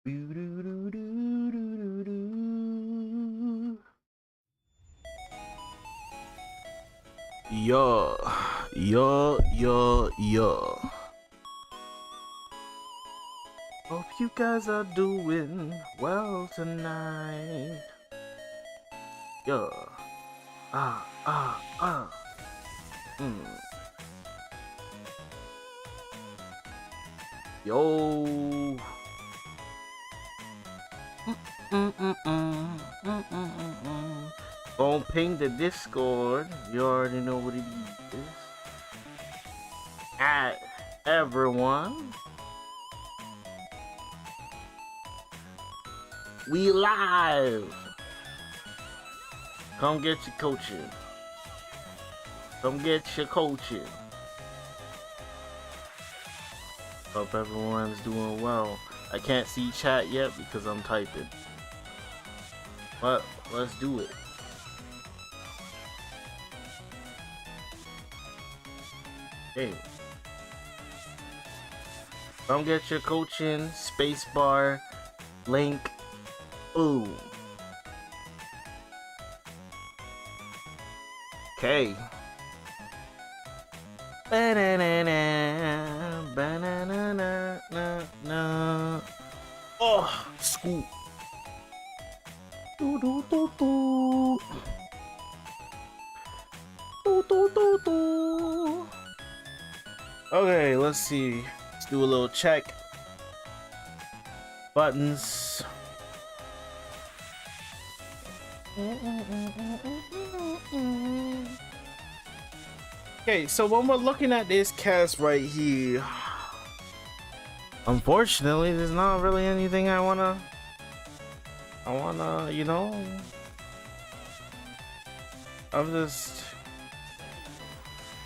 Yo, yo. Hope you guys are doing well tonight. Yo, mm. Yo. Don't ping the Discord. You already know what it is. At everyone. We live. Come get your coaching. Come get your coaching. Hope everyone's doing well. I can't see chat yet because I'm typing. But let's do it. Hey. Come get your coaching. Spacebar. Link. Ooh. Okay. Banana. Oh, scoop. Okay, let's see. Let's do a little check. Buttons. Okay, so when we're looking at this cast right here, unfortunately, there's not really anything I wanna, you know,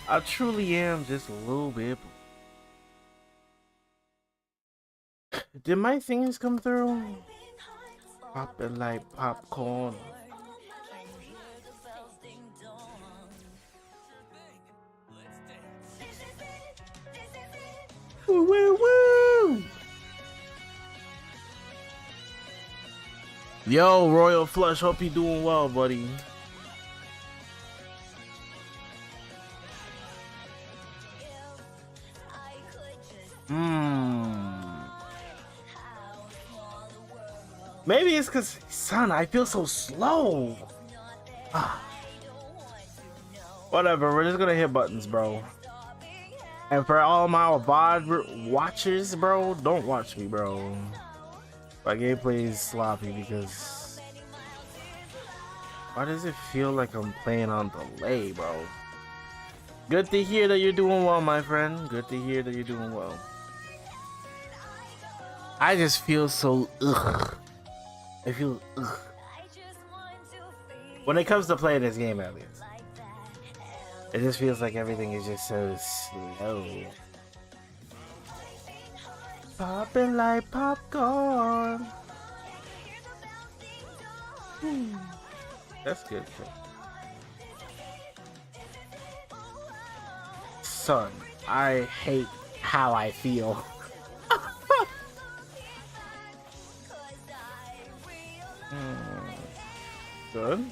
I truly am just a little bit. Did my things come through? Popping like popcorn. Woo woo woo! Yo, Royal Flush, hope you doing well, buddy. Maybe it's cause, son, I feel so slow. Whatever, we're just gonna hit buttons, bro. And for all my VOD watchers, bro, don't watch me, bro. My gameplay is sloppy because why does it feel like I'm playing on delay, bro? Good to hear that you're doing well, my friend. Good to hear that you're doing well. I just feel so ugh. I feel ugh. When it comes to playing this game, at least. It just feels like everything is just so slow. Popping like popcorn. That's good. Son, I hate how I feel. Good.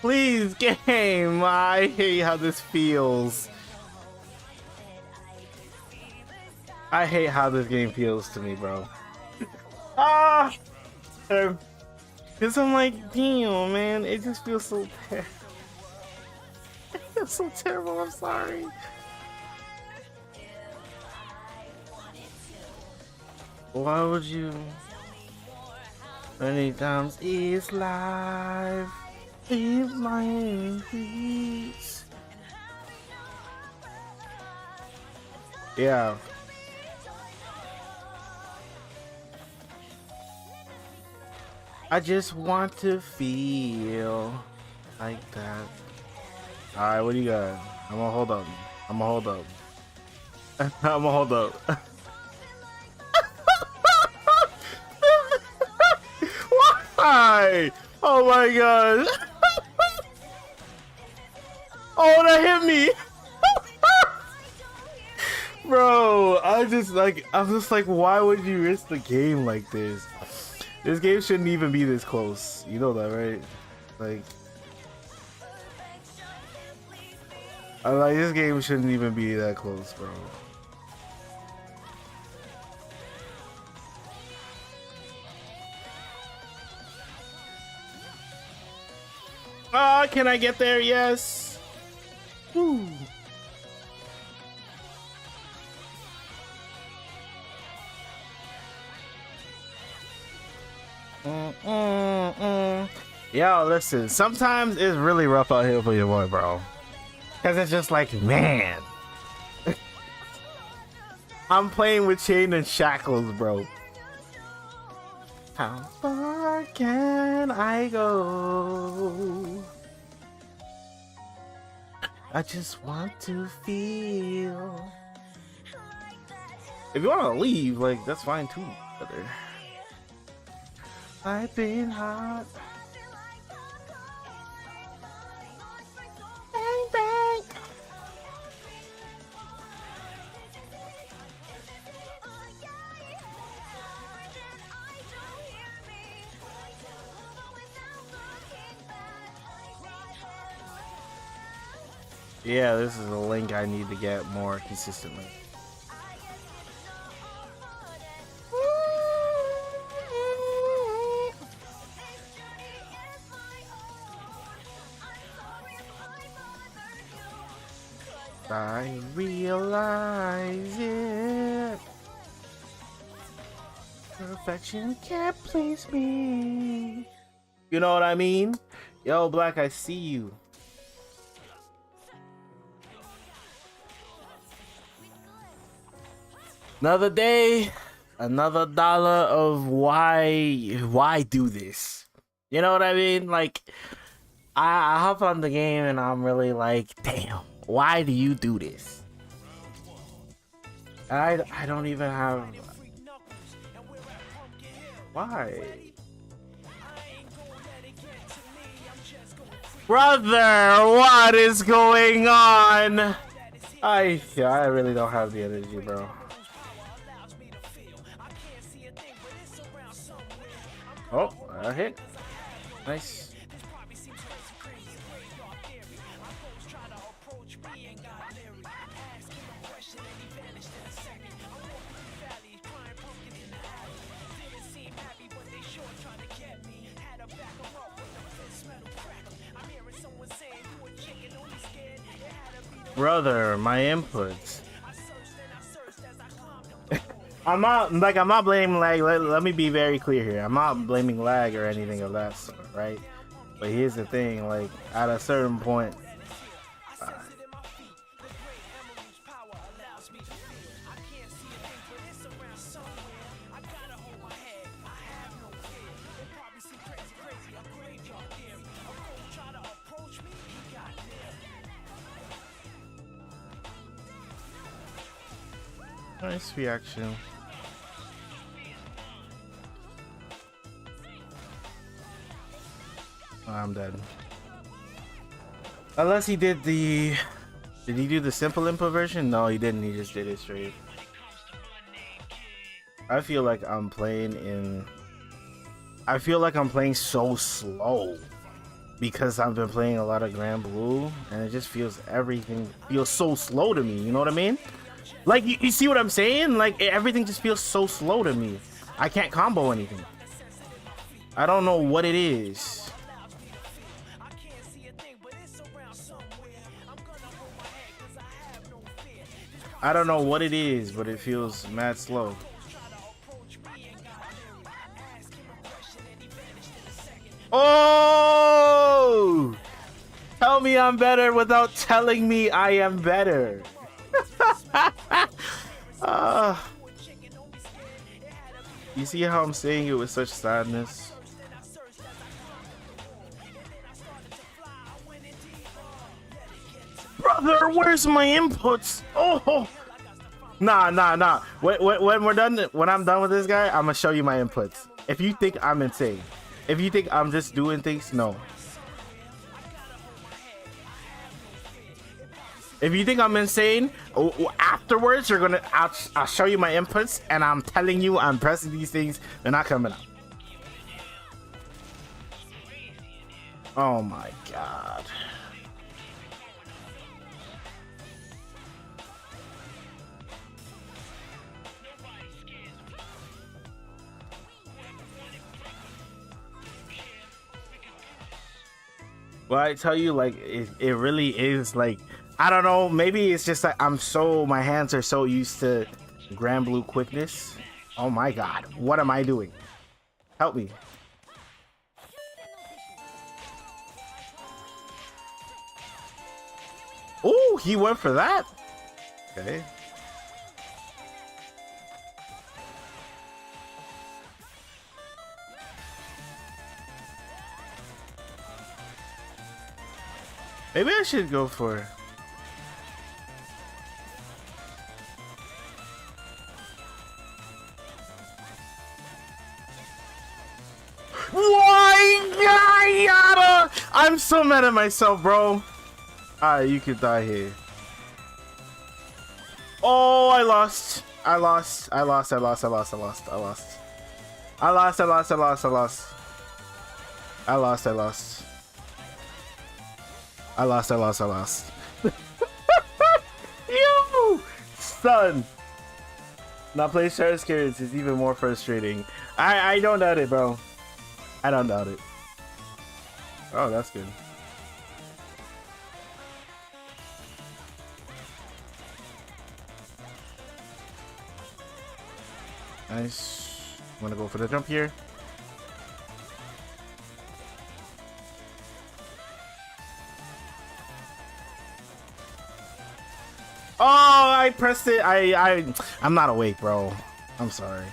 Please, game. I hate how this feels. I hate how this game feels to me, bro. Cause I'm like, damn, man, it just feels so terrible. It feels so terrible. I'm sorry. Why would you? Many times it's live. It's my increase. Yeah. I just want to feel like that. Alright, what do you got? I'm gonna hold up. I'm gonna hold up. I'm gonna hold up. What? Hi! Oh my god! Oh, that hit me! Bro, I'm just like, why would you risk the game like this? This game shouldn't even be this close. You know that, right? Like, this game shouldn't even be that close, bro. Ah, can I get there? Yes. Woo. Yo, listen, sometimes it's really rough out here for your boy, bro. Cause it's just like, man. I'm playing with chain and shackles, bro. How far can I go? I just want to feel. If you want to leave, like, that's fine too, brother. I've been hot. Bang, bang. Yeah, this is a link I need to get more consistently. I realize it. Perfection can't please me. You know what I mean? Yo, Black, I see you. Another day, another dollar of why do this? You know what I mean? Like, I hop on the game and I'm really like, damn, why do you do this? I don't even have. Why? Brother, what is going on? I really don't have the energy, bro. Oh, a hit. Nice. Brother, my inputs. I'm not blaming lag. Let me be very clear here. I'm not blaming lag or anything of that sort, right? But here's the thing, like, at a certain point, nice reaction. I'm dead. Unless he did the... Did he do the simple input version? No, he didn't. He just did it straight. I feel like I'm playing in... I feel like I'm playing so slow. Because I've been playing a lot of Grand Blue. And it just feels... Everything feels so slow to me. You know what I mean? Like, you see what I'm saying? Like, everything just feels so slow to me. I can't combo anything. I don't know what it is. I don't know what it is, but it feels mad slow. Oh! Tell me I'm better without telling me I am better. You see how I'm saying it with such sadness? Brother, where's my inputs? Oh, nah. When we're done, when I'm done with this guy, I'm gonna show you my inputs. If you think I'm insane, If you think I'm just doing things, no. If you think I'm insane, afterwards you're gonna. I'll show you my inputs, and I'm telling you I'm pressing these things. They're not coming up. Oh my god. Well, I tell you, like, it really is, like, I don't know, maybe it's just like my hands are so used to Grand Blue quickness. Oh my god, what am I doing? Help me. Oh, he went for that? Okay. Maybe I should go for... Why? I'm so mad at myself, bro. Alright, you could die here. Oh, I lost. I lost. I lost. I lost. I lost. I lost. I lost. I lost. I lost. I lost. I lost. I lost. I lost. I lost. I lost. I lost. Yo, son. Not playing Star Skirts is even more frustrating. I don't doubt it, bro. I don't doubt it. Oh, that's good. Nice. I'm gonna go for the jump here. Oh, I pressed it. I'm not awake, bro. I'm sorry.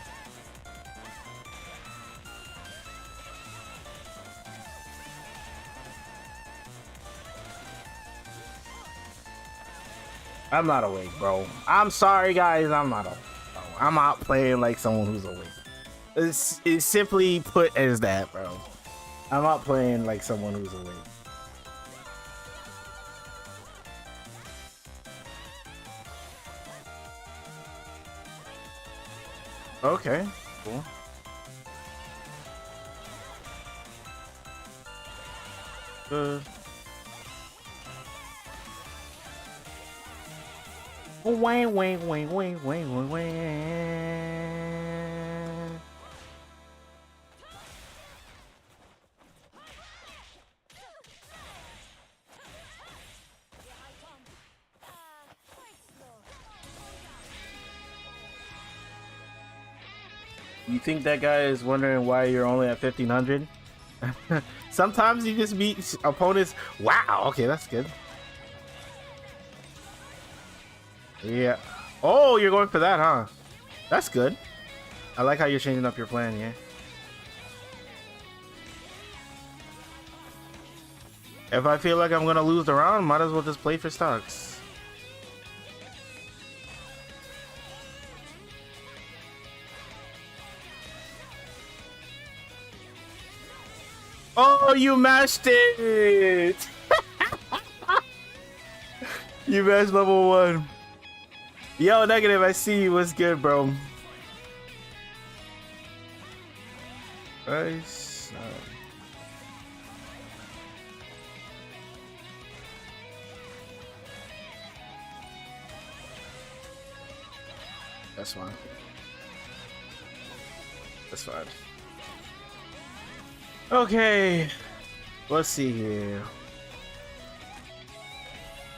I'm not awake, bro. I'm sorry, guys. I'm not awake. I'm out playing like someone who's awake. It's simply put as that, bro. I'm out playing like someone who's awake. Okay, cool. Good. Wait. You think that guy is wondering why you're only at 1500? Sometimes you just beat opponents. Wow, okay, that's good. Yeah. Oh, you're going for that, huh? That's good. I like how you're changing up your plan, yeah. If I feel like I'm gonna lose the round, might as well just play for stocks. Oh, you mashed it! You mashed level 1. Yo, Negative, I see you. What's good, bro? Nice. That's fine. That's fine. Okay. Let's see here.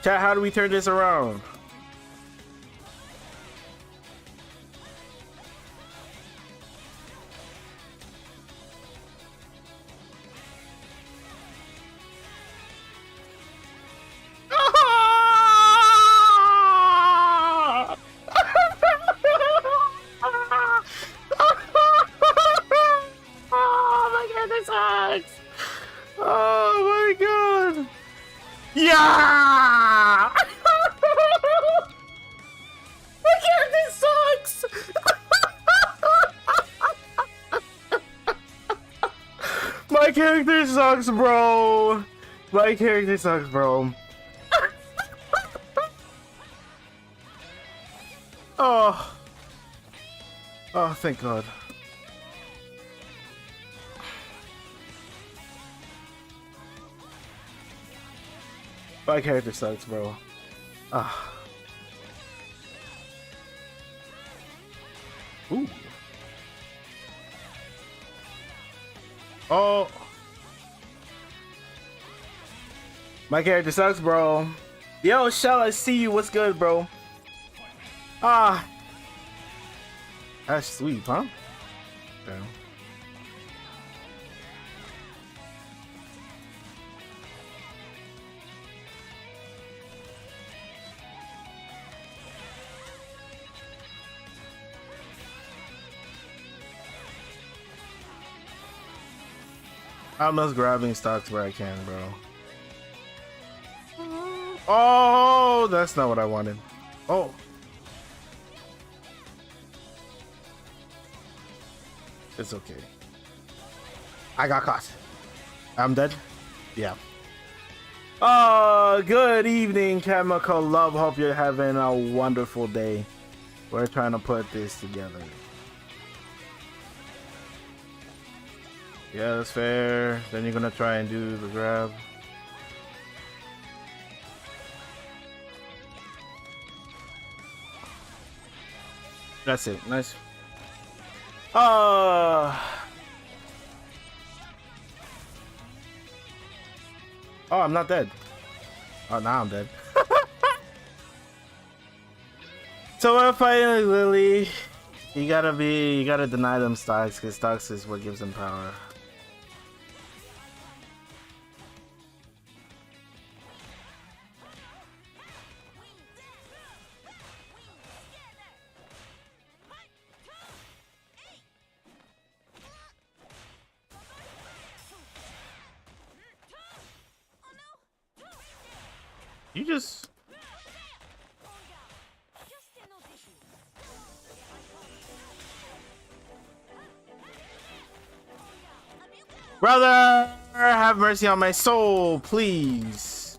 Chat, how do we turn this around? Yeah! My character sucks! My character sucks, bro. My character sucks, bro. Oh. Oh, thank God. My character sucks, bro. Ah. Ooh. Oh. My character sucks, bro. Yo, Shell, I see you. What's good, bro? Ah. That's sweet, huh? Damn. I'm just grabbing stocks where I can, bro. Oh, that's not what I wanted. Oh. It's okay. I got caught. I'm dead? Yeah. Oh, good evening, Chemical Love. Hope you're having a wonderful day. We're trying to put this together. Yeah, that's fair. Then you're gonna try and do the grab. That's it. Nice. Oh, I'm not dead. Oh, now I'm dead. So we're fighting Lily. You gotta deny them stocks, because stocks is what gives them power. You just... Brother, have mercy on my soul, please.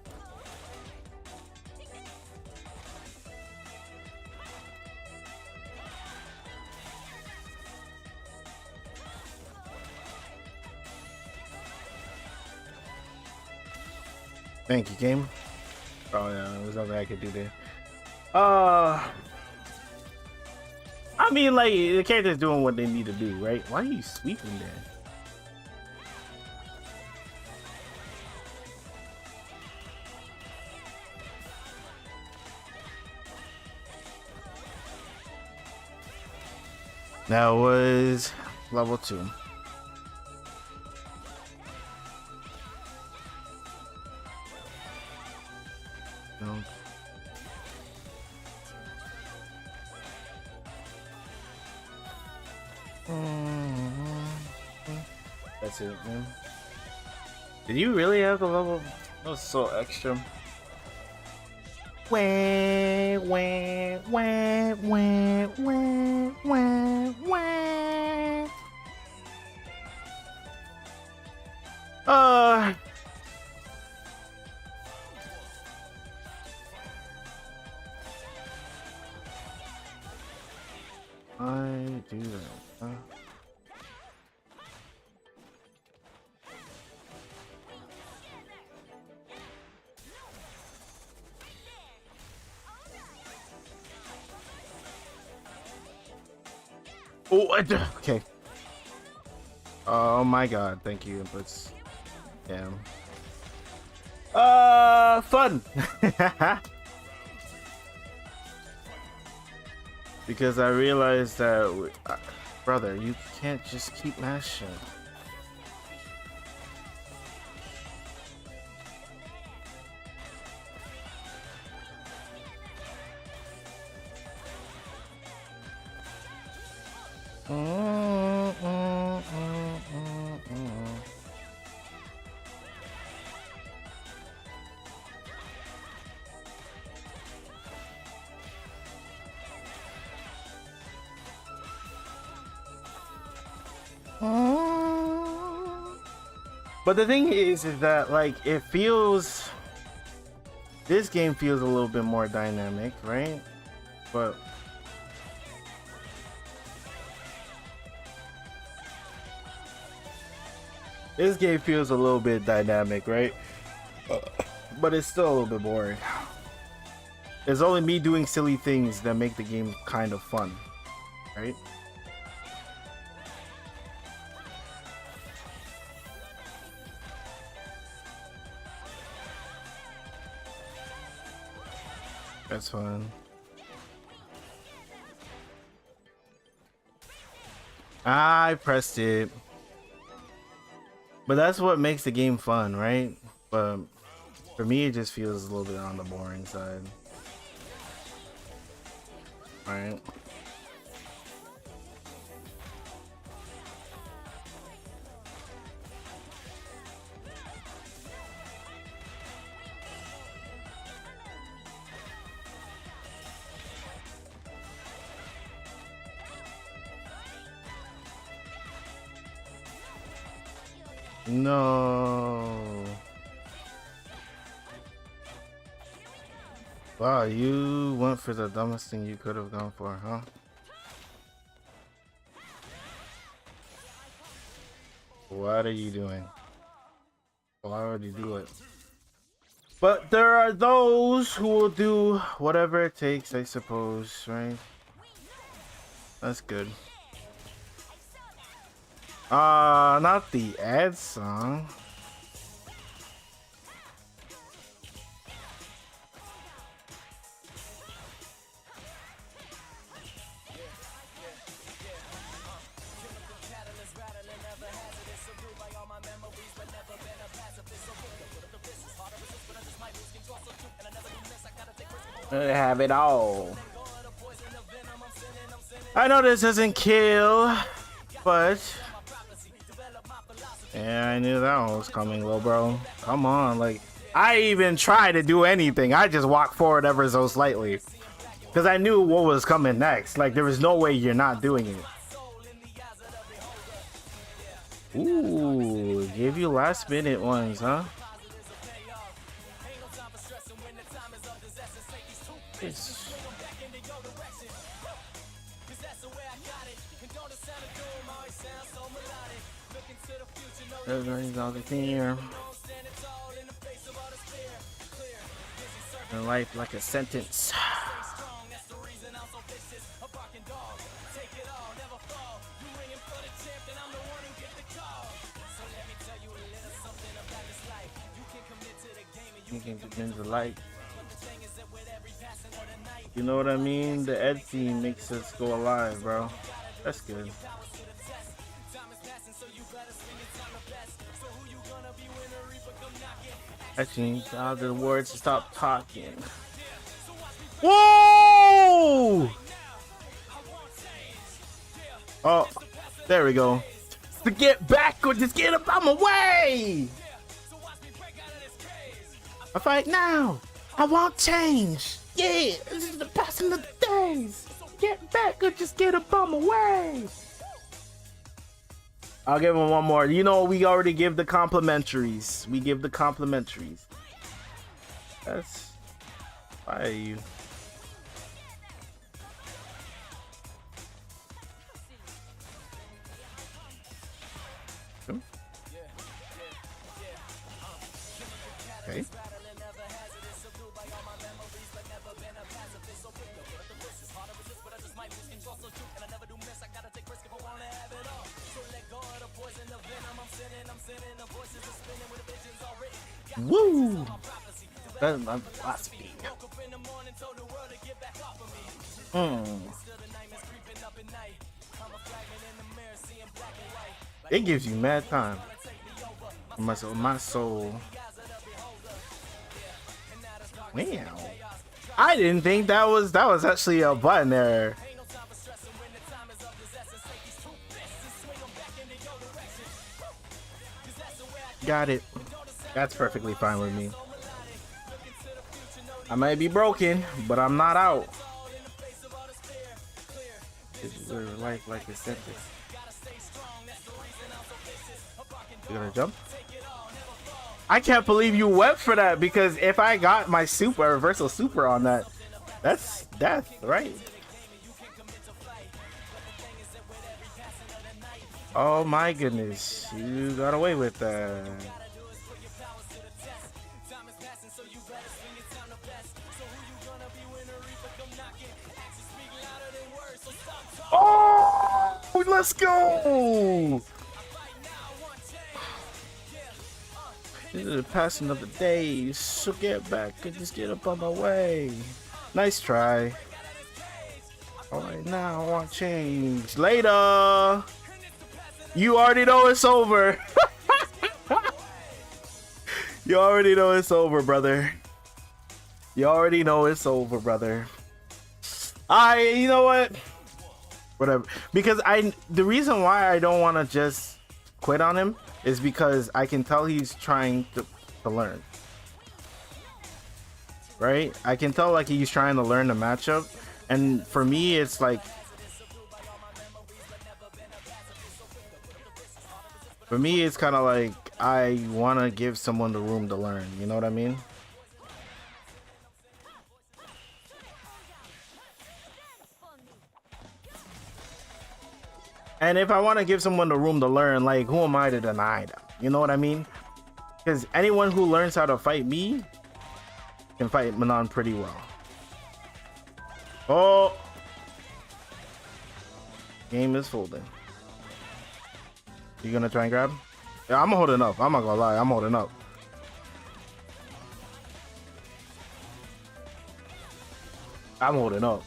Thank you, game. Oh yeah, there's nothing I could do there. I mean, like, the character's doing what they need to do, right? Why are you sweeping there? That was level 2. No. That's it, man. Did you really have the level? That was so extra. Wah, wah, wah, wah, wah, wah, wah. I do that. Huh? Oh, okay. Oh my God! Thank you, inputs. Damn. Fun. Because I realized that, brother, you can't just keep mashing. But the thing is that like it feels. This game feels a little bit more dynamic, right? But this game feels a little bit dynamic, right? But it's still a little bit boring. It's only me doing silly things that make the game kind of fun, right? That's fun. I pressed it. But that's what makes the game fun, right? But for me, it just feels a little bit on the boring side. Alright. No. Wow, you went for the dumbest thing you could have gone for, huh? What are you doing? Why would you do it? But there are those who will do whatever it takes, I suppose, right? That's good. Not the ad song. Have it all. I know this doesn't kill, but yeah, I knew that one was coming, little bro. Come on, like I even tried to do anything. I just walked forward ever so slightly because I knew what was coming next. Like there was no way you're not doing it. Ooh, gave you last minute ones, huh? Everybody's all the here. And life like a sentence. You can begin the light. You know what I mean? The Ed team makes us go alive, bro. That's good. Actually, all the words stop talking. Whoa! Oh, there we go. To get back or just get up out my way. I fight now. I won't change. Yeah, this is the passing of the days. Get back or just get up on my way. I'll give him one more. You know, we already give the complimentaries. We give the complimentaries. That's why you. Okay. Woo! That's my philosophy. It gives you mad time. My soul. Wow. I didn't think that was actually a button there. Got it. That's perfectly fine with me. I might be broken, but I'm not out. This is where like a sentence. You gonna jump? I can't believe you wept for that, because if I got my super reversal super on that, that's death, right? Oh my goodness, you got away with that. Oh, let's go! This is the passing of the days, so get back and just get up on my way. Nice try. Alright, now I want change. Later! You already know it's over. You already know it's over, brother. You already know it's over, brother. You know what? Whatever. Because the reason why I don't want to just quit on him is because I can tell he's trying to learn. Right? I can tell like he's trying to learn the matchup. And for me, it's like, for me, it's kind of like I want to give someone the room to learn. You know what I mean? And if I want to give someone the room to learn, like, who am I to deny them? You know what I mean? Because anyone who learns how to fight me can fight Manon pretty well. Oh! Game is folding. You gonna try and grab? Yeah, I'm holding up. I'm not gonna lie. I'm holding up. I'm holding up.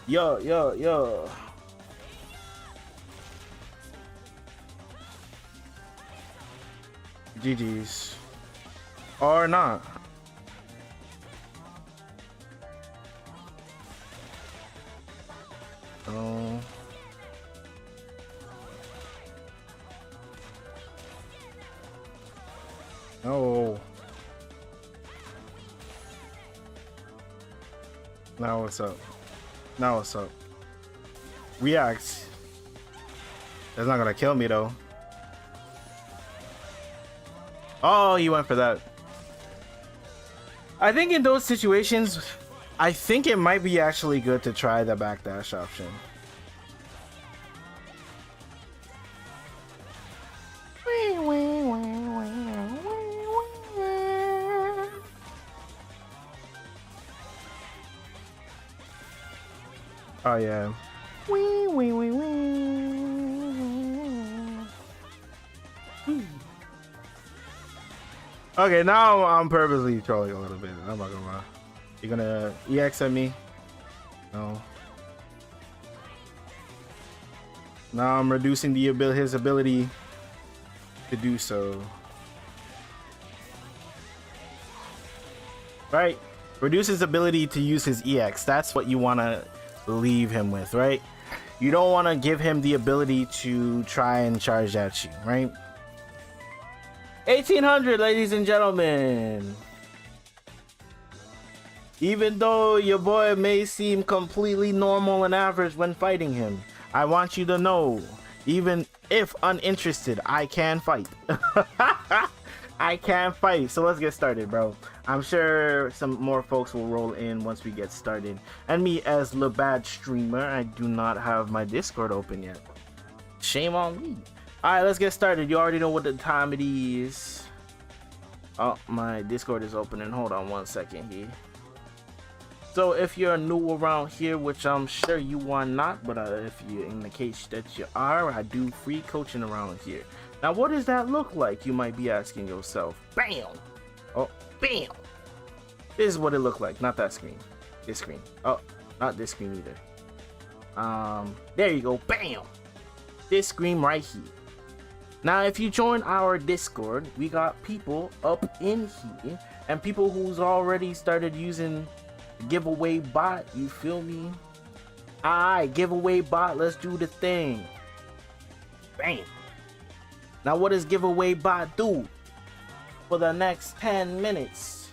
Yo. GG's. Or not. Oh. Oh. Now what's up? Now what's up? React. That's not gonna kill me though. Oh, you went for that. I think in those situations, I think it might be actually good to try the backdash option. Oh yeah. Okay, now I'm purposely trolling a little bit. I'm not gonna lie. You're gonna EX at me? No. Now I'm reducing his ability to do so. Right? Reduce his ability to use his EX. That's what you want to leave him with, right? You don't want to give him the ability to try and charge at you, right? 1800, ladies and gentlemen. Even though your boy may seem completely normal and average when fighting him, I want you to know, even if uninterested, I can fight. I can fight. So let's get started, bro. I'm sure some more folks will roll in once we get started. And me, as the bad streamer, I do not have my Discord open yet. Shame on me. Alright, let's get started. You already know what the time it is. Oh, my Discord is opening. Hold on one second here. So if you're new around here, which I'm sure you are not, but if you're in the case that you are, I do free coaching around here. Now, what does that look like? You might be asking yourself. Bam! Oh, bam! This is what it looked like. Not that screen. This screen. Oh, not this screen either. There you go. Bam! This screen right here. Now, if you join our Discord, we got people up in here and people who's already started using giveaway bot. You feel me? Alright, giveaway bot. Let's do the thing. Bam! Now, what does giveaway bot do for the next 10 minutes?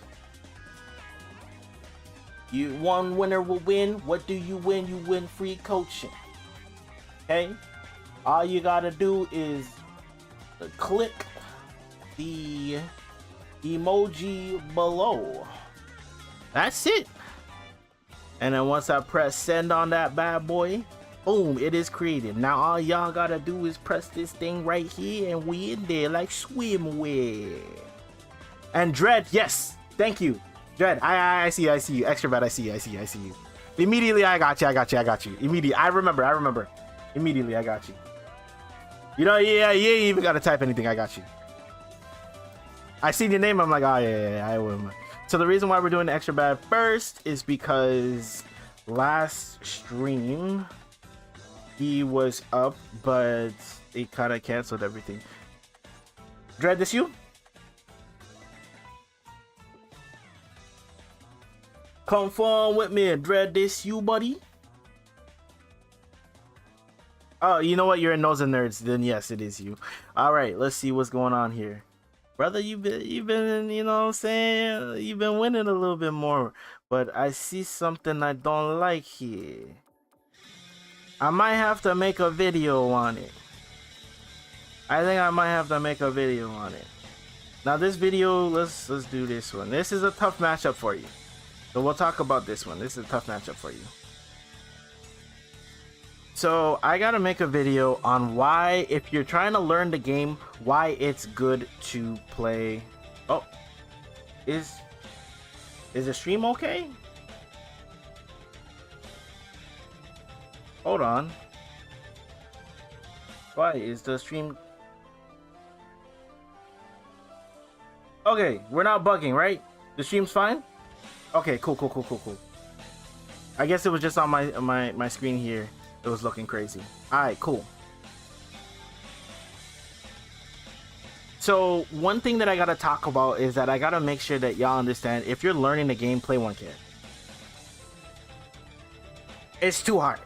One winner will win. What do you win? You win free coaching. Okay? All you gotta do is click the emoji below. That's it. And then once I press send on that bad boy, boom, it is created. Now all y'all gotta do is press this thing right here and we in there like swimwear. And Dread, yes, thank you. Dread, I see you. Extra bad, I see you. Immediately I got you. Immediately, I remember. Immediately I got you. You know, yeah, you ain't even gotta type anything, I got you. I seen your name, I'm like, oh yeah, I will. So the reason why we're doing the extra bad first is because last stream he was up, but it kind of canceled everything. Dread, this you? Confirm with me, Dread, this you, buddy? Oh, you know what? You're in Nose and Nerds. Then yes, it is you. All right, let's see what's going on here. Brother, you've been, you know what I'm saying? You've been winning a little bit more, but I see something I don't like here. I might have to make a video on it. I think I might have to make a video on it. Now this video, let's do this one. This is a tough matchup for you. So we'll talk about this one. This is a tough matchup for you. So I gotta make a video on why, if you're trying to learn the game, why it's good to play. Oh, is the stream okay? Hold on. Why is the stream? Okay, we're not bugging, right? The stream's fine? Okay, cool. I guess it was just on my screen here. It was looking crazy. Alright, cool. So one thing that I gotta talk about is that I gotta make sure that y'all understand, if you're learning the game, play one character. It's too hard.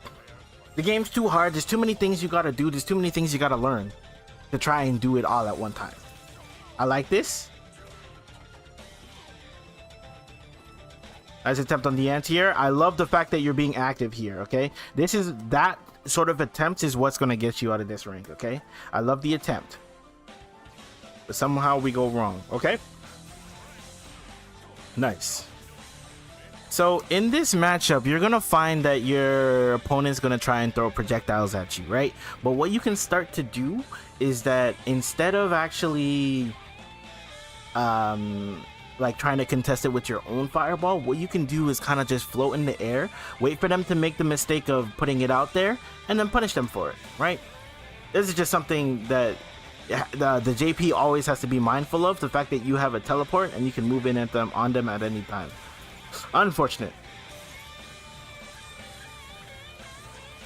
The game's too hard. There's too many things you gotta do. There's too many things you gotta learn to try and do it all at one time. I like this. Nice attempt on the anti-air. I love the fact that you're being active here, okay? This is, that sort of attempt is what's going to get you out of this rank, okay? I love the attempt. But somehow we go wrong, okay? Nice. So in this matchup, you're going to find that your opponent's going to try and throw projectiles at you, right? But what you can start to do is that instead of actually like trying to contest it with your own fireball, what you can do is kind of just float in the air, wait for them to make the mistake of putting it out there, and then punish them for it, right? This is just something that the JP always has to be mindful of, the fact that you have a teleport and you can move in at them on them at any time. Unfortunate.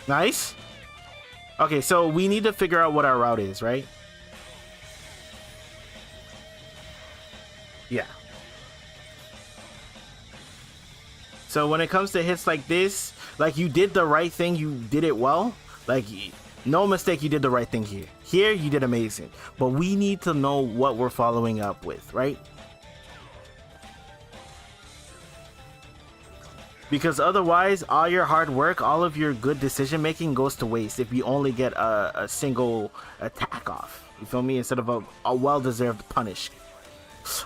Nice. Okay, so we need to figure out what our route is, right? Yeah. So when it comes to hits like this, like, you did the right thing, you did it well. Like, no mistake, you did the right thing here. Here, you did amazing. But we need to know what we're following up with, right? Because otherwise, all your hard work, all of your good decision making goes to waste if you only get a single attack off. You feel me? Instead of a well-deserved punish.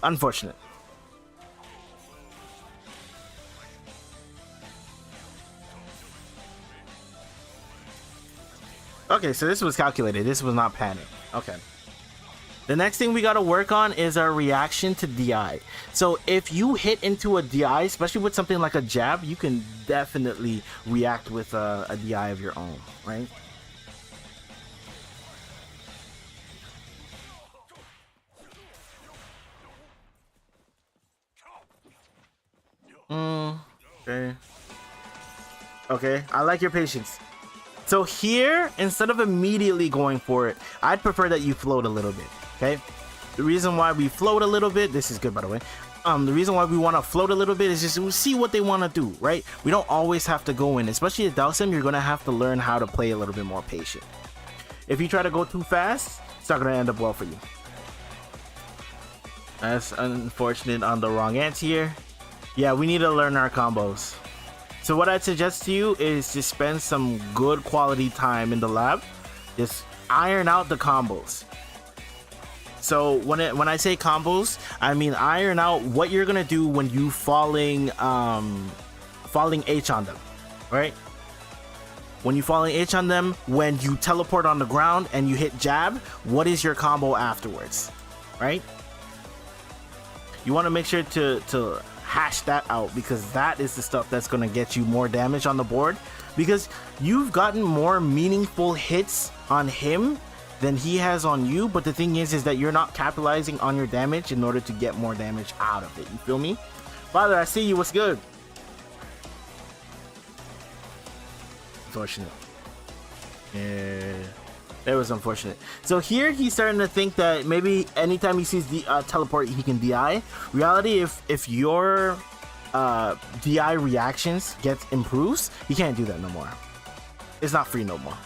Unfortunate. Okay, so this was calculated. This was not panic. Okay. The next thing we got to work on is our reaction to DI. So if you hit into a DI, especially with something like a jab, you can definitely react with a DI of your own, right? Okay. Okay, I like your patience. So here, instead of immediately going for it, I'd prefer that you float a little bit, okay? The reason why we float a little bit, this is good by the way, the reason why we want to float a little bit is just to see what they want to do, right? We don't always have to go in, especially at Dowsim, you're going to have to learn how to play a little bit more patient. If you try to go too fast, it's not going to end up well for you. That's unfortunate on the wrong anti-air. Yeah, we need to learn our combos. So what I'd suggest to you is to spend some good quality time in the lab. Just iron out the combos. So when I say combos, I mean iron out what you're gonna do when you falling H on them, right? When you falling H on them, when you teleport on the ground and you hit jab, what is your combo afterwards, right? You want to make sure to hash that out, because that is the stuff that's going to get you more damage on the board, because you've gotten more meaningful hits on him than he has on you. But the thing is that you're not capitalizing on your damage in order to get more damage out of it. You feel me? Father, I see you. What's good? Unfortunate. Yeah, that was unfortunate. So here he's starting to think that maybe anytime he sees the teleport, he can DI. Reality, if your DI reactions improves, he can't do that no more. It's not free no more.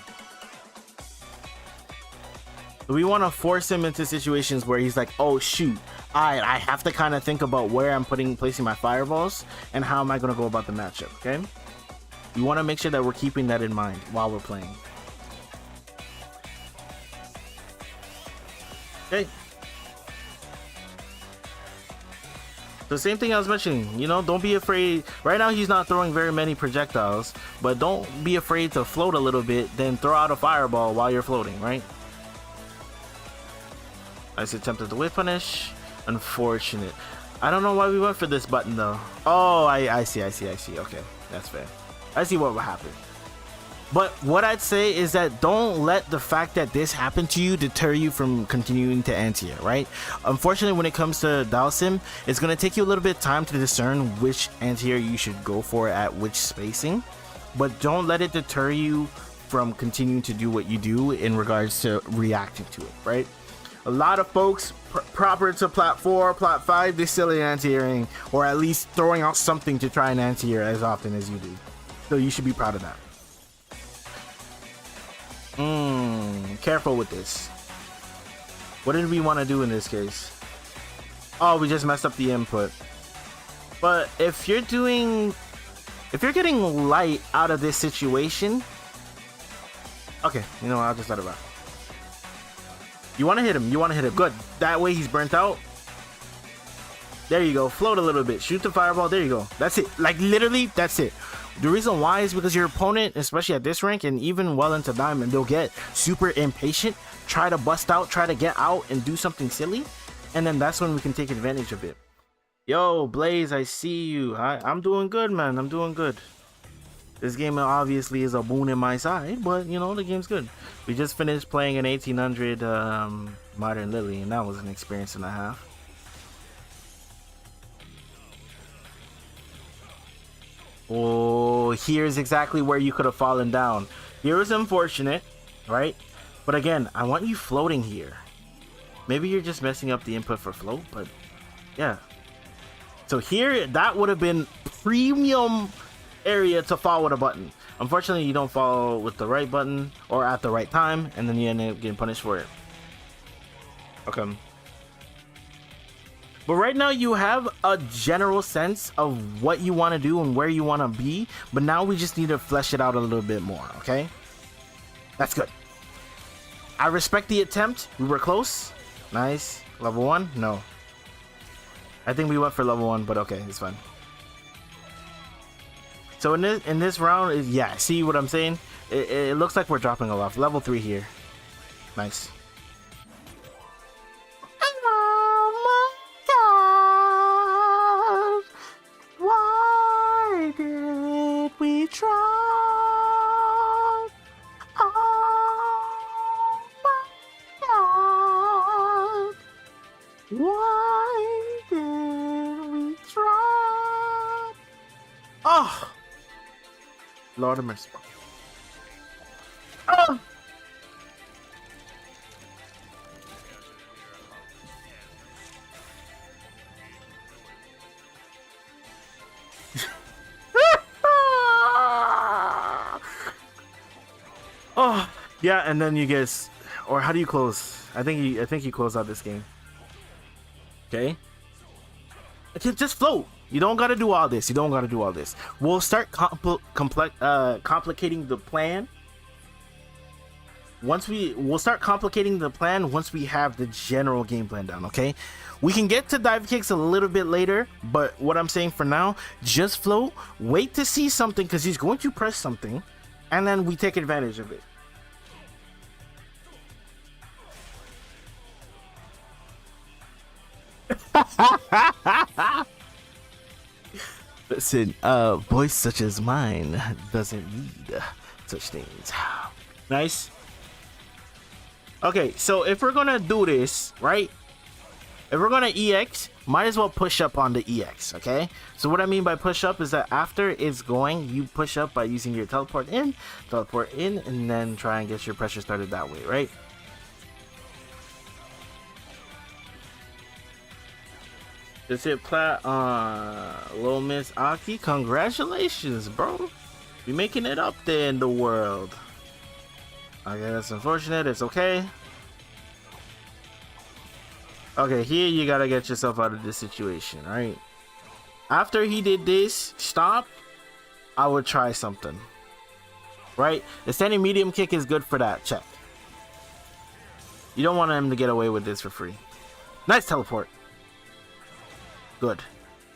We want to force him into situations where he's like, oh shoot, I have to kind of think about where I'm placing my fireballs and how am I going to go about the matchup. Okay, we want to make sure that we're keeping that in mind while we're playing. Okay. The same thing I was mentioning, you know, don't be afraid. Right now he's not throwing very many projectiles, but don't be afraid to float a little bit, then throw out a fireball while you're floating, right? I attempted the whip punish. Unfortunate. I don't know why we went for this button though. Oh, I see. Okay, that's fair. I see what will happen. But what I'd say is that don't let the fact that this happened to you deter you from continuing to anti-air, right? Unfortunately, when it comes to Dalsim, it's going to take you a little bit of time to discern which anti-air you should go for at which spacing. But don't let it deter you from continuing to do what you do in regards to reacting to it, right? A lot of folks proper to plat 4, plat 5, they're still anti-airing, or at least throwing out something to try and anti-air as often as you do. So you should be proud of that. Careful with this. What did we want to do in this case? Oh, we just messed up the input. But if you're getting light out of this situation, okay, you know what, I'll just let it rock. You want to hit him, good. That way he's burnt out. There you go, float a little bit, shoot the fireball, there you go. That's it, like literally, that's it. The reason why is because your opponent, especially at this rank and even well into diamond, they'll get super impatient, try to bust out, try to get out and do something silly, and then that's when we can take advantage of it. Yo, Blaze, I see you. I'm doing good, man. I'm doing good. This game obviously is a boon in my side, but you know, the game's good. We just finished playing an 1800 Modern Lily, and that was an experience and a half. Oh, here's exactly where you could have fallen down. Here is unfortunate, right? But again, I want you floating here. Maybe you're just messing up the input for float, but yeah. So here, that would have been premium area to fall with a button. Unfortunately, you don't fall with the right button or at the right time, and then you end up getting punished for it. Okay. But right now you have a general sense of what you want to do and where you want to be, but now we just need to flesh it out a little bit more, okay? That's good. I respect the attempt. We were close. Nice. Level 1? No. I think we went for level 1, but okay, it's fine. So in this round, yeah, see what I'm saying? It looks like we're dropping a lot. Level 3 here. Nice. Oh, Lord of mercy. Oh. Oh, yeah, and then you guys, or how do you close? I think you close out this game. Okay. Just float. You don't gotta do all this. We'll start complicating the plan we'll start complicating the plan once we have the general game plan down. Okay, we can get to dive kicks a little bit later, but what I'm saying for now, just float, wait to see something, because he's going to press something, and then we take advantage of it. Listen, voice such as mine doesn't need such things. Nice. Okay, so if we're gonna do this, right? If we're gonna EX, might as well push up on the EX, okay? So what I mean by push up is that after it's going, you push up by using your teleport in, and then try and get your pressure started that way, right? Just hit plat on Little Miss Aki. Congratulations, bro. You're making it up there in the world. Okay, that's unfortunate. It's okay. Okay, here you gotta get yourself out of this situation, right? After he did this, stop. I would try something. Right? The standing medium kick is good for that. Check. You don't want him to get away with this for free. Nice teleport. Good.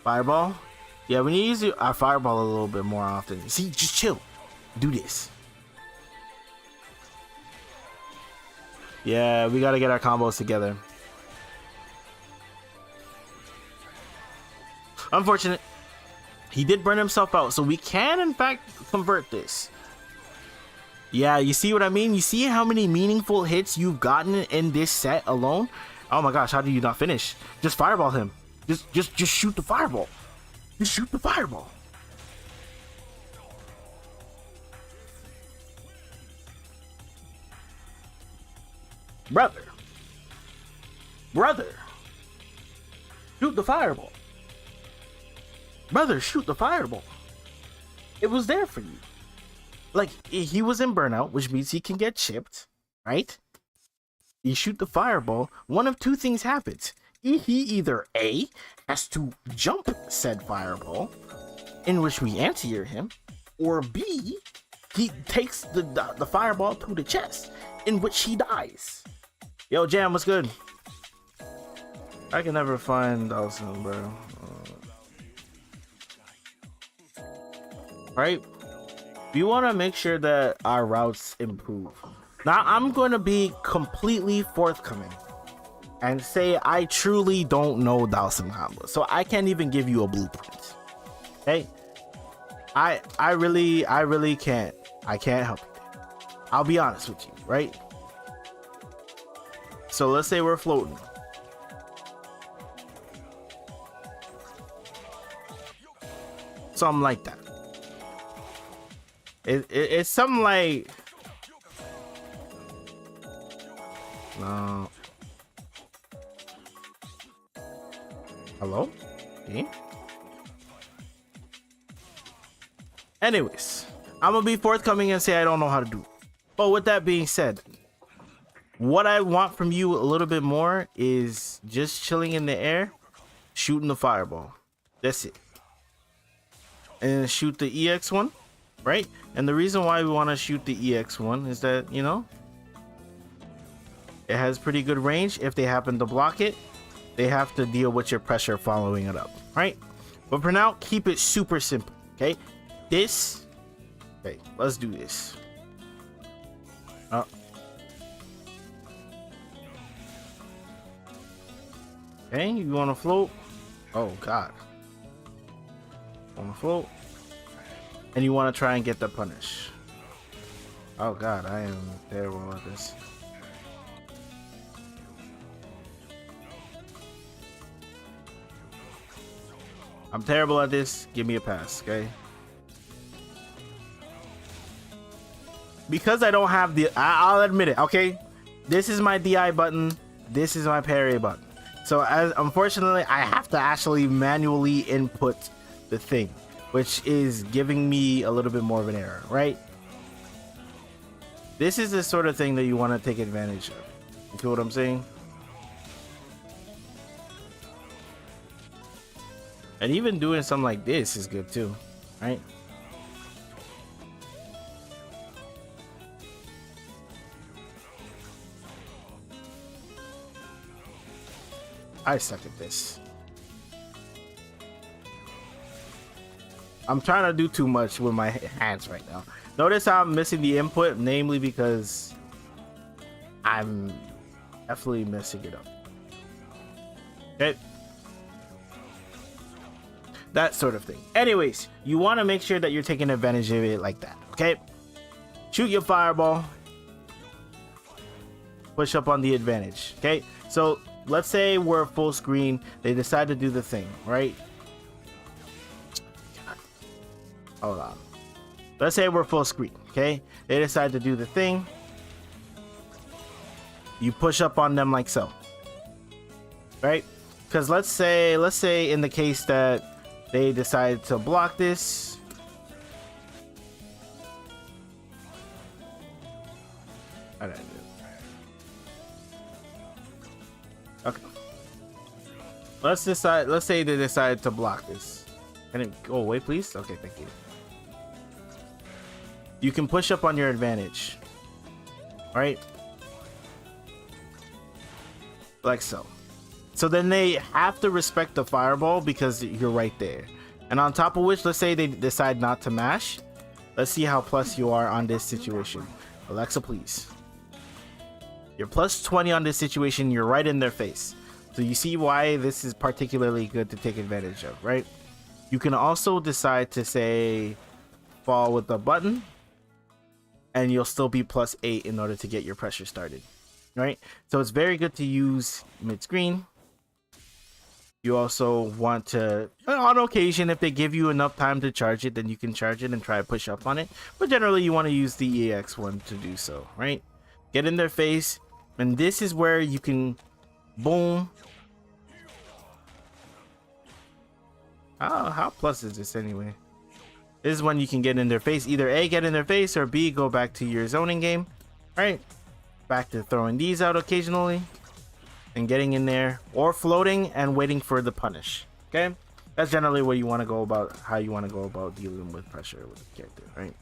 Fireball. Yeah, we need to use our fireball a little bit more often. See, just chill. Do this. Yeah, we gotta get our combos together. Unfortunate. He did burn himself out, so we can in fact convert this. Yeah, you see what I mean? You see how many meaningful hits you've gotten in this set alone? Oh my gosh, how do you not finish? Just fireball him. Just shoot the fireball. Just shoot the fireball. Brother. Shoot the fireball. Brother, shoot the fireball. It was there for you. Like, he was in burnout, which means he can get chipped, right? You shoot the fireball, one of two things happens. He either A, has to jump said fireball, in which we anti-air him, or B, he takes the fireball to the chest, in which he dies. Yo, Jam, what's good? I can never find Dawson, bro. Right? We want to make sure that our routes improve. Now, I'm going to be completely forthcoming and say I truly don't know Dawson combos, so I can't even give you a blueprint. Okay? I really can't. I can't help you. I'll be honest with you, right? So let's say we're floating. Something like that. It's something like... No. Hello? Me? Anyways, I'm gonna be forthcoming and say I don't know how to do it. But with that being said, what I want from you a little bit more is just chilling in the air, shooting the fireball. That's it. And shoot the EX one, right? And the reason why we want to shoot the EX one is that, you know, it has pretty good range. If they happen to block it, they have to deal with your pressure following it up, right? But for now, keep it super simple, okay? This, okay, let's do this. Okay, you want to float? Oh God, want to float? And you want to try and get the punish? Oh God, I am terrible at this. I'm terrible at this. Give me a pass, okay? Because I don't have the... I'll admit it, okay? This is my DI button. This is my parry button. So, unfortunately, I have to actually manually input the thing, which is giving me a little bit more of an error, right? This is the sort of thing that you want to take advantage of. You feel what I'm saying? And even doing something like this is good too, right? I suck at this. I'm trying to do too much with my hands right now. Notice how I'm missing the input, namely because I'm definitely messing it up. Okay. That sort of thing. Anyways, you want to make sure that you're taking advantage of it like that. Okay. Shoot your fireball. Push up on the advantage. Okay. So let's say we're full screen. They decide to do the thing, right? Hold on. Let's say we're full screen. Okay. They decide to do the thing. You push up on them like so. Right? Because let's say in the case that they decide to block this. I don't know. Okay. Let's say they decide to block this. Can it go away, please? Okay, thank you. You can push up on your advantage. Right? Like so. So then they have to respect the fireball because you're right there. And on top of which, let's say they decide not to mash. Let's see how plus you are on this situation. Alexa, please. You're plus 20 on this situation. You're right in their face. So you see why this is particularly good to take advantage of, right? You can also decide to say fall with the button. And you'll still be plus 8 in order to get your pressure started. Right? So it's very good to use mid-screen. You also want to, on occasion, if they give you enough time to charge it, then you can charge it and try to push up on it. But generally, you want to use the EX one to do so, right? Get in their face, and this is where you can, boom. How plus is this anyway? This is when you can get in their face. Either A, get in their face, or B, go back to your zoning game, right? Back to throwing these out occasionally. And getting in there or floating and waiting for the punish. Okay, that's generally what you want to go about, how you want to go about dealing with pressure with the character, right?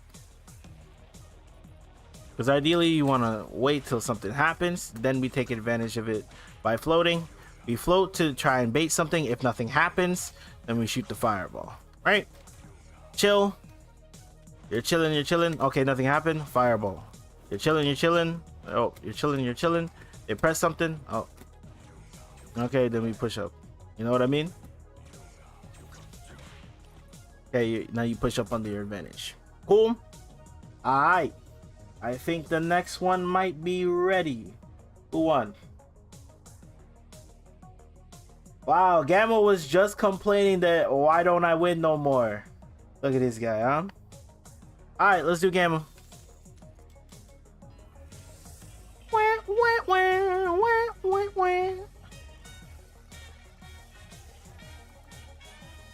Because ideally you want to wait till something happens, then we take advantage of it by floating. We float to try and bait something. If nothing happens, then we shoot the fireball, right? Chill. You're chilling. Okay, nothing happened. Fireball. You're chilling. Oh, you're chilling. They press something. Oh. Okay, then we push up. You know what I mean? Okay, now you push up under your advantage. Cool. Alright. I think the next one might be ready. Who won? Wow, Gamma was just complaining that why don't I win no more? Look at this guy, huh? Alright, let's do Gamma.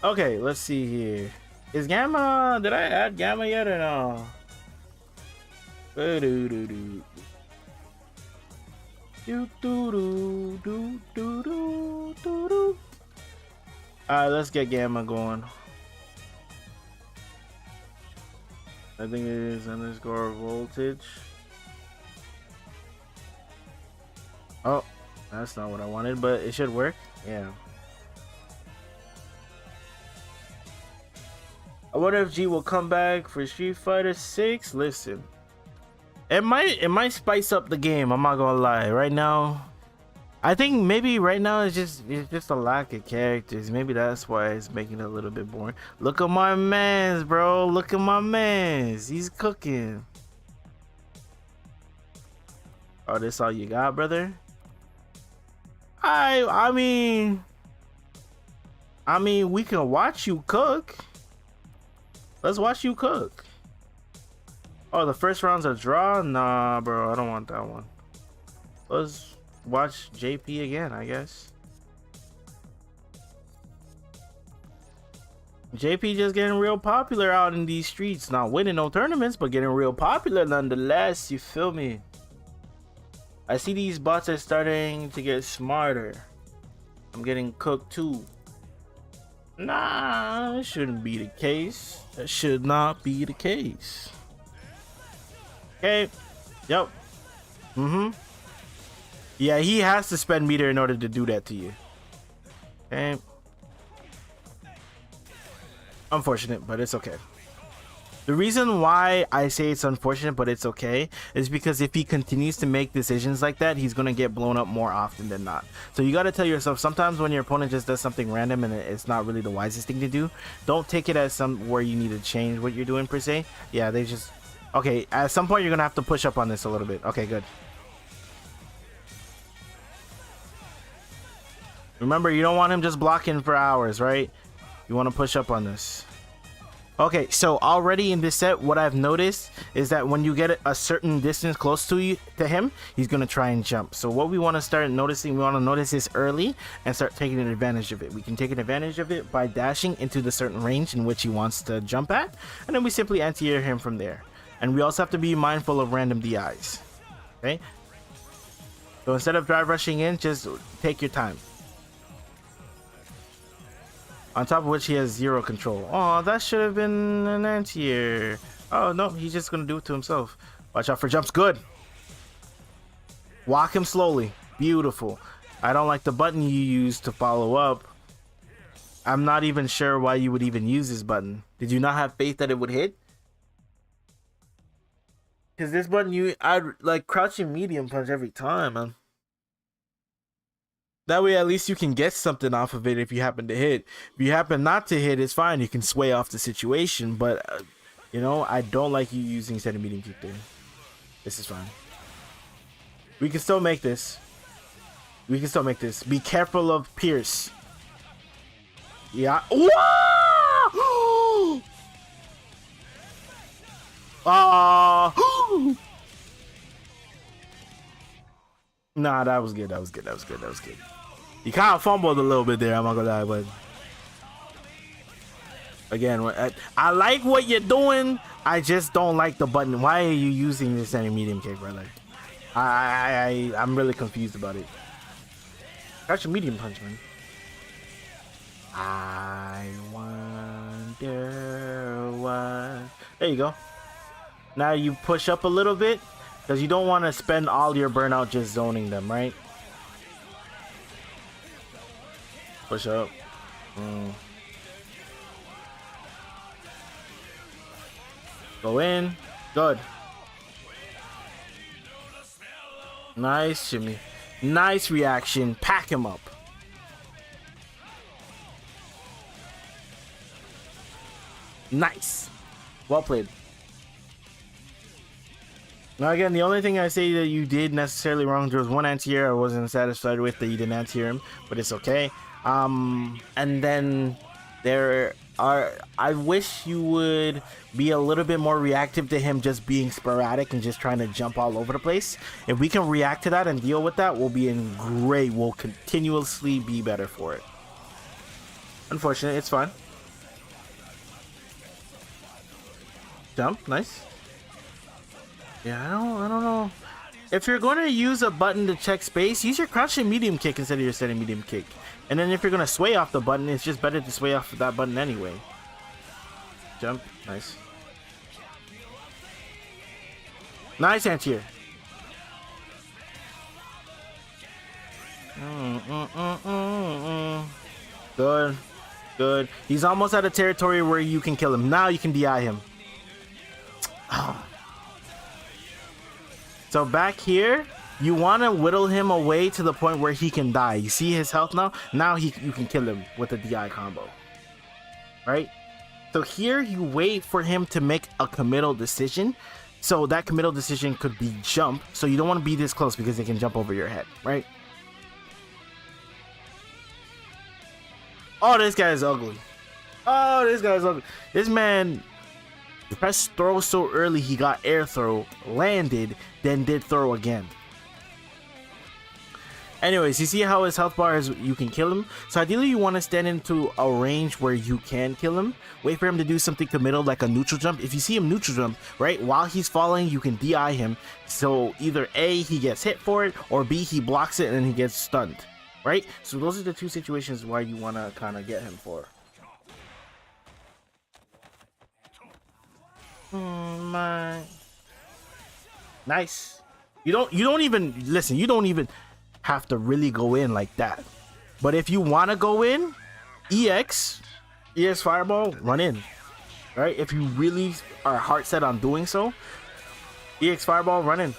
Okay, let's see here. Is Gamma, did I add Gamma yet or no? Alright, let's get Gamma going. I think it is underscore voltage. Oh, that's not what I wanted, but it should work. Yeah. I wonder if G will come back for Street Fighter 6. Listen, it might spice up the game. I'm not gonna lie. Right now, I think maybe right now it's just a lack of characters. Maybe that's why it's making it a little bit boring. Look at my mans, bro. Look at my mans. He's cooking. Oh, this all you got, brother? I mean, we can watch you cook. Let's watch you cook. Oh, the first round's a draw? Nah, bro, I don't want that one. Let's watch JP again, I guess. JP just getting real popular out in these streets. Not winning no tournaments, but getting real popular nonetheless. You feel me? I see these bots are starting to get smarter. I'm getting cooked too. Nah, it shouldn't be the case. That should not be the case. Okay. Yep. Yeah, he has to spend meter in order to do that to you. Okay. Unfortunate, but it's okay. The reason why I say it's unfortunate, but it's okay, is because if he continues to make decisions like that, he's going to get blown up more often than not. So you got to tell yourself, sometimes when your opponent just does something random and it's not really the wisest thing to do, don't take it as where you need to change what you're doing per se. Yeah, they just... Okay, at some point you're going to have to push up on this a little bit. Okay, good. Remember, you don't want him just blocking for hours, right? You want to push up on this. Okay, so already in this set, what I've noticed is that when you get a certain distance close to him, he's gonna try and jump. So what we want to start noticing, we want to notice this early and start taking advantage of it. We can take advantage of it by dashing into the certain range in which he wants to jump at, and then we simply anti-air him from there. And we also have to be mindful of random DIs. Okay, so instead of drive rushing in, just take your time. On top of which he has zero control. Oh, that should have been an anti-air. Oh, no, he's just going to do it to himself. Watch out for jumps. Good. Walk him slowly. Beautiful. I don't like the button you use to follow up. I'm not even sure why you would even use this button. Did you not have faith that it would hit? Because this button, I'd like crouching medium punch every time, man. That way, at least you can get something off of it if you happen to hit. If you happen not to hit, it's fine. You can sway off the situation. But, you know, I don't like you using center medium kick there. This is fine. We can still make this. We can still make this. Be careful of Pierce. Yeah. Nah, that was good. That was good. That was good. That was good. You kind of fumbled a little bit there, I'm not gonna lie, but again, I like what you're doing. I just don't like the button. Why are you using this center medium kick, brother? I'm really confused about it. Catch a medium punch, man. I wonder what. There you go. Now you push up a little bit because you don't want to spend all your burnout just zoning them, right? Push up. Go in. Good. Nice shimmy. Nice reaction. Pack him up. Nice. Well played. Now again, the only thing I say that you did necessarily wrong, there was one anti-air I wasn't satisfied with that you didn't anti-air him, but it's okay. And then there are, I wish you would be a little bit more reactive to him just being sporadic and just trying to jump all over the place. If we can react to that and deal with that, we'll be in great. We'll continuously be better for it. Unfortunate, it's fine. Jump, nice. Yeah, I don't know. If you're going to use a button to check space, use your crouching medium kick instead of your setting medium kick. And then if you're going to sway off the button, it's just better to sway off of that button anyway. Jump. Nice. Nice anti-air. Good. Good. He's almost out of territory where you can kill him. Now you can DI him. So back here, you want to whittle him away to the point where he can die. You see his health now? Now you can kill him with a DI combo. Right? So here you wait for him to make a committal decision. So that committal decision could be jump. So you don't want to be this close because they can jump over your head. Right? Oh, this guy is ugly. Oh, this guy is ugly. This man pressed throw so early he got air throw, landed, then did throw again. Anyways, you see how his health bar is, you can kill him. So ideally you want to stand into a range where you can kill him. Wait for him to do something committal like a neutral jump. If you see him neutral jump, right, while he's falling, you can DI him. So either A, he gets hit for it, or B, he blocks it and he gets stunned. Right? So those are the two situations where you want to kind of get him for. My nice. You don't even listen, you don't even have to really go in like that. But if you want to go in, EX Fireball, run in. Right? If you really are heart set on doing so, EX Fireball, run in.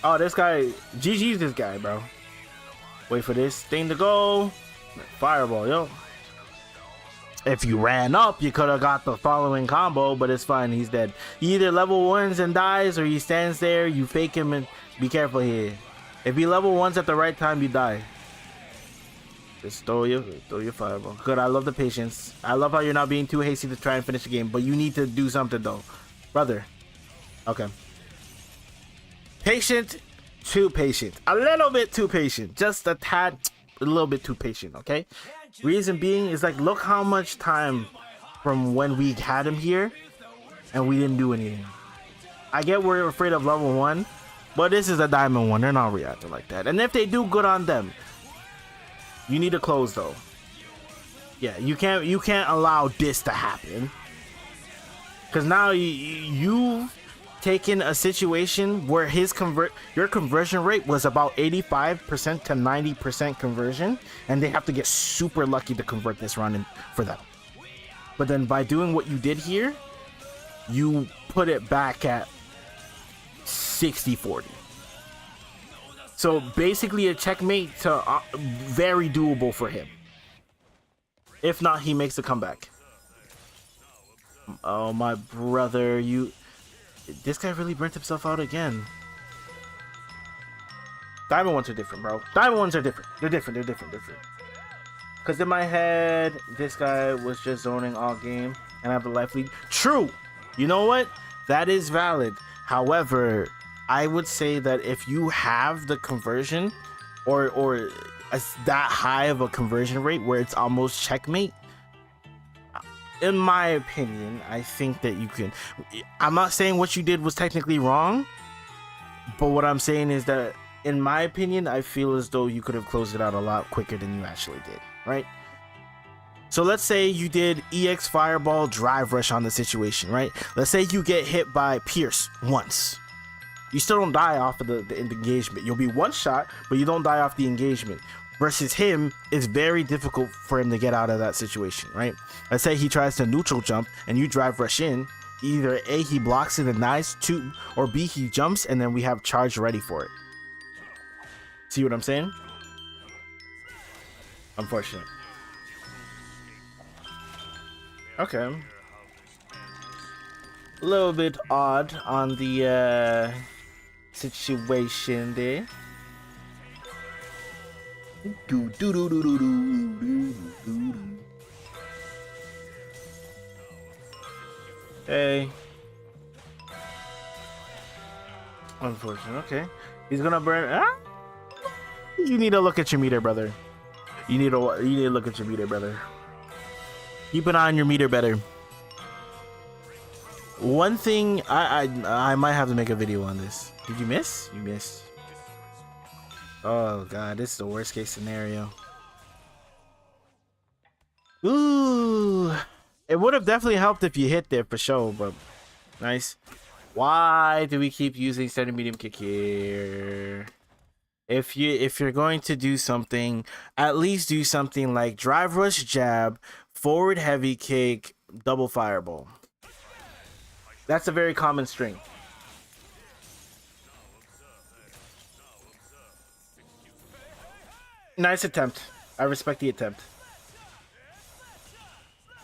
Oh, this guy, GG's this guy, bro. Wait for this thing to go. Fireball, yo. If you ran up, you could have got the following combo, but it's fine. He's dead. He either level ones and dies, or he stands there, you fake him, and be careful here. If he level ones at the right time, you die. Just throw your fireball. Good, I love the patience. I love how you're not being too hasty to try and finish the game, but you need to do something, though. Brother. Okay. Patient, too patient. A little bit too patient. Just a tad, a little bit too patient, okay? Reason being is like, look how much time from when we had him here and we didn't do anything. I get we're afraid of level 1, but this is a diamond 1. They're not reacting like that. And if they do, good on them. You need to close though. Yeah, you can't allow this to happen. Cause now you've taken a situation where your conversion rate was about 85% to 90% conversion, and they have to get super lucky to convert this run in for them. But then by doing what you did here, you put it back at 60-40. So basically a checkmate to very doable for him. If not, he makes a comeback. Oh, my brother, this guy really burnt himself out again. Diamond ones are different, bro. Diamond ones are different. They're different. Because in my head, this guy was just zoning all game, and I have a life lead. True. You know what? That is valid. However, I would say that if you have the conversion, or that high of a conversion rate where it's almost checkmate, in my opinion, I think that you can. I'm not saying what you did was technically wrong, but what I'm saying is that, in my opinion, I feel as though you could have closed it out a lot quicker than you actually did, right? So let's say you did EX Fireball Drive Rush on the situation, right? Let's say you get hit by Pierce once. You still don't die off of the engagement. You'll be one shot, but you don't die off the engagement. Versus him, it's very difficult for him to get out of that situation, right? Let's say he tries to neutral jump and you drive rush in. Either A, he blocks it and dies, 2, or B, he jumps and then we have charge ready for it. See what I'm saying? Unfortunate. Okay. A little bit odd on the situation there. Hey. Unfortunate. Okay. He's gonna burn. Ah! You need to look at your meter, brother. You need to look at your meter, brother. Keep an eye on your meter better. One thing I might have to make a video on this. Did you miss? You missed. Oh god, this is the worst case scenario. Ooh, it would have definitely helped if you hit there for sure, but nice. Why do we keep using standard medium kick here? If you're going to do something, at least do something like drive rush jab, forward heavy kick, double fireball. That's a very common string. Nice attempt. I respect the attempt.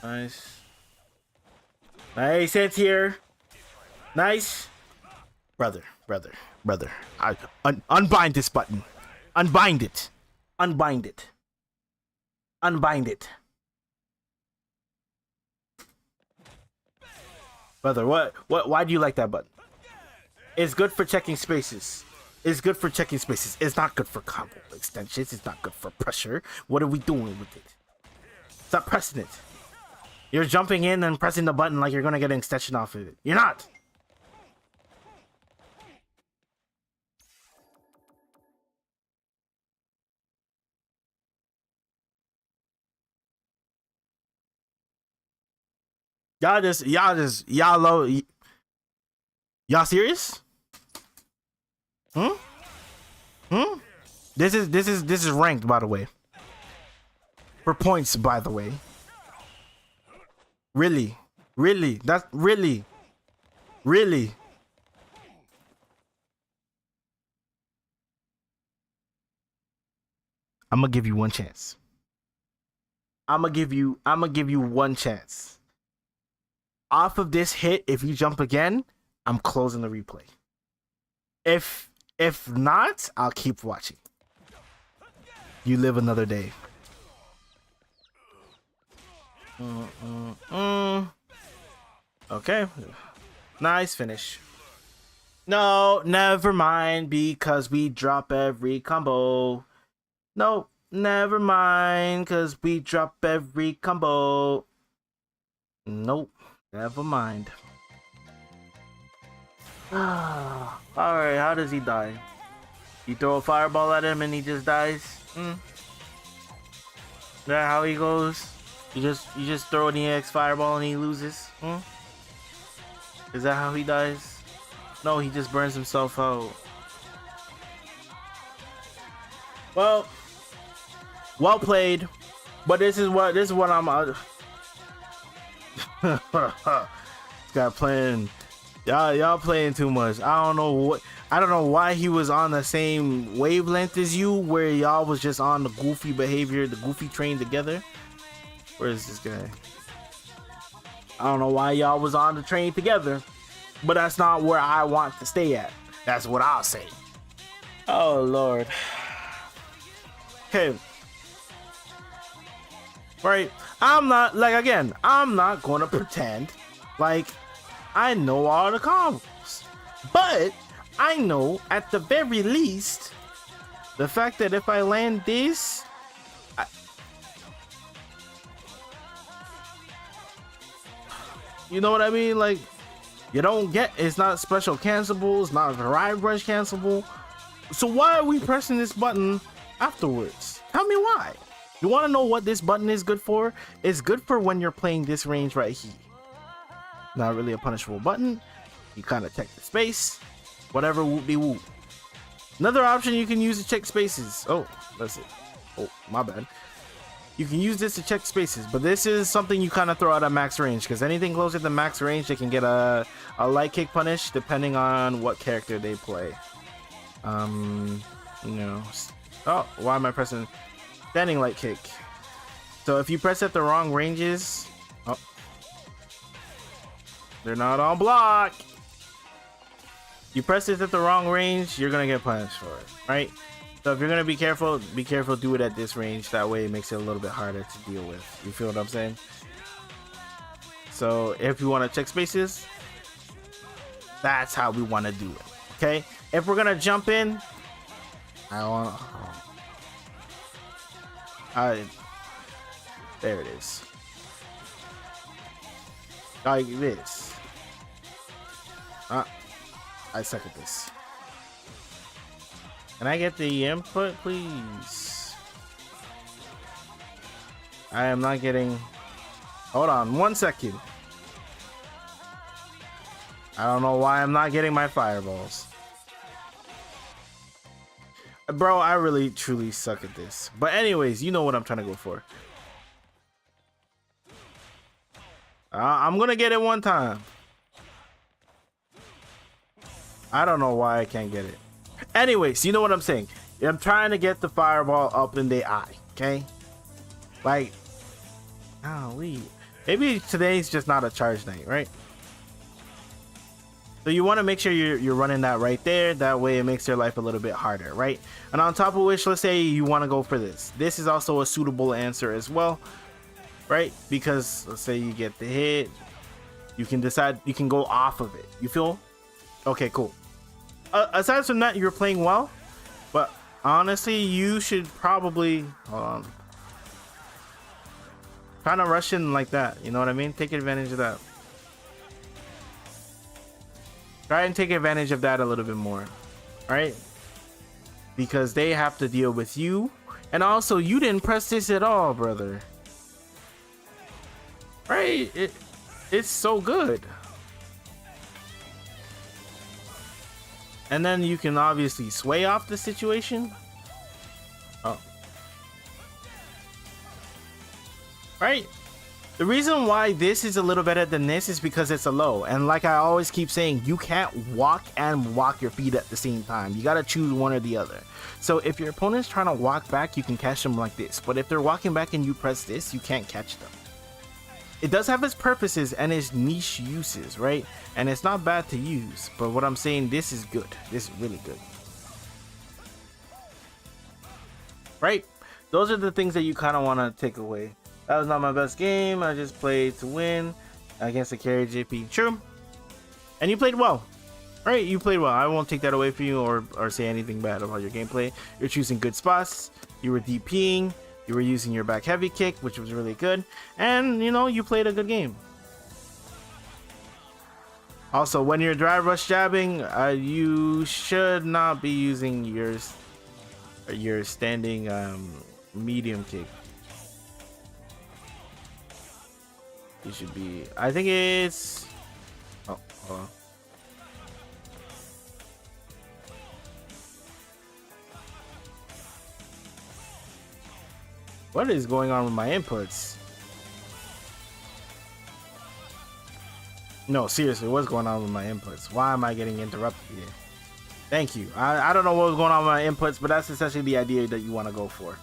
Nice. Nice hit here. Nice. Brother. Unbind this button. Unbind it. Unbind it. Unbind it. Brother, why do you like that button? It's good for checking spaces. It's good for checking spaces. It's not good for combo extensions. It's not good for pressure. What are we doing with it? Stop pressing it. You're jumping in and pressing the button like you're gonna get an extension off of it. You're not. Y'all low. Y'all serious? Hmm? This is ranked, by the way. For points, by the way. Really? Really? That's really? Really? I'm gonna give you one chance. I'm gonna give you one chance. Off of this hit, if you jump again, I'm closing the replay. If not, I'll keep watching. You live another day. Okay. Nice finish. No, never mind, because we drop every combo. No, never mind, because we drop every combo. Nope, never mind. Alright, how does he die? You throw a fireball at him and he just dies? Is that how he goes? You just throw an EX fireball and he loses? Is that how he dies? No, he just burns himself out. Well played. But this is what I'm this guy playing. Y'all playing too much. I don't know why he was on the same wavelength as you, where y'all was just on the goofy behavior, the goofy train together. Where is this guy? I don't know why y'all was on the train together, but that's not where I want to stay at. That's what I'll say. Oh Lord. Okay. Right. I'm not gonna pretend like I know all the combos, but I know at the very least the fact that if I land this, you know what I mean? Like, you don't get, it's not special cancelable, it's not variety brush cancelable. So why are we pressing this button afterwards? Tell me why. You want to know what this button is good for? It's good for when you're playing this range right here. Not really a punishable button. You kind of check the space, whatever, whoop-de-whoop. Another option you can use to check spaces. Oh, that's it. Oh, my bad. You can use this to check spaces, but this is something you kind of throw out at max range, because anything closer to max range, they can get a light kick punish depending on what character they play. You know. Oh, why am I pressing standing light kick? So if you press at the wrong ranges, oh, they're not on block. You press it at the wrong range, you're gonna get punished for it, right? So if you're gonna be careful, do it at this range. That way it makes it a little bit harder to deal with. You feel what I'm saying? So if you want to check spaces, that's how we want to do it. Okay? If we're gonna jump in, there it is. Like this. I suck at this. Can I get the input, please? I am not getting... Hold on, 1 second. I don't know why I'm not getting my fireballs. Bro, I really, truly suck at this. But anyways, you know what I'm trying to go for. I'm gonna get it one time. I don't know why I can't get it. Anyways, you know what I'm saying. I'm trying to get the fireball up in the eye, okay? Like, golly. Maybe today's just not a charge night, right? So you want to make sure you're running that right there. That way it makes your life a little bit harder, right? And on top of which, let's say you want to go for this. This is also a suitable answer as well, right? Because let's say you get the hit. You can decide, you can go off of it. You feel? Okay, cool. Aside from that, you're playing well, but honestly, you should probably kind of rush in like that. You know what I mean? Take advantage of that. Try and take advantage of that a little bit more, right? Because they have to deal with you, and also you didn't press this at all, brother. Right? It's so good. And then you can obviously sway off the situation. right? The reason why this is a little better than this is because it's a low. And like I always keep saying, you can't walk and walk your feet at the same time. You got to choose one or the other. So if your opponent's trying to walk back, you can catch them like this. But if they're walking back and you press this, you can't catch them. It does have its purposes and its niche uses, right? And it's not bad to use. But what I'm saying, this is good. This is really good. Right? Those are the things that you kind of want to take away. That was not my best game. I just played to win against the carry JP. True. And you played well. Right? You played well. I won't take that away from you or say anything bad about your gameplay. You're choosing good spots. You were DPing. You were using your back heavy kick, which was really good. And, you know, you played a good game. Also, when you're drive rush jabbing, you should not be using your standing medium kick. You should be. I think it's. Oh, hold on. What is going on with my inputs? No, seriously, what's going on with my inputs? Why am I getting interrupted here? Thank you. I don't know what was going on with my inputs, but that's essentially the idea that you want to go for.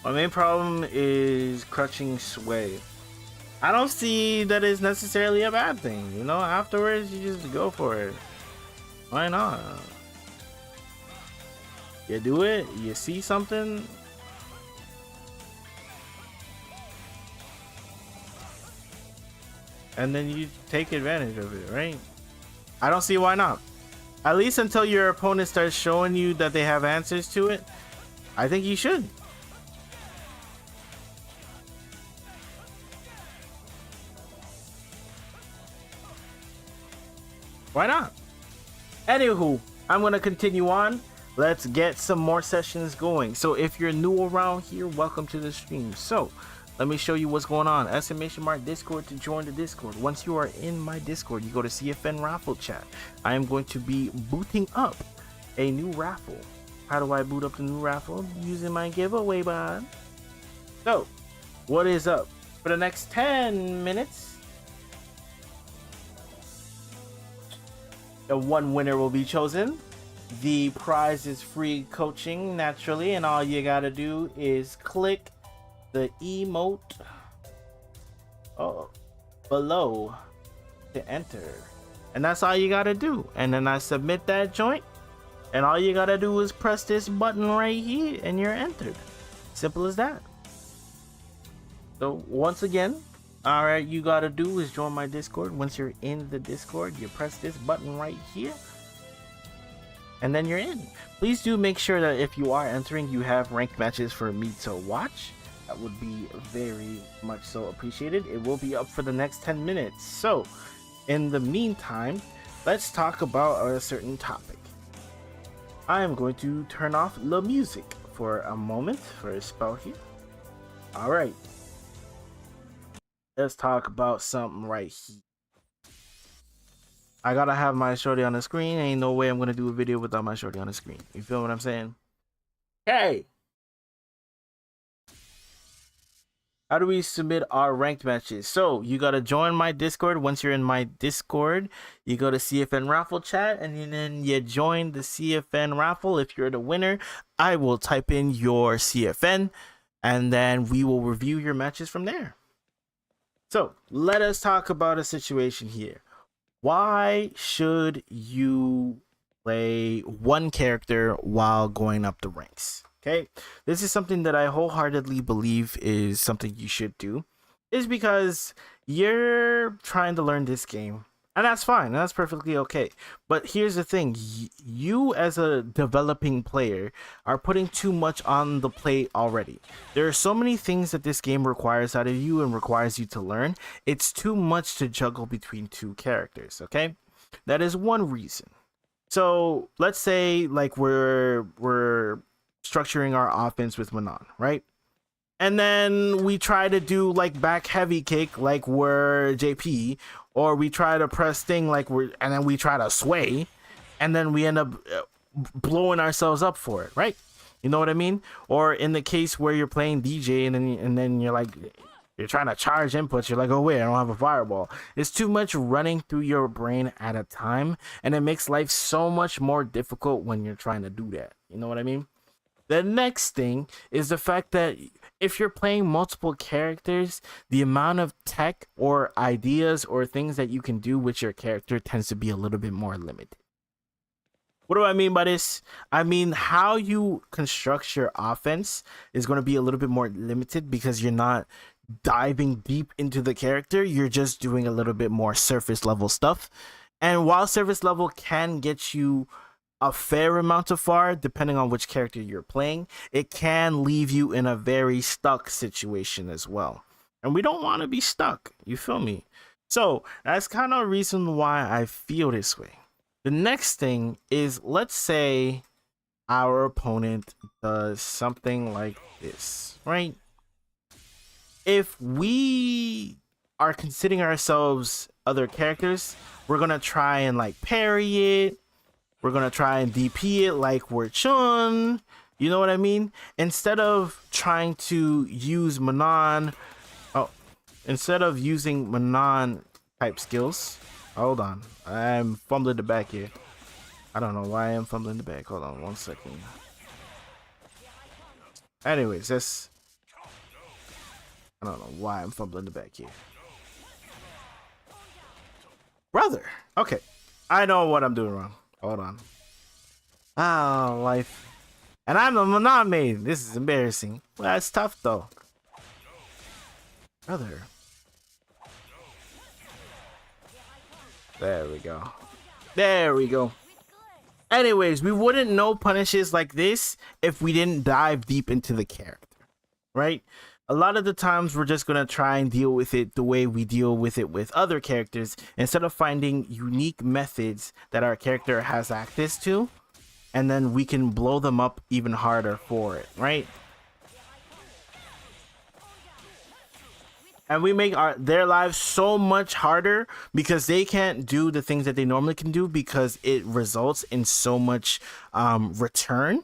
My main problem is crutching sway. I don't see that it's necessarily a bad thing. You know, afterwards you just go for it. Why not? You do it, you see something. And then you take advantage of it, right? I don't see why not. At least until your opponent starts showing you that they have answers to it, I think you should. Why not? Anywho, I'm gonna continue on. Let's get some more sessions going. So if you're new around here, welcome to the stream. So let me show you what's going on. ! Discord to join the Discord. Once you are in my Discord, you go to CFN raffle chat. I am going to be booting up a new raffle. How do I boot up the new raffle? Using my giveaway bot. So what is up? For the next 10 minutes, the one winner will be chosen. The prize is free coaching, naturally, and all you gotta do is click the emote below to enter, and that's all you gotta do. And then I submit that joint, and all you gotta do is press this button right here and you're entered. Simple as that. So once again, all right, you gotta do is join my Discord. Once you're in the Discord, you press this button right here and then you're in. Please do make sure that if you are entering, you have ranked matches for me to watch. That would be very much so appreciated. It will be up for the next 10 minutes. So in the meantime, let's talk about a certain topic. I am going to turn off the music for a moment for a spell here. All right, let's talk about something right here. I gotta have my shorty on the screen. Ain't no way I'm gonna do a video without my shorty on the screen. You feel what I'm saying? Hey! How do we submit our ranked matches? So you gotta join my Discord. Once you're in my Discord, you go to CFN raffle chat and then you join the CFN raffle. If you're the winner, I will type in your CFN and then we will review your matches from there. So let us talk about a situation here. Why should you play one character while going up the ranks? Okay, this is something that I wholeheartedly believe is something you should do, is because you're trying to learn this game, and that's fine, and that's perfectly okay. But here's the thing, you as a developing player are putting too much on the plate already. There are so many things that this game requires out of you and requires you to learn. It's too much to juggle between two characters, okay? That is one reason. So let's say like we're structuring our offense with Manon, right? And then we try to do like back heavy kick like we're JP, or we try to press thing like and then we try to sway, and then we end up blowing ourselves up for it, right? You know what I mean? Or in the case where you're playing DJ and then you're like, you're trying to charge inputs. You're like, oh wait, I don't have a fireball. It's too much running through your brain at a time, and it makes life so much more difficult when you're trying to do that. You know what I mean? The next thing is the fact that if you're playing multiple characters, the amount of tech or ideas or things that you can do with your character tends to be a little bit more limited. What do I mean by this? I mean, how you construct your offense is going to be a little bit more limited because you're not diving deep into the character. You're just doing a little bit more surface level stuff. And while surface level can get you a fair amount of far, depending on which character you're playing, it can leave you in a very stuck situation as well. And we don't want to be stuck. You feel me? So that's kind of a reason why I feel this way. The next thing is, let's say our opponent does something like this, right? If we are considering ourselves other characters, we're going to try and like parry it. We're going to try and DP it like we're Chun. You know what I mean? Instead of trying to use instead of using Manon type skills. Hold on. I'm fumbling the back here. I don't know why I'm fumbling the back. Hold on 1 second. Anyways, I don't know why I'm fumbling the back here. Brother. Okay. I know what I'm doing wrong. Hold on. Ah, life. And I'm the Manon maid. This is embarrassing. Well, that's tough though. Brother. There we go. There we go. Anyways, we wouldn't know punishes like this if we didn't dive deep into the character, right? A lot of the times we're just going to try and deal with it the way we deal with it with other characters instead of finding unique methods that our character has access to, and then we can blow them up even harder for it, right? And we make their lives so much harder because they can't do the things that they normally can do because it results in so much return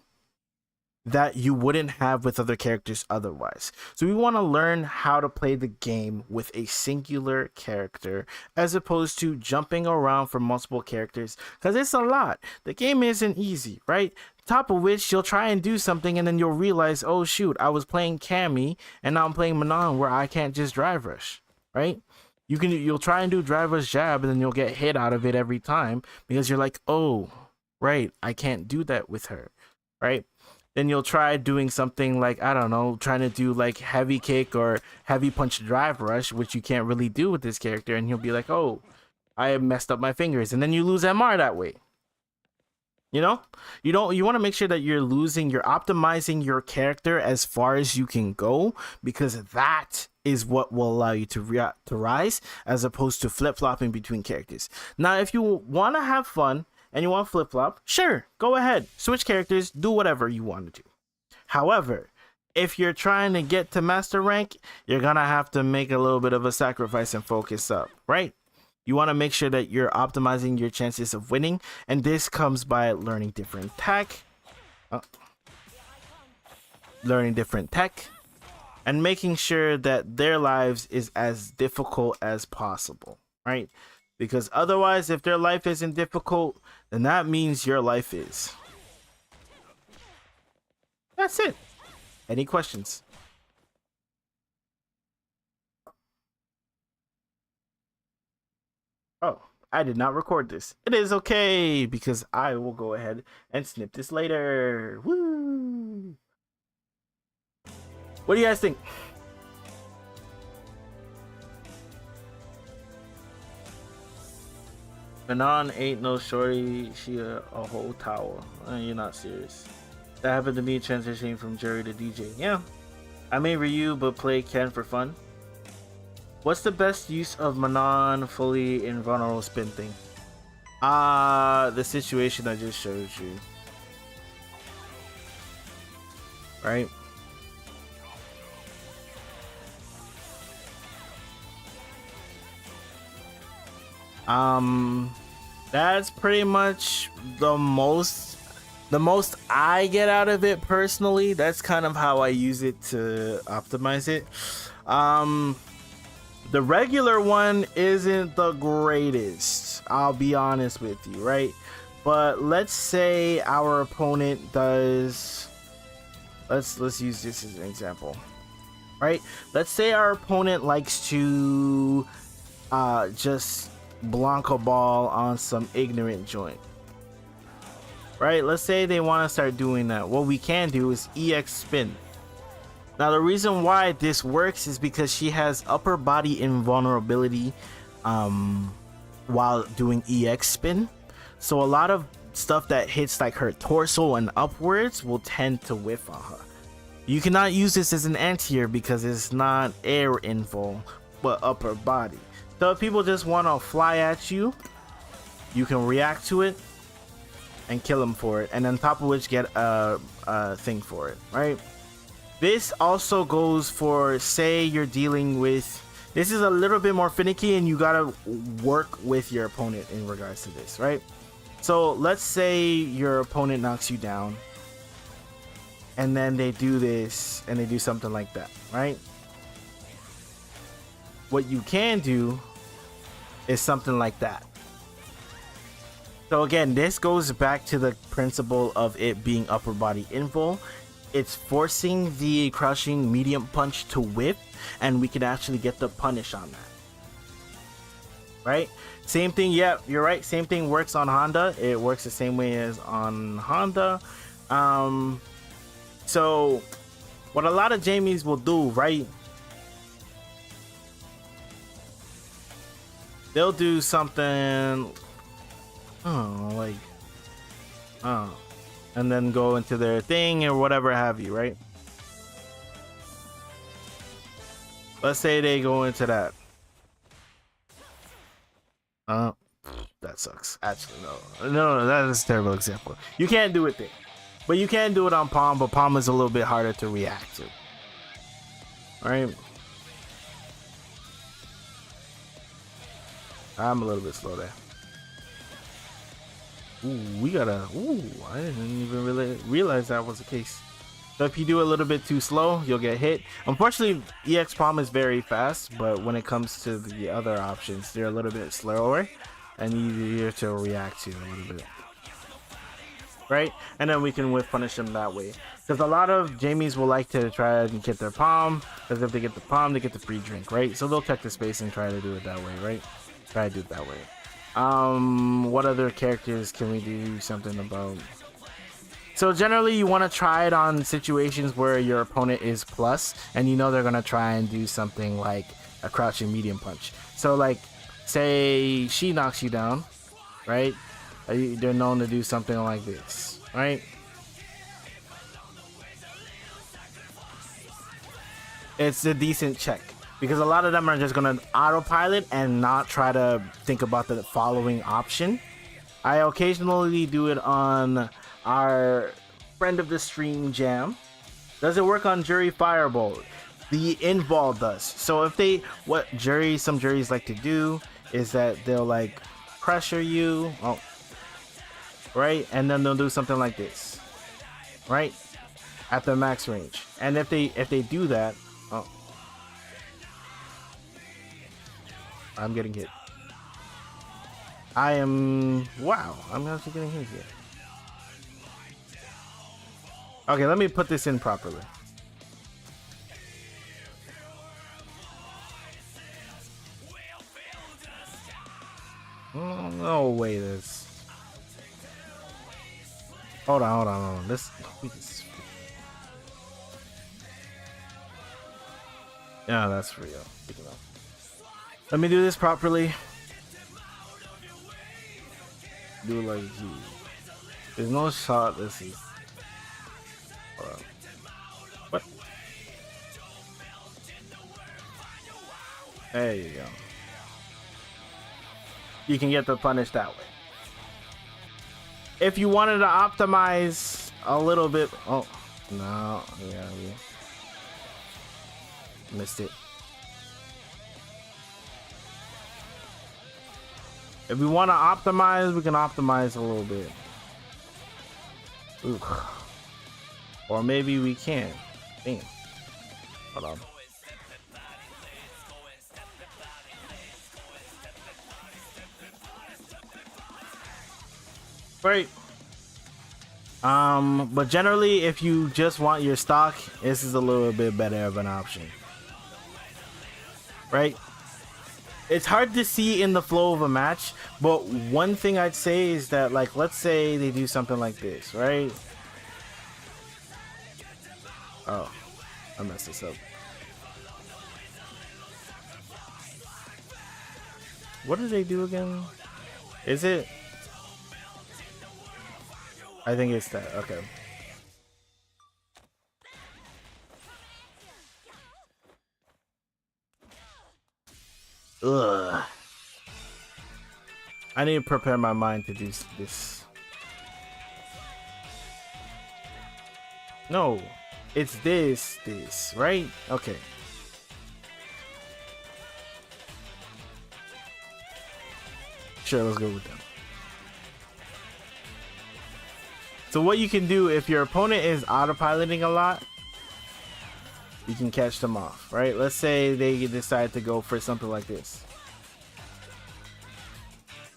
that you wouldn't have with other characters otherwise. So we want to learn how to play the game with a singular character as opposed to jumping around for multiple characters, because it's a lot. The game isn't easy, right? Top of which you'll try and do something and then you'll realize, oh shoot, I was playing Cammy and now I'm playing Manon where I can't just drive rush, right? You'll try and do drive rush jab and then you'll get hit out of it every time because you're like, oh right, I can't do that with her, right? Then you'll try doing something like, I don't know, trying to do like heavy kick or heavy punch drive rush, which you can't really do with this character, and he'll be like, oh, I messed up my fingers, and then you lose MR that way. You know, you want to make sure that you're optimizing your character as far as you can go, because that is what will allow you to rise as opposed to flip-flopping between characters. Now, if you want to have fun and you want flip-flop, sure, go ahead, switch characters, do whatever you want to do. However, if you're trying to get to master rank, you're gonna have to make a little bit of a sacrifice and focus up, right? You want to make sure that you're optimizing your chances of winning, and this comes by learning different tech, and making sure that their lives is as difficult as possible, right? Because otherwise, if their life isn't difficult, then that means your life is. That's it. Any questions? Oh, I did not record this. It is okay, because I will go ahead and snip this later. Woo! What do you guys think? Manon ain't no shorty, she a whole tower. You're not serious. That happened to me transitioning from Jerry to DJ. Yeah, I may Ryu but play Ken for fun. What's the best use of Manon fully invulnerable spin thing? The situation I just showed you. Right? That's pretty much the most The most I get out of it personally, that's kind of how I use it to optimize it. The regular one isn't the greatest, I'll be honest with you, right? But let's say our opponent does, let's use this as an example, right? Let's say our opponent likes to just Blanco ball on some ignorant joint, right? Let's say they want to start doing that. What we can do is EX spin. Now the reason why this works is because she has upper body invulnerability while doing EX spin. So a lot of stuff that hits like her torso and upwards will tend to whiff on her. You cannot use this as an anti-air because it's not air info but upper body. So if people just want to fly at you, you can react to it and kill them for it, and on top of which get a thing for it, right? This also goes for, say you're dealing with, this is a little bit more finicky and you gotta work with your opponent in regards to this, right? So let's say your opponent knocks you down and then they do this and they do something like that, right? What you can do is something like that. So again, this goes back to the principle of it being upper body invul. It's forcing the crushing medium punch to whip, and we can actually get the punish on that. Right? Same thing, yeah, you're right. Same thing works on Honda. It works the same way as on Honda. So what a lot of Jamies will do, right? They'll do something, and then go into their thing or whatever have you, right? Let's say they go into that. That sucks. Actually, no, that is a terrible example. You can't do it there, but you can do it on Palm, but Palm is a little bit harder to react to. All right. I'm a little bit slow there. Ooh, we gotta. Ooh, I didn't even really realize that was the case. So if you do a little bit too slow, you'll get hit. Unfortunately, EX Palm is very fast, but when it comes to the other options, they're a little bit slower and easier to react to a little bit. Right? And then we can whiff punish them that way. Because a lot of Jamies will like to try and get their Palm, because if they get the Palm, they get the free drink, right? So they'll check the space and try to do it that way, right? Try to do it that way. What other characters can we do something about? So generally you want to try it on situations where your opponent is plus and you know they're going to try and do something like a crouching medium punch. So like say she knocks you down, right? They're known to do something like this, right? It's a decent check because a lot of them are just going to autopilot and not try to think about the following option. I occasionally do it on our friend of the stream, Jam. Does it work on Jury Firebolt? The invol does. So if they, what some juries like to do is that they'll like pressure you, right? And then they'll do something like this, right? At the max range. And if they do that, I'm getting hit. I'm actually getting hit here. Okay, let me put this in properly. Oh, no way this. Hold on. Yeah, that's real. Let me do this properly. Do it like G. There's no shot. Let's see. What? There you go. You can get the punish that way. If you wanted to optimize a little bit, oh no, yeah, missed it. If we want to optimize, we can optimize a little bit. Ooh. Or maybe we can. Damn. Hold on. Right. But generally, if you just want your stock, this is a little bit better of an option. Right? It's hard to see in the flow of a match, but one thing I'd say is that, like, let's say they do something like this, right? Oh, I messed this up. What did they do again? Is it? I think it's that. Okay. Ugh. I need to prepare my mind to do this. No, it's this, right? Okay. Sure, let's go with them. So what you can do if your opponent is autopiloting a lot, you can catch them off, right? Let's say they decide to go for something like this.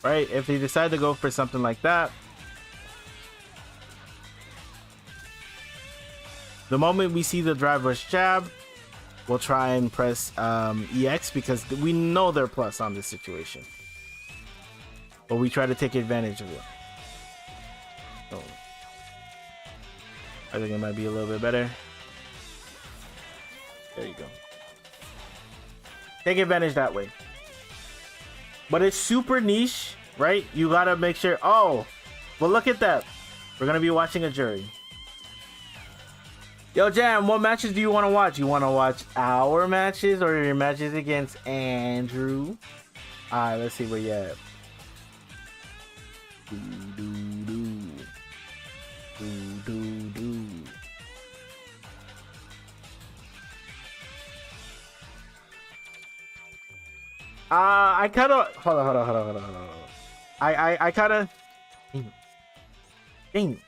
Right? If they decide to go for something like that, the moment we see the driver's jab, we'll try and press EX because we know they're plus on this situation. But we try to take advantage of it. So I think it might be a little bit better. There you go. Take advantage that way. But it's super niche, right? You gotta make sure. Oh, well, look at that. We're gonna be watching a jury. Yo, Jam, what matches do you want to watch? You want to watch our matches or your matches against Andrew? Alright, let's see where you at. I kind of hold on. I kind of. Dang.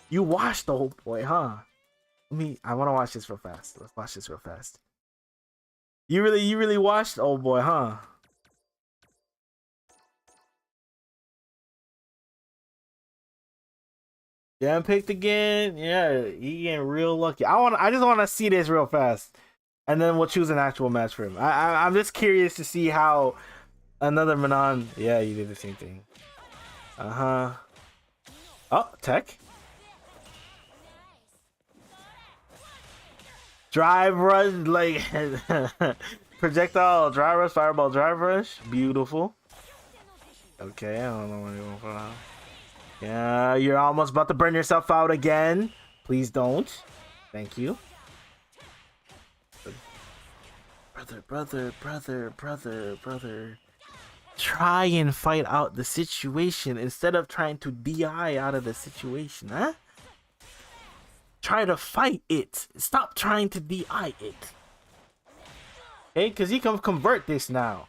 You watched the whole boy, huh? I want to watch this real fast. Let's watch this real fast. You really watched old boy, huh? Jam picked again. Yeah, he getting real lucky. I just want to see this real fast, and then we'll choose an actual match for him. I'm just curious to see how another Manon. Yeah, you did the same thing. Oh, tech. Drive rush, like projectile drive rush, fireball drive rush. Beautiful. Okay, I don't know what you're going for now. Yeah, you're almost about to burn yourself out again. Please don't. Thank you. Brother. Try and fight out the situation instead of trying to DI out of the situation, huh? Try to fight it. Stop trying to DI it. Okay, because he can convert this now.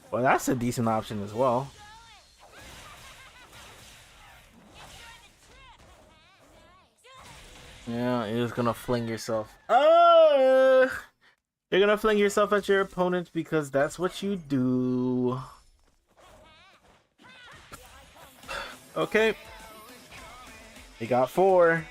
Well, that's a decent option as well. Yeah, you're just gonna fling yourself. You're gonna fling yourself at your opponent because that's what you do. Okay. He got 4.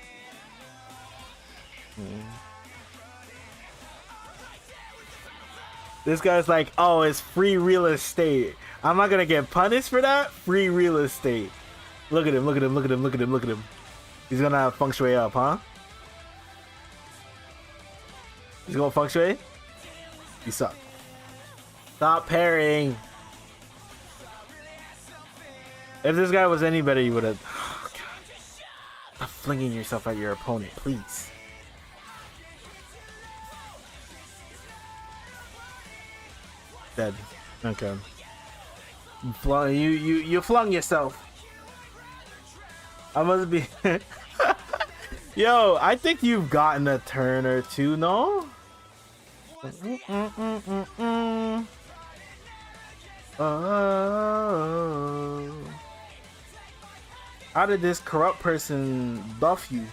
This guy's like, oh, it's free real estate. I'm not gonna get punished for that. Free real estate. Look at him. He's gonna have feng shui up, huh? He's going feng shui? You suck. Stop parrying. If this guy was any better, you would have. Oh, God. Stop flinging yourself at your opponent, please. Dead. Okay. You flung yourself. I must be. Yo, I think you've gotten a turn or two, no? Oh. How did this corrupt person buff you?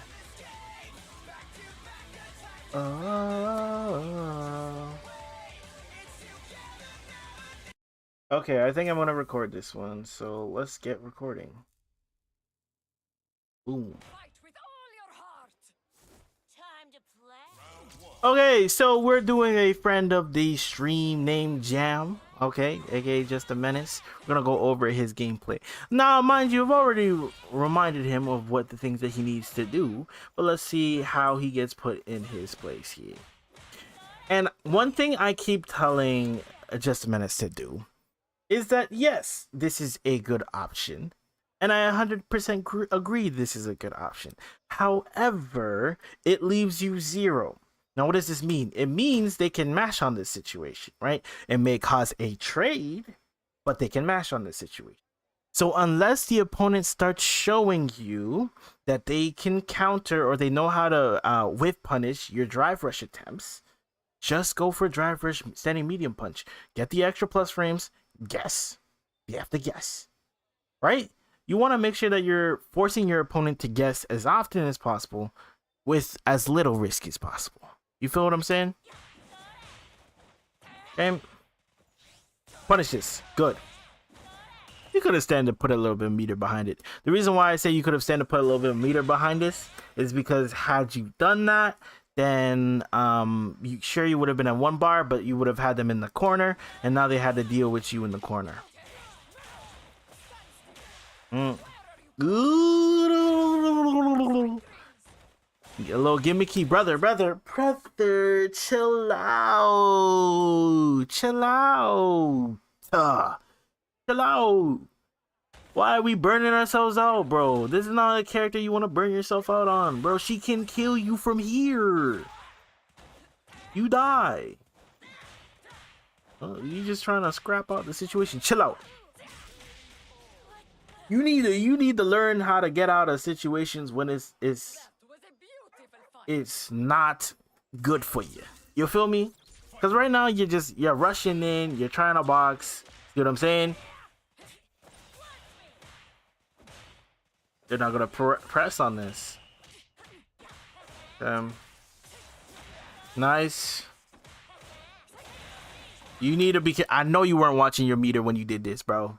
Okay, I think I'm gonna record this one, so let's get recording. Boom. Okay, so we're doing a friend of the stream named Jam, okay, aka Just a Menace. We're gonna go over his gameplay. Now, mind you, I've already reminded him of what the things that he needs to do, but let's see how he gets put in his place here. And one thing I keep telling Just a Menace to do is that, yes, this is a good option. And I 100% agree this is a good option. However, it leaves you zero. Now, what does this mean? It means they can mash on this situation, right? It may cause a trade, but they can mash on this situation. So unless the opponent starts showing you that they can counter or they know how to whiff punish your drive rush attempts, just go for drive rush standing medium punch. Get the extra plus frames. Guess. You have to guess. Right? You want to make sure that you're forcing your opponent to guess as often as possible with as little risk as possible. You feel what I'm saying? Okay. Punish this. Good. You could have stand to put a little bit of meter behind it. The reason why I say you could have stand to put a little bit of meter behind this is because had you done that, then you would have been at 1 bar, but you would have had them in the corner, and now they had to deal with you in the corner. A little gimmicky, brother, chill out, chill out. Why are we burning ourselves out, bro? This is not a character you want to burn yourself out on, bro. She can kill you from here. You die. You just trying to scrap out the situation. Chill out. You need to learn how to get out of situations when it's not good for you. You feel me? Because right now you're rushing in, you're trying to box. You know what I'm saying? They're not gonna press on this. Nice. You need to be. I know you weren't watching your meter when you did this, bro.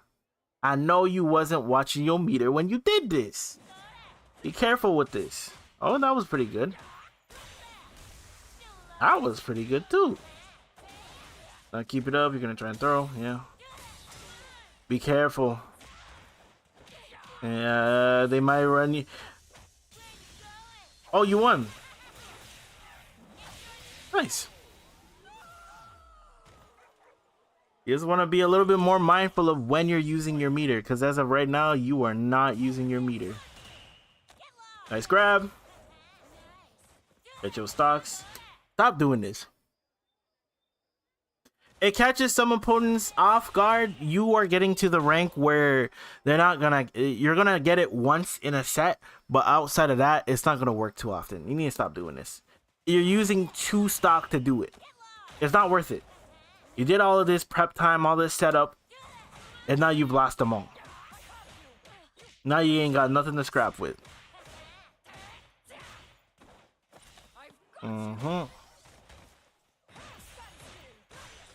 I know you wasn't watching your meter when you did this. Be careful with this. Oh, that was pretty good. That was pretty good too. Now keep it up. You're gonna try and throw. Yeah. Be careful. Yeah, they might run you. Oh, you won. Nice. You just want to be a little bit more mindful of when you're using your meter, because as of right now, you are not using your meter. Nice grab. Get your stocks. Stop doing this. It catches some opponents off guard. You are getting to the rank where you're gonna get it once in a set, but outside of that, it's not gonna work too often. You need to stop doing this. You're using 2 stock to do it. It's not worth it. You did all of this prep time, all this setup, and now you've lost them all. Now you ain't got nothing to scrap with.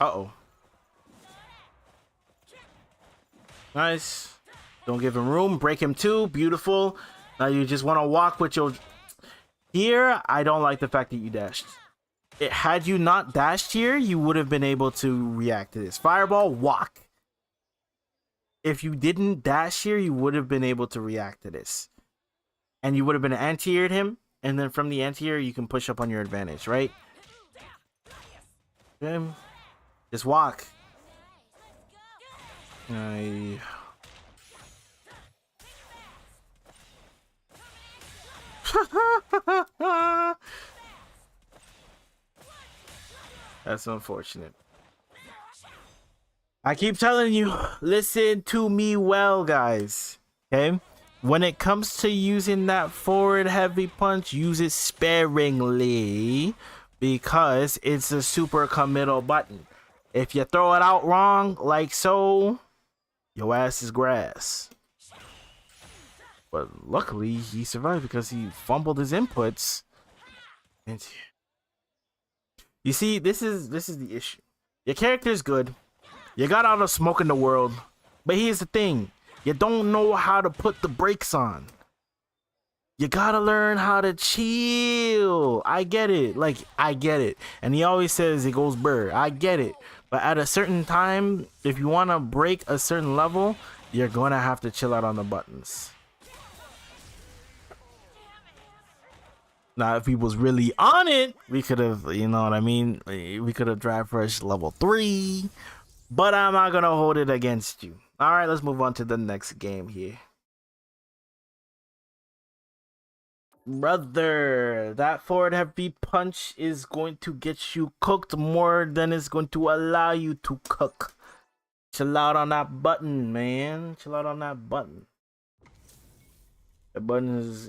Uh-oh. Nice. Don't give him room. Break him too. Beautiful. Now you just want to walk with your... Here, I don't like the fact that you dashed. Had you not dashed here, you would have been able to react to this. Fireball, walk. If you didn't dash here, you would have been able to react to this. And you would have been anti-aired him. And then from the anti-air, you can push up on your advantage, right? Okay. Just walk. That's unfortunate. I keep telling you, listen to me well, guys. Okay? When it comes to using that forward heavy punch, use it sparingly because it's a super committal button. If you throw it out wrong, like so, your ass is grass. But luckily, he survived because he fumbled his inputs. And you see, this is the issue. Your character's good. You got all the smoke in the world. But here's the thing. You don't know how to put the brakes on. You gotta learn how to chill. I get it. Like, I get it. And he always says it goes burr. I get it. But at a certain time, if you want to break a certain level, you're going to have to chill out on the buttons. Now, if he was really on it, we could have, you know what I mean? We could have drive rush level 3. But I'm not going to hold it against you. All right, let's move on to the next game here. Brother, that forward heavy punch is going to get you cooked more than it's going to allow you to cook. Chill out on that button, man. Chill out on that button. The button is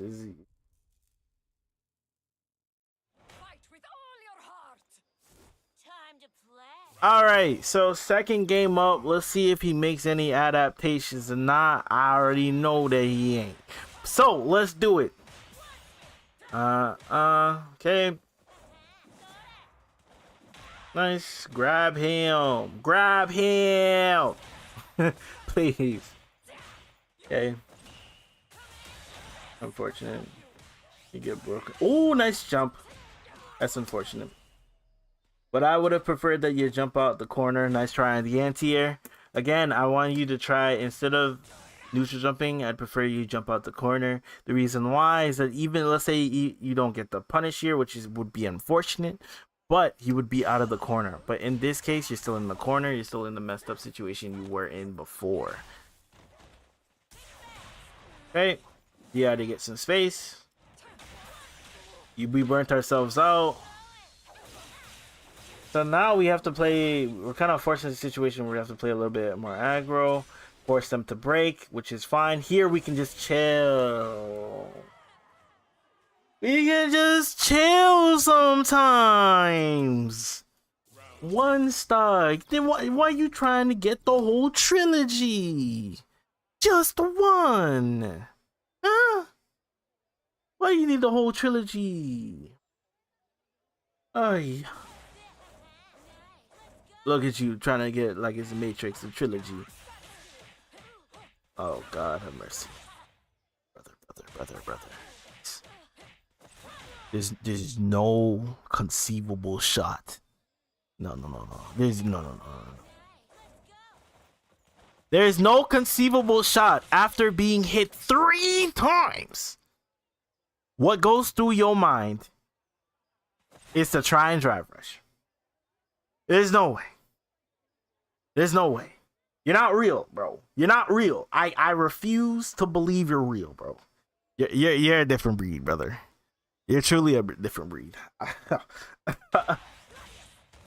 Fight with all your heart. Time to play. all right, so second game up. Let's see if he makes any adaptations or not. I already know that he ain't. So let's do it. Okay. Nice. Grab him. Grab him. Please. Okay. Unfortunate. You get broken. Oh, nice jump. That's unfortunate. But I would have preferred that you jump out the corner. Nice try on the anti-air. Again, I want you to try, instead of neutral jumping, I'd prefer you jump out the corner. The reason why is that even, let's say you don't get the punish here, which would be unfortunate, but you would be out of the corner. But in this case, you're still in the corner. You're still in the messed up situation you were in before. Okay. You had to get some space. We burnt ourselves out. So now we have to play, we're kind of forced in a situation where we have to play a little bit more aggro. Force them to break, which is fine. Here we can just chill. We can just chill sometimes. One star. Then why are you trying to get the whole trilogy? Just one. Huh? Why do you need the whole trilogy? Ay. Look at you trying to get like it's a Matrix, a trilogy. Oh God, have mercy. Brother. There's no conceivable shot. No. There's no. There's no conceivable shot after being hit 3 times. What goes through your mind is to try and drive rush. There's no way. There's no way. You're not real, bro. You're not real. I refuse to believe you're real, bro. You're a different breed, brother. You're truly a different breed.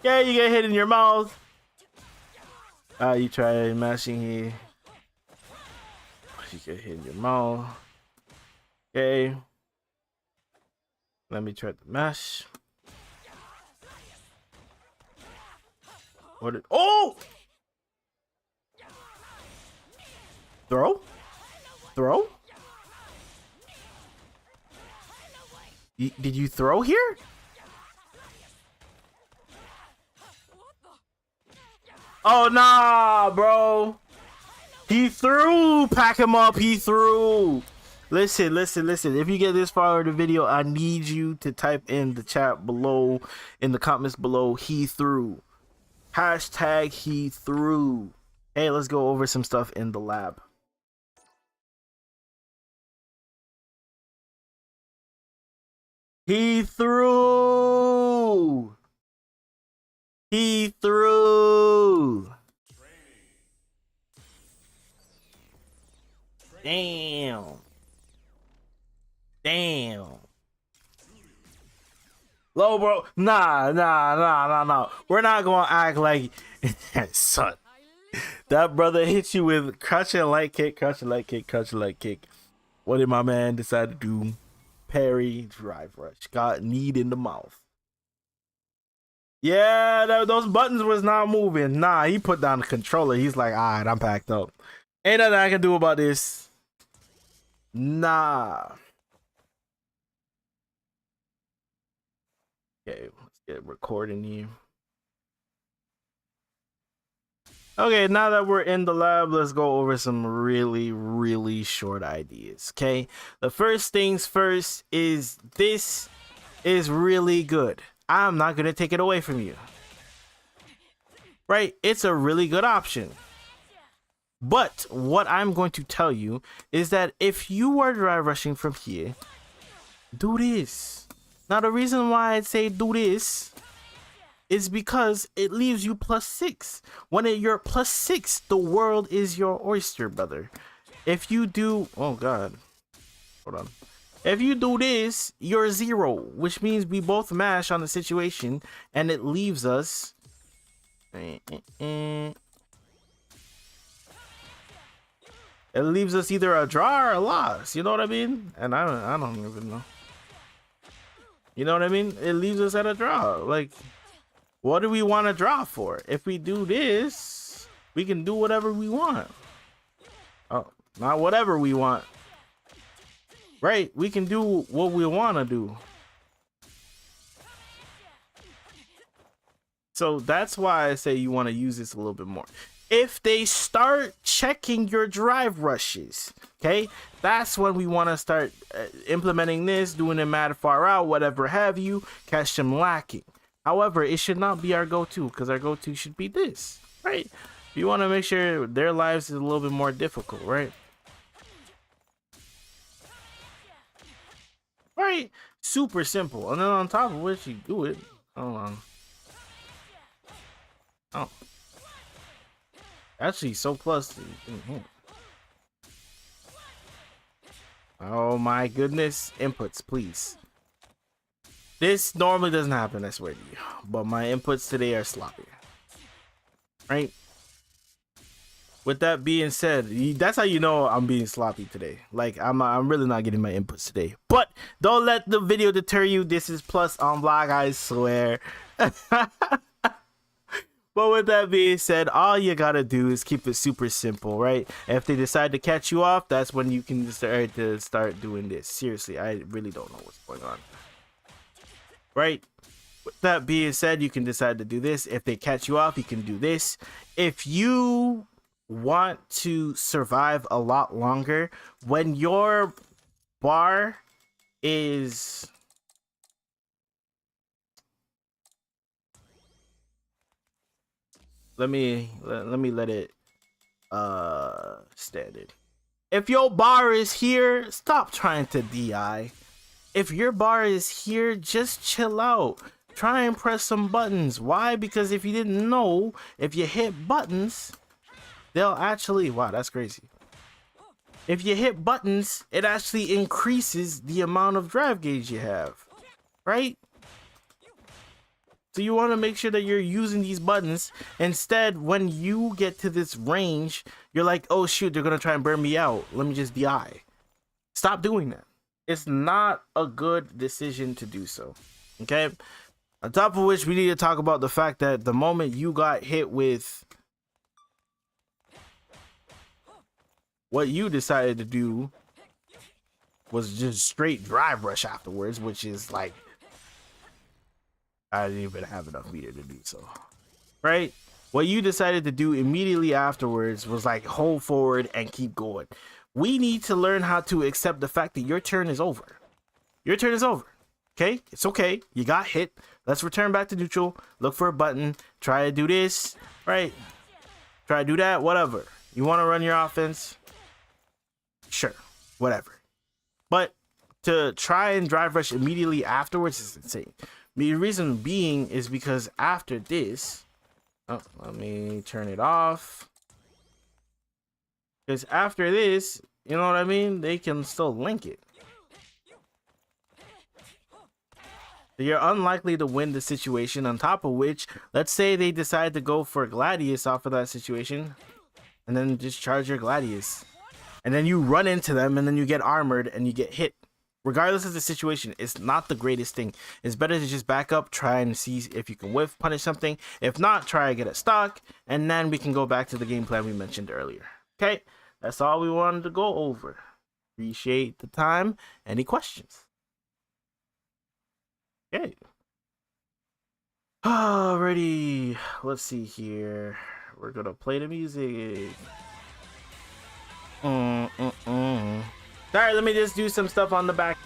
Yeah, you get hit in your mouth. You try mashing here. You get hit in your mouth. Okay. Let me try to mash. What? Oh! Throw? Did you throw here? Oh, nah, bro. He threw. Pack him up. He threw. Listen. If you get this far in the video, I need you to type in the chat below, in the comments below, he threw. Hashtag he threw. Hey, let's go over some stuff in the lab. He threw. He threw. Damn. Low, bro. Nah. We're not gonna act like son. That brother hit you with crouch and light kick. What did my man decide to do? Parry, drive rush. Got kneed in the mouth. Yeah, those buttons was not moving. Nah, he put down the controller. He's like, alright, I'm packed up. Ain't nothing I can do about this. Nah. Okay, let's get recording here. Okay, now that we're in the lab, let's go over some really short ideas. Okay, the first things first is this is really good. I'm not gonna take it away from you. Right? It's a really good option. But what I'm going to tell you is that if you are drive rushing from here, do this. Now, the reason why I'd say do this is because it leaves you +6. When you're +6, the world is your oyster, brother. If you do, oh God, hold on. If you do this, you're 0, which means we both mash on the situation, and it leaves us. It leaves us either a draw or a loss. You know what I mean? And I don't even know. You know what I mean? It leaves us at a draw. Like, what do we want to draw for? If we do this, we can do whatever we want. Oh, not whatever we want. Right? We can do what we want to do. So that's why I say you want to use this a little bit more. If they start checking your drive rushes, okay, that's when we want to start implementing this, doing it mad far out, whatever have you, catch them lacking. However, it should not be our go-to, because our go-to should be this, right? You want to make sure their lives is a little bit more difficult, right? Right? Super simple. And then on top of which you do it. Hold on. Oh. Actually, so close. Oh my goodness. Inputs, please. This normally doesn't happen, I swear to you. But my inputs today are sloppy. Right? With that being said, that's how you know I'm being sloppy today. Like, I'm really not getting my inputs today. But don't let the video deter you. This is plus on vlog, I swear. But with that being said, all you gotta do is keep it super simple, right? If they decide to catch you off, that's when you can start doing this. Seriously, I really don't know what's going on. Right? With that being said, you can decide to do this. If they catch you off, you can do this. If you want to survive a lot longer, when your bar is... let me let it standard. If your bar is here, stop trying to DI. If your bar is here, just chill out. Try and press some buttons. Why? Because if you didn't know, if you hit buttons, they'll actually... wow, that's crazy. If you hit buttons, it actually increases the amount of drive gauge you have, right? So you want to make sure that you're using these buttons. Instead, when you get to this range, you're like, oh shoot, they're going to try and burn me out. Let me just DI. Stop doing that. It's not a good decision to do so. Okay? On top of which, we need to talk about the fact that the moment you got hit with what you decided to do was just straight drive rush afterwards, which is like, I didn't even have enough meter to do so, right? What you decided to do immediately afterwards was like hold forward and keep going. We need to learn how to accept the fact that your turn is over. Your turn is over. Okay? It's okay. You got hit. Let's return back to neutral. Look for a button. Try to do this, right? Try to do that, whatever. You want to run your offense? Sure, whatever. But to try and drive rush immediately afterwards is insane. The reason being is because after this, oh, let me turn it off. Because after this, you know what I mean? They can still link it. So you're unlikely to win the situation. On top of which, let's say they decide to go for Gladius off of that situation, and then just charge your Gladius. And then you run into them, and then you get armored, and you get hit. Regardless of the situation, it's not the greatest thing. It's better to just back up, try and see if you can whiff punish something. If not, try to get a stock, and then we can go back to the game plan we mentioned earlier. Okay, that's all we wanted to go over. Appreciate the time. Any questions? Okay. Alrighty. Let's see here. We're gonna play the music. Alright, let me just do some stuff on the back.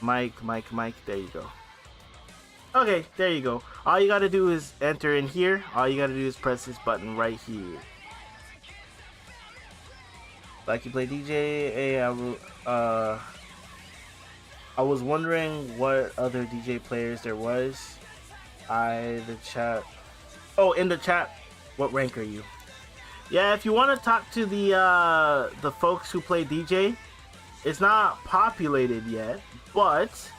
Mike, there you go. Okay, there you go. All you gotta do is enter in here. All you gotta do is press this button right here. Like you play DJ. Hey, I was wondering what other DJ players there was. The chat. Oh, in the chat, what rank are you? Yeah, if you want to talk to the folks who play DJ, it's not populated yet, but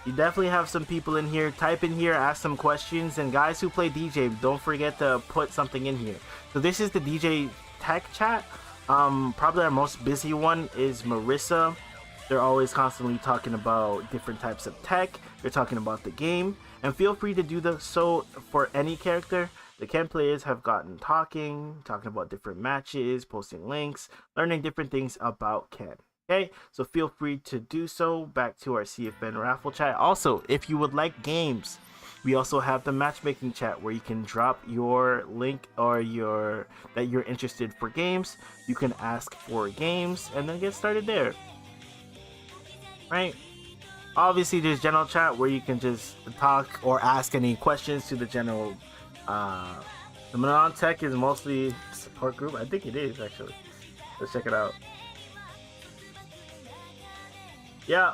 you definitely have some people in here. Type in here, ask some questions, and guys who play DJ, don't forget to put something in here. So this is the DJ tech chat. Probably our most busy one is Marissa. They're always constantly talking about different types of tech. They're talking about the game, and feel free to do so for any character. The Ken players have gotten talking about different matches, posting links, learning different things about Ken. Okay, so feel free to do so. Back to our CFN raffle chat. Also, if you would like games, we also have the matchmaking chat where you can drop your link or that you're interested for games. You can ask for games and then get started there. Right? Obviously, there's general chat where you can just talk or ask any questions to the general. The non-tech is mostly support group. I think it is actually. Let's check it out. Yeah.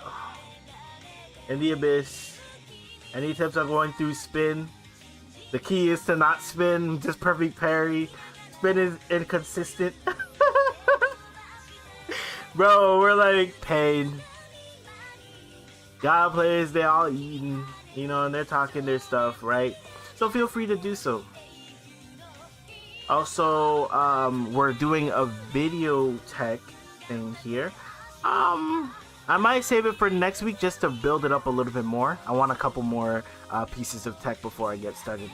In the abyss. Any tips on going through spin? The key is to not spin. Just perfect parry. Spin is inconsistent. Bro, we're like pain. God players, they all eating, you know, and they're talking their stuff, right? So feel free to do so. Also, we're doing a video tech thing here. I might save it for next week just to build it up a little bit more. I want a couple more pieces of tech before I get started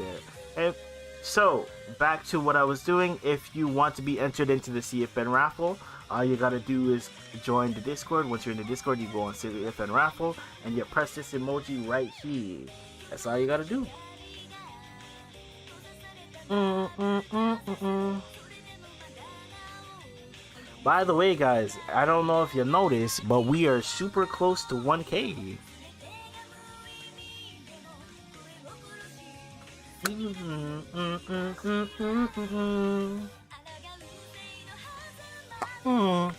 there. So, back to what I was doing. If you want to be entered into the CFN raffle, all you gotta do is join the Discord. Once you're in the Discord, you go on CFN raffle and you press this emoji right here. That's all you gotta do. By the way, guys, I don't know if you noticed, but we are super close to 1K. Alright,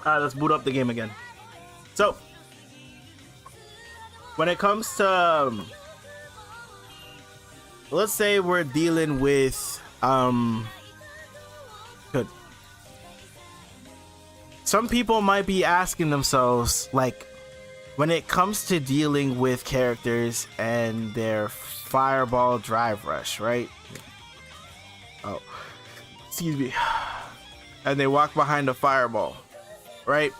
let's boot up the game again. So, when it comes to, let's say we're dealing with, good. Some people might be asking themselves, like, when it comes to dealing with characters and their fireball drive rush, right? Oh, excuse me. And they walk behind the fireball, right?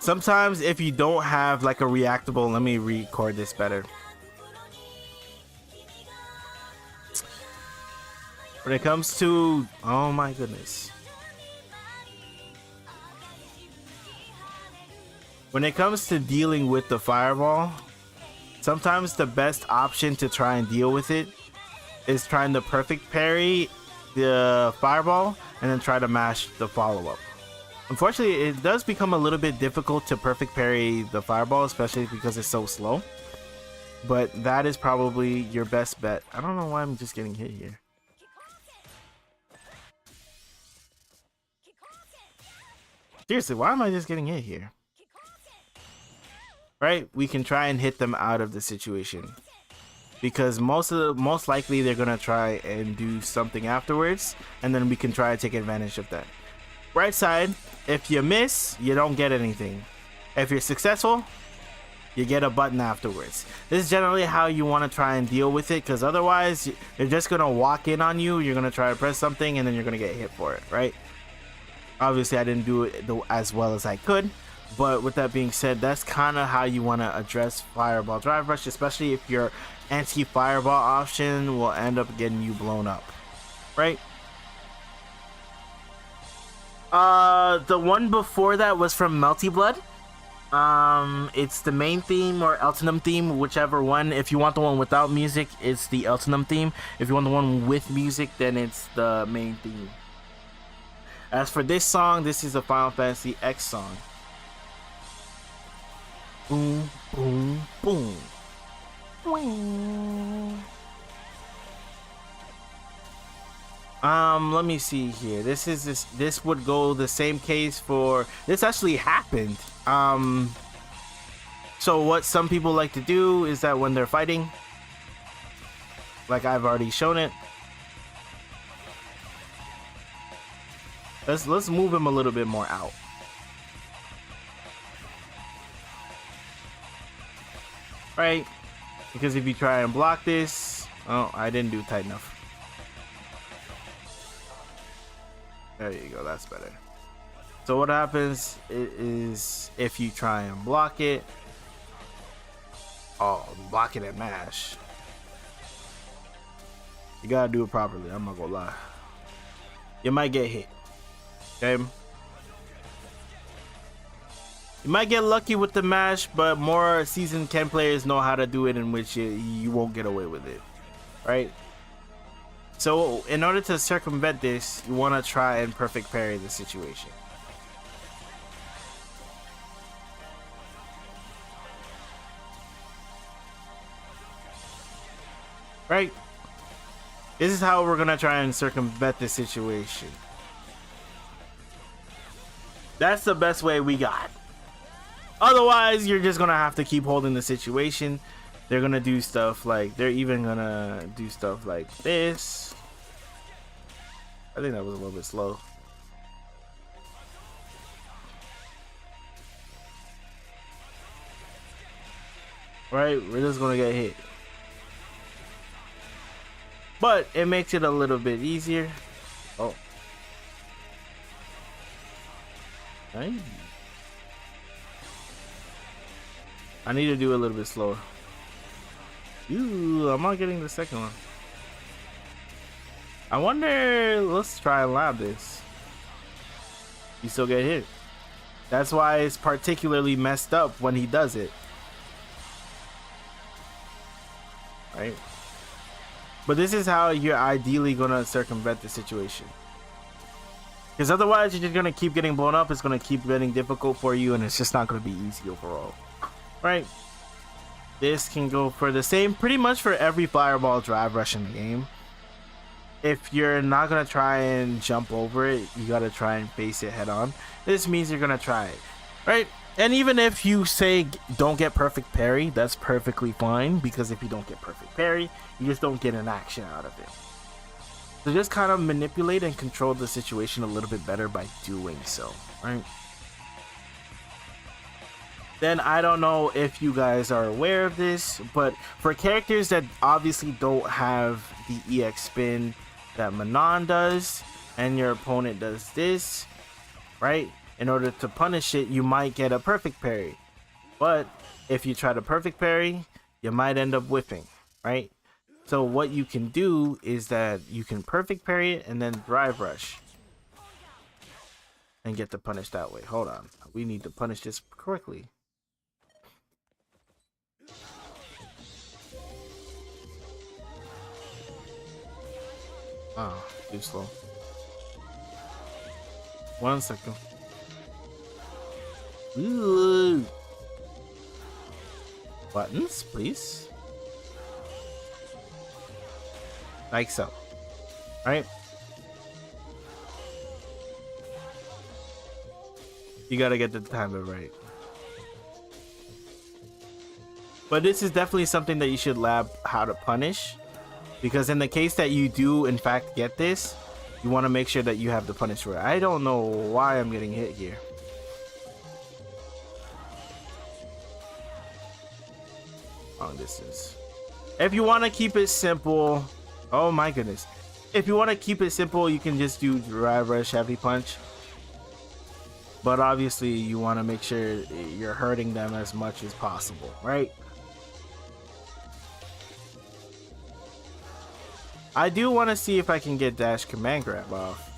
Sometimes if you don't have like a reactable, let me record this better. When it comes to, oh my goodness. When it comes to dealing with the fireball, sometimes the best option to try and deal with it is trying to perfect parry the fireball and then try to mash the follow-up. Unfortunately, it does become a little bit difficult to perfect parry the fireball, especially because it's so slow. But that is probably your best bet. I don't know why I'm just getting hit here. Seriously, why am I just getting hit here? Right? We can try and hit them out of the situation. Because most likely they're gonna try and do something afterwards, and then we can try to take advantage of that. Right side, if you miss, you don't get anything. If you're successful, you get a button afterwards. This is generally how you want to try and deal with it, because otherwise they're just gonna walk in on you, you're gonna try to press something, and then you're gonna get hit for it, right? Obviously I didn't do it as well as I could, but with that being said, that's kind of how you want to address fireball drive rush, especially if your anti-fireball option will end up getting you blown up, right? The one before that was from Melty Blood. It's the main theme or Eltonum theme, whichever one. If you want the one without music, it's the Eltonum theme. If you want the one with music, then it's the main theme. As for this song, this is a Final Fantasy X song. Boom, boom, boom. Let me see here. This would go the same case for this actually happened. So what some people like to do is that when they're fighting, like I've already shown it, let's move him a little bit more out. Right? Because if you try and block this, oh, I didn't do it tight enough. There you go, that's better. So what happens is if you try and block it, oh, block it and mash. You gotta do it properly, I'm not gonna lie. You might get hit. Okay? You might get lucky with the mash, but more seasoned Ken players know how to do it in which you won't get away with it. Right? So in order to circumvent this, you want to try and perfect parry the situation. Right? This is how we're going to try and circumvent this situation. That's the best way we got. Otherwise, you're just gonna have to keep holding the situation. They're gonna do stuff like, they're even gonna do stuff like this. I think that was a little bit slow. Right, we're just gonna get hit. But it makes it a little bit easier. Oh. Nice. I need to do a little bit slower. Ooh, I'm not getting the second one. I wonder, let's try and lab this. You still get hit. That's why it's particularly messed up when he does it. Right? But this is how you're ideally gonna circumvent the situation. Because otherwise you're just gonna keep getting blown up, it's gonna keep getting difficult for you, and it's just not gonna be easy overall. Right, this can go for the same pretty much for every fireball drive rush in the game. If you're not gonna try and jump over it, you gotta try and face it head on. This means you're gonna try it, right? And even if you say don't get perfect parry, that's perfectly fine, because if you don't get perfect parry, you just don't get an action out of it. So just kind of manipulate and control the situation a little bit better by doing so, right? then I don't know if you guys are aware of this, but for characters that obviously don't have the EX spin that Manon does, and your opponent does this, right? In order to punish it, you might get a perfect parry. But if you try to perfect parry, you might end up whiffing, right? So what you can do is that you can perfect parry it and then drive rush. And get the punish that way. Hold on. We need to punish this correctly. Oh, too slow. 1 second. Ooh. Buttons, please. Like so. Alright. You gotta get the timer right. But this is definitely something that you should lab how to punish. Because in the case that you do in fact get this, you want to make sure that you have the punish right. I don't know why I'm getting hit here. Long distance. If you want to keep it simple, oh my goodness. If you want to keep it simple, you can just do drive rush, heavy punch. But obviously you want to make sure you're hurting them as much as possible, right? I do want to see if I can get dash command grab off.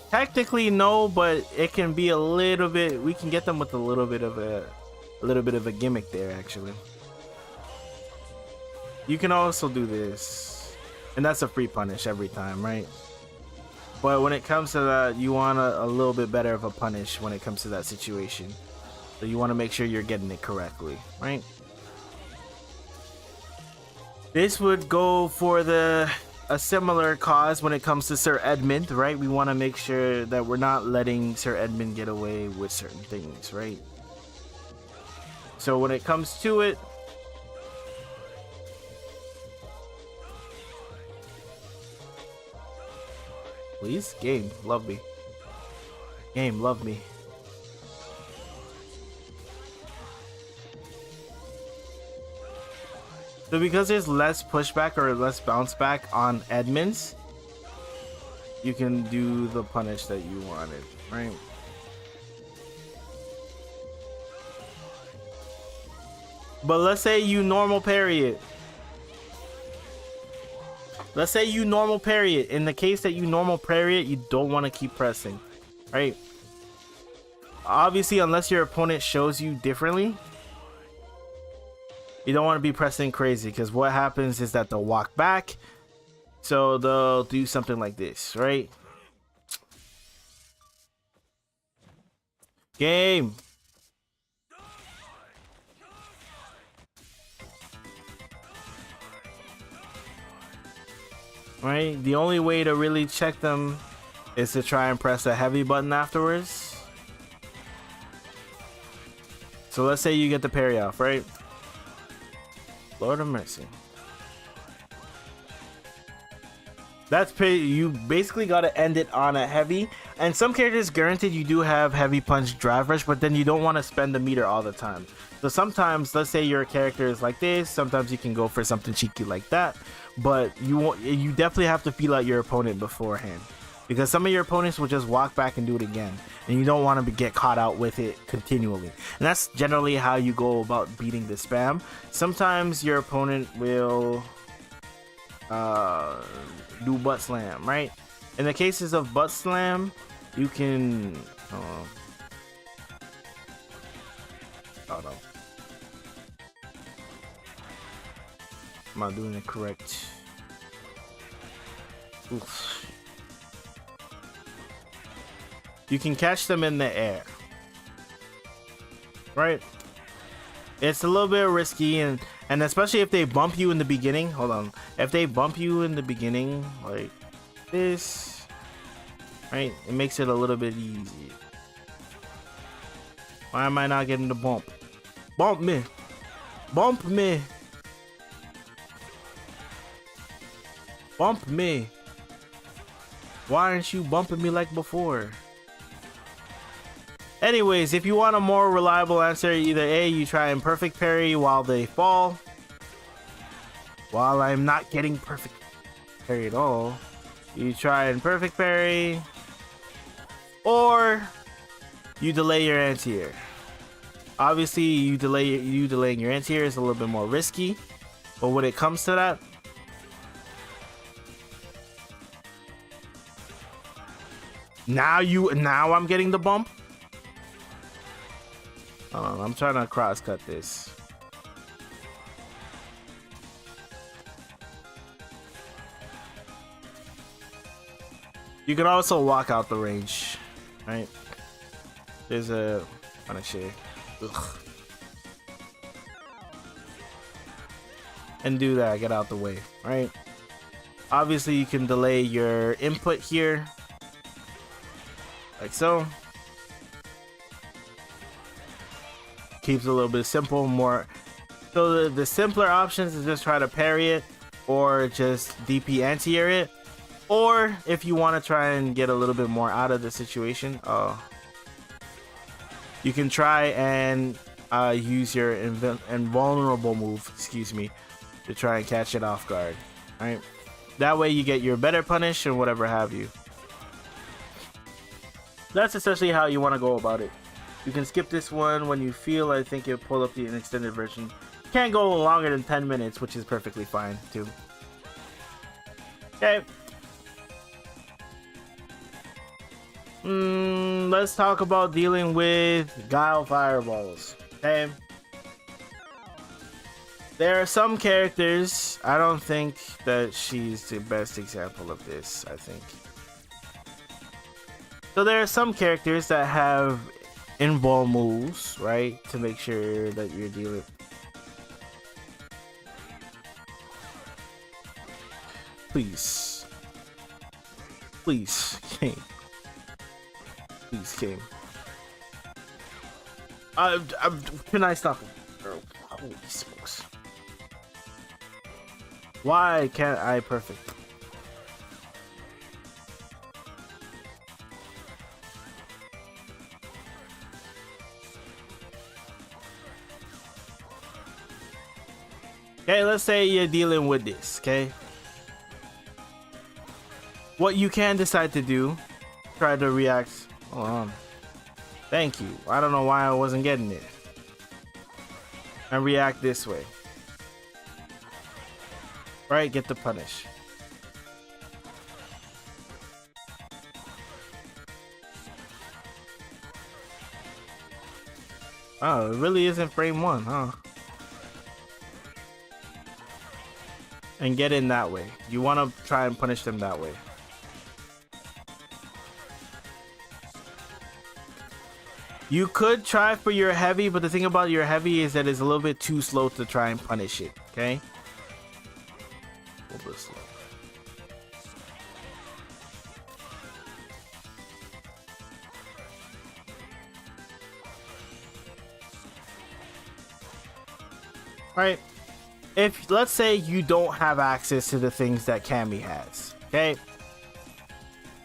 Technically no, but it can be a little bit, we can get them with a little bit of a gimmick there actually. You can also do this, and that's a free punish every time, right? But when it comes to that, you want a little bit better of a punish when it comes to that situation. So you want to make sure you're getting it correctly, right? This would go for a similar cause when it comes to Sir Edmund, right? We want to make sure that we're not letting Sir Edmund get away with certain things, right? So when it comes to it, please, game, love me. Game, love me. So because there's less pushback or less bounce back on Edmonds, you can do the punish that you wanted, right? But let's say you normal parry it. Let's say you normal parry it. In the case that you normal parry it, you don't want to keep pressing, right? Obviously, unless your opponent shows you differently, you don't want to be pressing crazy, because what happens is that they'll walk back. So they'll do something like this, right? Game. Right? The only way to really check them is to try and press a heavy button afterwards. So let's say you get the parry off, right? Lord of mercy. That's you basically got to end it on a heavy. And some characters, guaranteed, you do have heavy punch drive rush, but then you don't want to spend the meter all the time. So sometimes, let's say your character is like this, sometimes you can go for something cheeky like that, but you definitely have to feel out your opponent beforehand, because some of your opponents will just walk back and do it again, and you don't want to get caught out with it continually. And that's generally how you go about beating the spam. Sometimes your opponent will do butt slam, right? In the cases of butt slam, you can oh no, I'm not doing it correct. Oof. You can catch them in the air, right? It's a little bit risky, and especially if they bump you in the beginning. Hold on. If they bump you in the beginning like this, right, it makes it a little bit easy. Why am I not getting the bump? Bump me. Bump me. Bump me. Why aren't you bumping me like before? Anyways, if you want a more reliable answer, either A, you try and perfect parry while they fall. While I'm not getting perfect parry at all, you try and perfect parry. Or you delay your anti-air. Obviously, you delaying your anti-air is a little bit more risky. But when it comes to that, now I'm getting the bump. I'm trying to cross cut this. You can also walk out the range, right? There's a and do that, get out the way, right? Obviously, you can delay your input here, like so. Keeps it a little bit simple, more. So the simpler options is just try to parry it, or just DP anti-air it, or if you want to try and get a little bit more out of the situation, you can try and use your invulnerable move, excuse me, to try and catch it off guard. Right? That way you get your better punish and whatever have you. That's essentially how you want to go about it. You can skip this one when you feel. I think you'll pull up the extended version. Can't go longer than 10 minutes, which is perfectly fine too. Okay. Let's talk about dealing with Guile Fireballs. Okay. There are some characters, I don't think that she's the best example of this, I think. So there are some characters that have invul moves, right? To make sure that you're dealing. Please. Please, game. Please, game. Can I stop him? Bro, holy smokes. Why can't I perfect? Okay, let's say you're dealing with this, okay? What you can decide to do, try to react. Hold on. Thank you. I don't know why I wasn't getting it. And react this way. Right, get the punish. Oh, it really isn't frame 1, huh? And get in that way. You want to try and punish them that way. You could try for your heavy, but the thing about your heavy is that it's a little bit too slow to try and punish it, okay? A little bit slow. Alright. If, let's say you don't have access to the things that Cammy has, okay?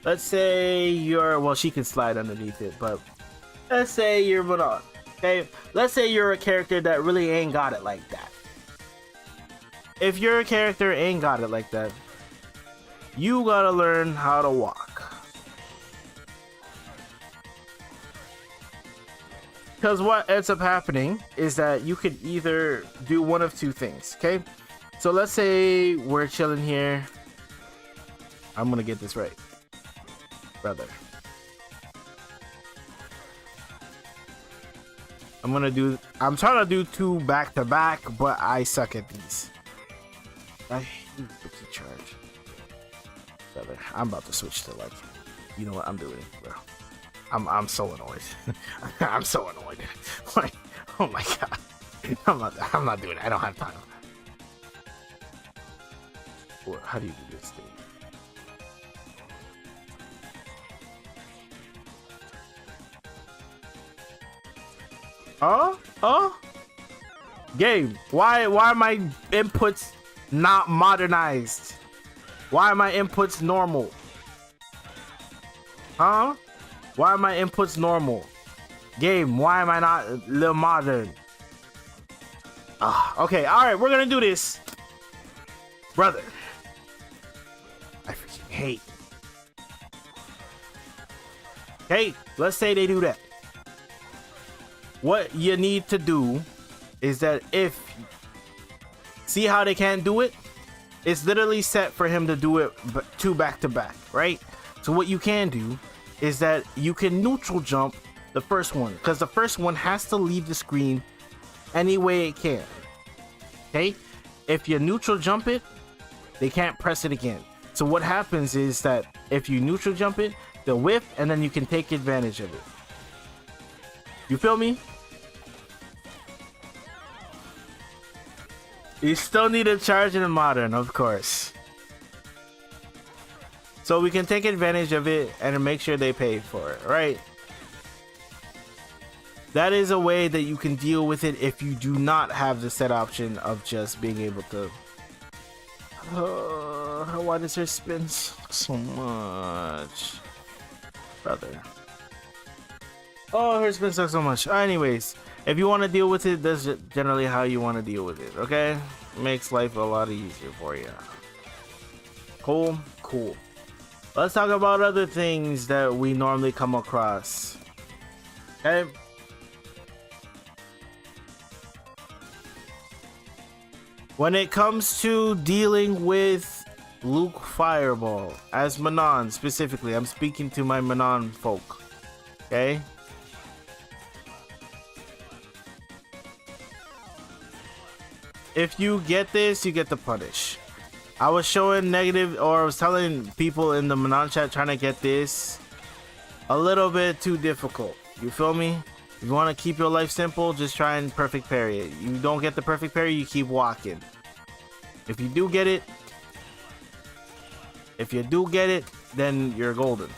Let's say you're, well, she can slide underneath it, but let's say you're Manon, okay? Let's say you're a character that really ain't got it like that. If your character ain't got it like that, you gotta learn how to walk. Because what ends up happening is that you could either do one of two things, okay? So let's say we're chilling here. I'm gonna get this right, brother. I'm trying to do 2 back to back, but I suck at these. I hate the charge. Brother, I'm about to switch to, like, you know what I'm doing, bro. I'm so annoyed. I'm so annoyed. Like, oh my god. I'm not doing it. I don't have time. How do you do this thing? Game, why are my inputs not modernized? Why are my inputs normal? Huh? Why are my inputs normal? Game, why am I not a little modern? Okay, alright, we're gonna do this. Brother. I freaking hate. Okay, let's say they do that. What you need to do is that if... See how they can't do it? It's literally set for him to do it 2 back to back, right? So what you can do is that you can neutral jump the first one, because the first one has to leave the screen any way it can. Okay? If you neutral jump it, they can't press it again. So what happens is that if you neutral jump it, they'll whiff and then you can take advantage of it. You feel me? You still need a charge in the modern, of course. So we can take advantage of it and make sure they pay for it, right? That is a way that you can deal with it if you do not have the set option of just being able to... why does her spin so much? Brother. Oh, her spin sucks so much. Anyways, if you want to deal with it, that's generally how you want to deal with it, okay? Makes life a lot easier for you. Cool? Cool. Let's talk about other things that we normally come across. Okay? When it comes to dealing with Luke Fireball, as Manon specifically, I'm speaking to my Manon folk, okay? If you get this, you get the punish. I was showing negative, or I was telling people in the Manon chat trying to get this a little bit too difficult. You feel me? If you want to keep your life simple, just try and perfect parry it. You don't get the perfect parry, you keep walking. If you do get it, then you're golden.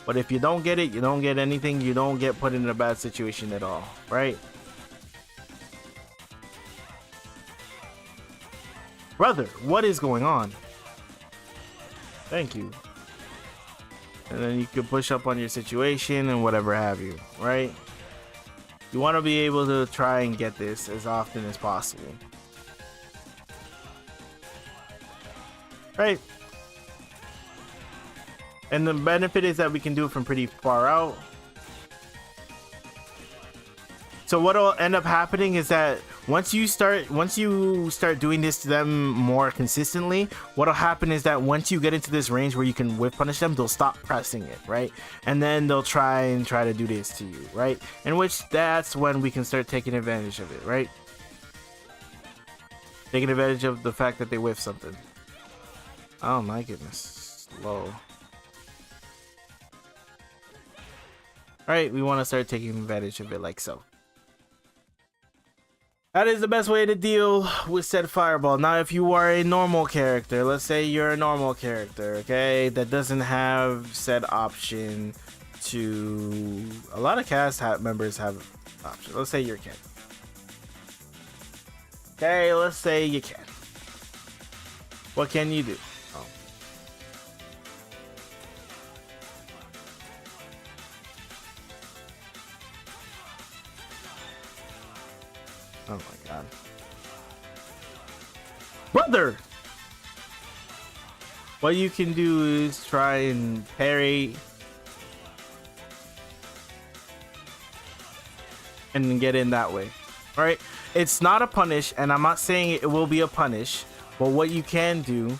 But if you don't get it, you don't get anything. You don't get put in a bad situation at all, right? Brother, what is going on? Thank you. And then you can push up on your situation and whatever have you, right? You want to be able to try and get this as often as possible. Right? And the benefit is that we can do it from pretty far out. So what will end up happening is that once you start doing this to them more consistently, what'll happen is that once you get into this range where you can whiff punish them, they'll stop pressing it, right? And then they'll try to do this to you, right? In which that's when we can start taking advantage of it, right? Taking advantage of the fact that they whiff something. Oh my goodness, slow. Alright, we want to start taking advantage of it like so. That is the best way to deal with said fireball. Now, if you are a normal character, let's say you're a normal character, okay, that doesn't have said option to... A lot of cast members have option. Let's say you're Ken. Okay, let's say you can. What can you do? Oh my god. Brother! What you can do is try and parry and get in that way. Alright? It's not a punish, and I'm not saying it will be a punish, but what you can do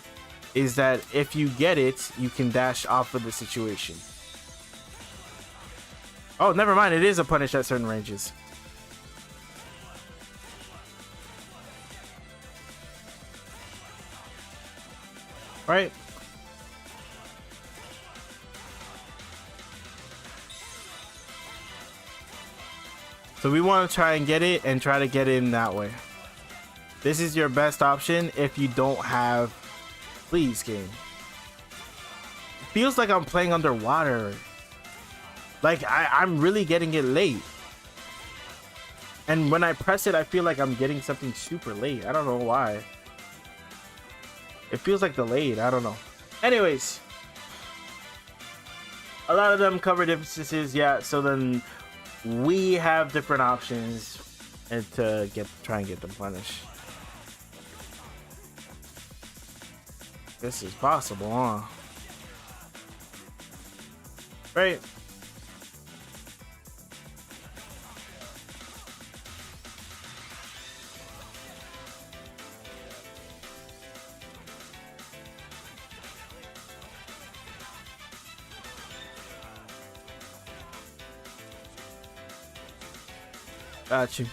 is that if you get it, you can dash off of the situation. Oh, never mind. It is a punish at certain ranges. Right? So we want to try and get it and try to get in that way. This is your best option if you don't have... Please, game. It feels like I'm playing underwater. Like, I'm really getting it late. And when I press it, I feel like I'm getting something super late. I don't know why. It feels like delayed. I don't know. Anyways. A lot of them cover distances, yeah. So then we have different options and to try and get them punished. This is possible, huh? Right. Got you.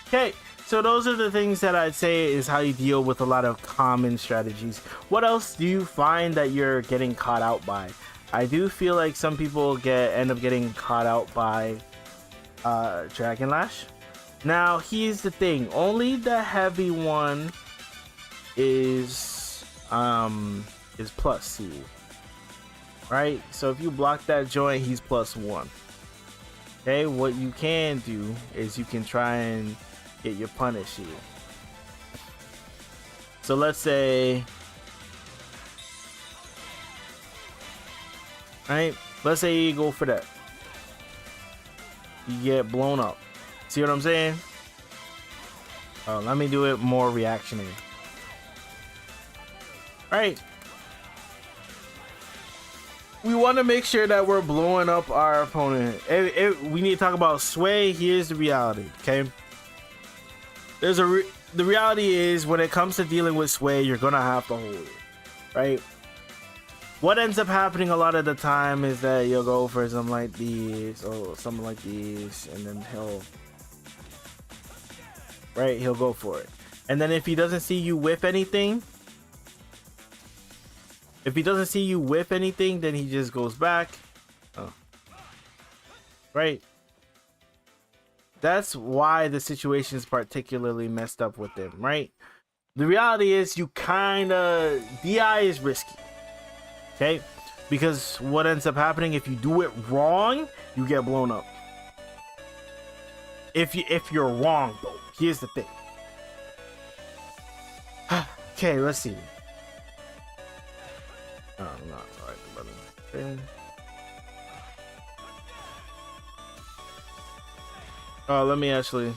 Okay, so those are the things that I'd say is how you deal with a lot of common strategies. What else do you find that you're getting caught out by? I do feel like some people end up getting caught out by Dragon Lash. Now, here's the thing. Only the heavy one is plus C. Right? So if you block that joint, he's +1. Okay, what you can do is you can try and get your punish here. So let's say, right? Let's say you go for that. You get blown up. See what I'm saying? Oh, let me do it more reactionary. Right. We want to make sure that we're blowing up our opponent. We need to talk about sway. Here's the reality, okay? The reality is when it comes to dealing with sway, you're gonna have to hold it, right? What ends up happening a lot of the time is that you'll go for something like these or something like these, and then he'll go for it. And then if he doesn't see you whiff anything, then he just goes back. Oh. Right. That's why the situation is particularly messed up with him, right? The reality is DI is risky. Okay? Because what ends up happening if you do it wrong, you get blown up. If you're wrong though, here's the thing. Okay, let's see. Oh, not right button. Okay. Oh, let me actually.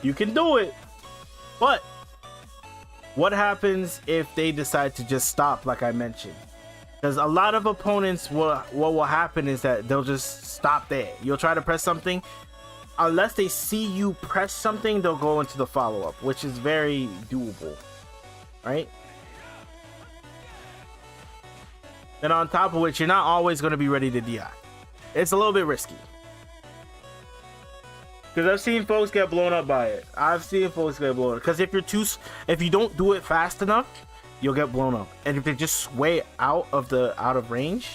You can do it, but what happens if they decide to just stop, like I mentioned? Because a lot of opponents what will happen is that they'll just stop there. You'll try to press something. Unless they see you press something, they'll go into the follow-up, which is very doable, right? Then on top of which, you're not always going to be ready to DI. It's a little bit risky. Because I've seen folks get blown up by it. Because if you don't do it fast enough, you'll get blown up. And if they just sway out of range,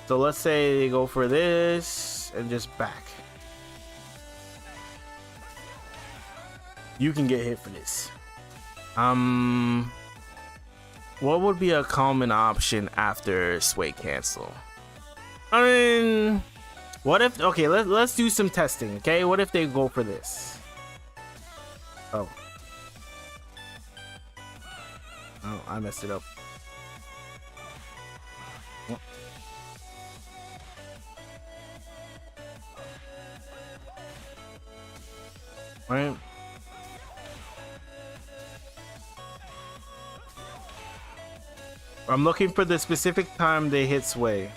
so let's say they go for this and just back. You can get hit for this. What would be a common option after sway cancel? I mean, what if? Okay, let's do some testing. Okay, what if they go for this? Oh, I messed it up. Right. I'm looking for the specific time they hit sway.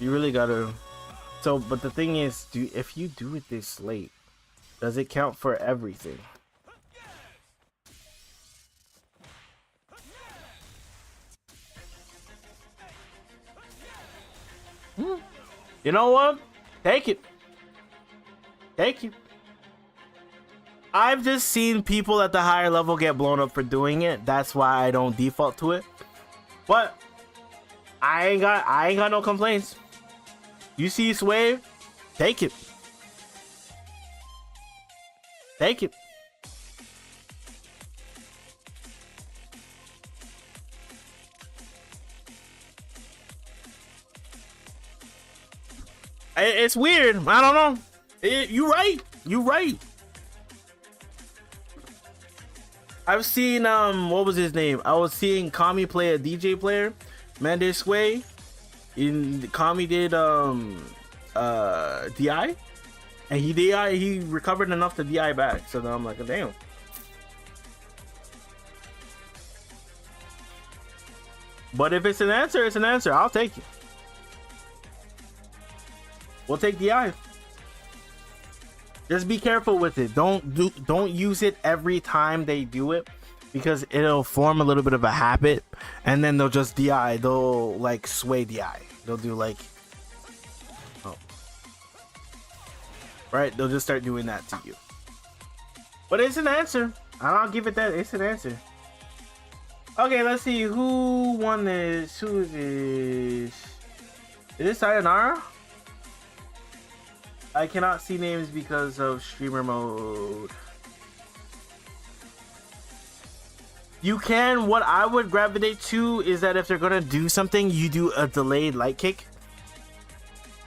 You really gotta. So, but the thing is, if you do it this late, does it count for everything? You know what? Take it. Thank you. I've just seen people at the higher level get blown up for doing it. That's why I don't default to it. But I ain't got no complaints. You see sway, take it. Take it. It's weird. I don't know. You right. You right. I've seen what was his name? I was seeing Kami play a DJ player, Mande Sway. In Kami did DI, and he recovered enough to DI back. So then I'm like, damn. But if it's an answer, it's an answer. I'll take it. We'll take DI. Just be careful with it. Don't use it every time they do it, because it'll form a little bit of a habit, and then they'll just DI. They'll like sway DI. They'll do like, oh, right. They'll just start doing that to you. But it's an answer. I'll give it that. It's an answer. Okay, let's see who won this. Who is this? Is this Sayonara? I cannot see names because of streamer mode. You can, what I would gravitate to is that if they're gonna do something, you do a delayed light kick.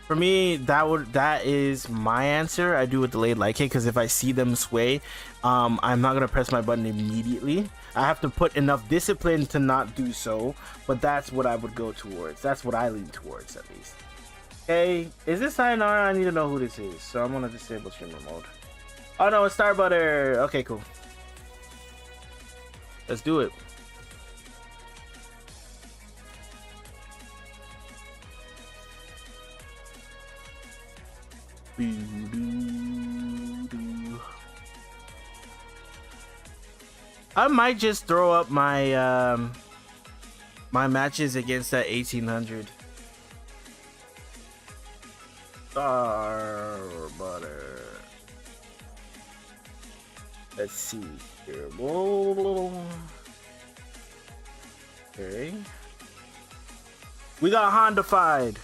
For me, that is my answer. I do a delayed light kick because if I see them sway, I'm not gonna press my button immediately. I have to put enough discipline to not do so, but that's what I would go towards. That's what I lean towards, at least. Okay, is this Sayonara? I need to know who this is, so I'm gonna disable streamer mode. Oh no, it's Starbutter. Okay, cool. Let's do it. I might just throw up my my matches against that 1800. Starbutter. Let's see here. Okay. We got Honda-fied.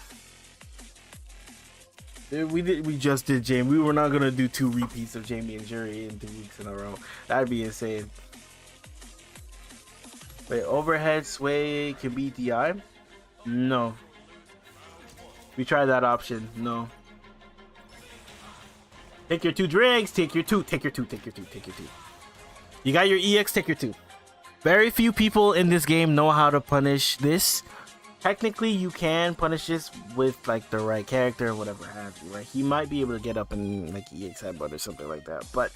We just did Jamie. We were not gonna do 2 repeats of Jamie and Jury in 2 weeks in a row. That'd be insane. Wait, overhead sway can be DI? No. We tried that option. No. Take your 2 drinks. Take your 2. Take your 2. Take your 2. Take your 2. You got your EX. Take your 2. Very few people in this game know how to punish this. Technically, you can punish this with like the right character or whatever have you, right? He might be able to get up and like EX headbutt or something like that. But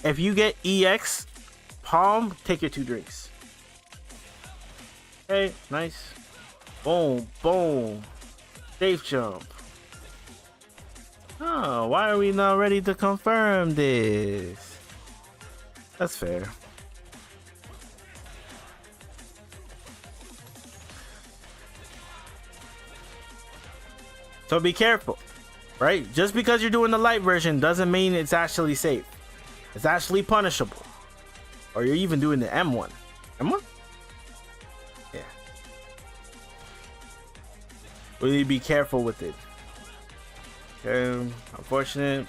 if you get EX palm, take your 2 drinks. Okay, nice. Boom, boom. Safe jump. Oh, why are we not ready to confirm this? That's fair. So be careful, right? Just because you're doing the light version doesn't mean it's actually safe. It's actually punishable. Or you're even doing the M1. M1? Yeah. Really be careful with it. Okay, unfortunate.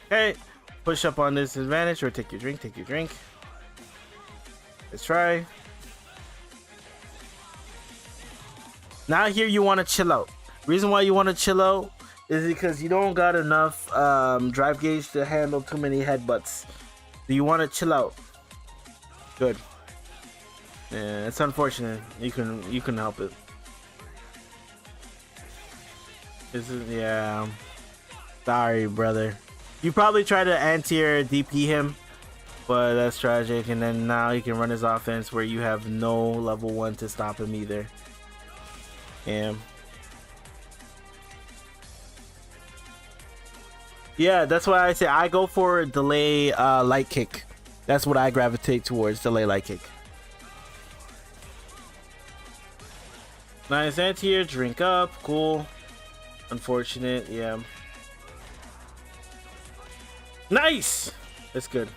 Okay, push up on this advantage or take your drink, take your drink. Let's try. Now here you want to chill out. Reason why you want to chill out is because you don't got enough drive gauge to handle too many headbutts. Do you want to chill out? Good. Yeah, it's unfortunate. You can help it. This is, yeah. Sorry, brother. You probably try to anti-air DP him, but that's tragic. And then now he can run his offense where you have no level 1 to stop him either. Yeah, that's why I say I go for delay light kick. That's what I gravitate towards, delay light kick. Nice anti-air, drink up, cool. Unfortunate, yeah. Nice! That's good.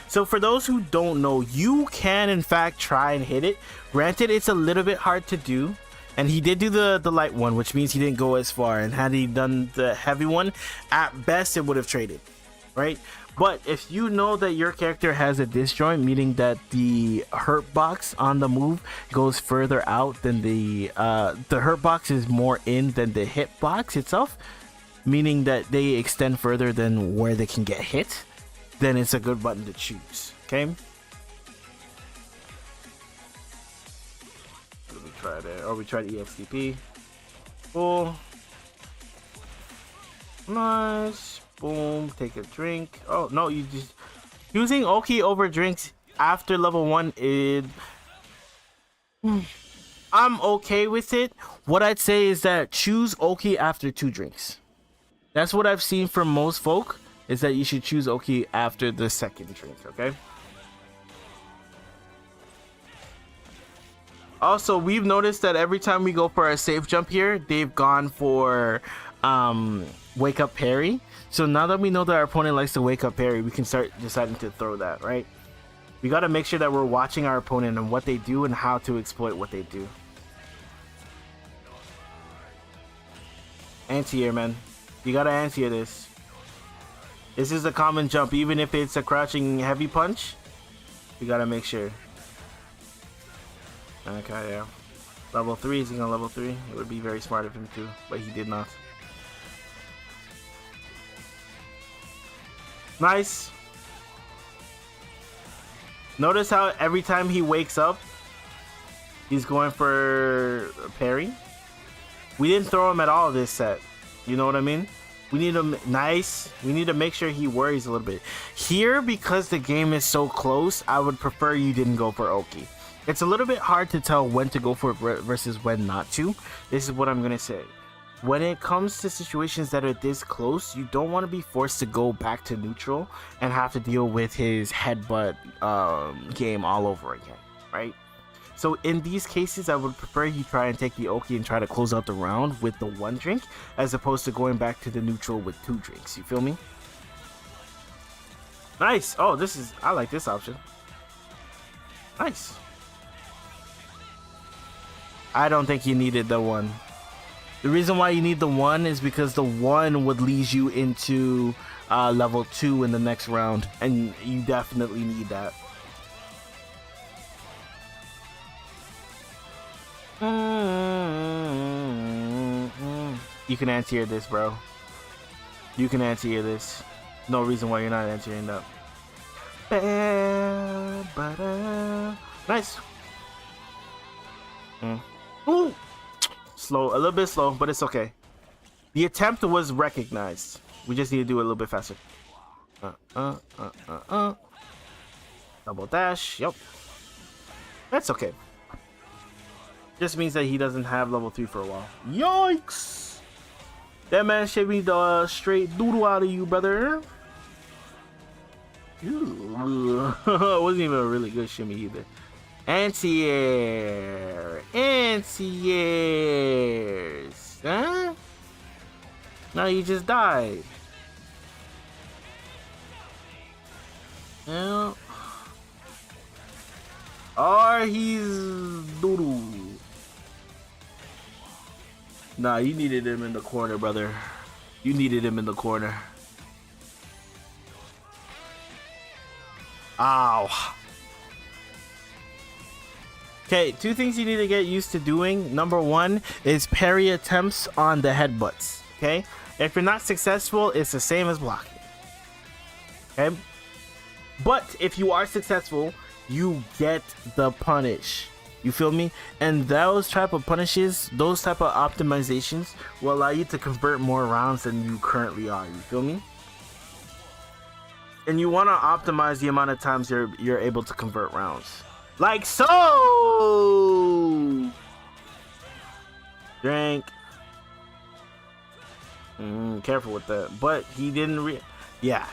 So for those who don't know, you can in fact try and hit it. Granted, it's a little bit hard to do. And he did do the light one, which means he didn't go as far. And had he done the heavy one, at best it would have traded, right? But if you know that your character has a disjoint, meaning that the hurt box on the move goes further out than the hurt box is more in than the hit box itself, meaning that they extend further than where they can get hit, then it's a good button to choose. Okay. Let me try that. Oh, we tried EXTP. Cool. Nice. Boom. Take a drink. Oh no, you just using Oki over drinks after level 1 is I'm okay with it. What I'd say is that choose Oki after 2 drinks. That's what I've seen from most folk, is that you should choose Oki after the 2nd drink, okay? Also, we've noticed that every time we go for a safe jump here, they've gone for wake up parry. So now that we know that our opponent likes to wake up parry, we can start deciding to throw that, right? We got to make sure that we're watching our opponent and what they do and how to exploit what they do. Anti-air, man. You got to anti-air this. This is a common jump, even if it's a crouching heavy punch. You got to make sure. Okay, yeah. Level 3, is he on level 3? It would be very smart of him too, but he did not. Nice. Notice how every time he wakes up, he's going for a parry. We didn't throw him at all this set. You know what I mean? We need him nice. We need to make sure he worries a little bit. Here, because the game is so close, I would prefer you didn't go for Oki. It's a little bit hard to tell when to go for it versus when not to. This is what I'm going to say. When it comes to situations that are this close, you don't want to be forced to go back to neutral and have to deal with his headbutt game all over again, right? So in these cases, I would prefer you try and take the Oki and try to close out the round with the 1 drink, as opposed to going back to the neutral with 2 drinks. You feel me? Nice. Oh, I like this option. Nice. I don't think you needed the 1. The reason why you need the 1 is because the 1 would lead you into level 2 in the next round, and you definitely need that. You can anti-air this, bro. You can anti-air this. No reason why you're not anti-airing that. Nice. Ooh. Slow, a little bit slow, but it's okay. The attempt was recognized. We just need to do it a little bit faster. Double dash. Yep. That's okay. Just means that he doesn't have level 3 for a while. Yikes! That man shaved the straight doodle out of you, brother. Ooh. It wasn't even a really good shimmy either. Anti-air. Anti-airs. Huh? No, you just died. Yeah. Or he's doodle. Nah, you needed him in the corner, brother. You needed him in the corner. Ow. Okay, 2 things you need to get used to doing. Number 1 is parry attempts on the headbutts. Okay? If you're not successful, it's the same as blocking. Okay? But if you are successful, you get the punish. You feel me? And those type of punishes, those type of optimizations will allow you to convert more rounds than you currently are. You feel me? And you want to optimize the amount of times you're able to convert rounds. Like so. Drink. Careful with that. But he didn't yeah.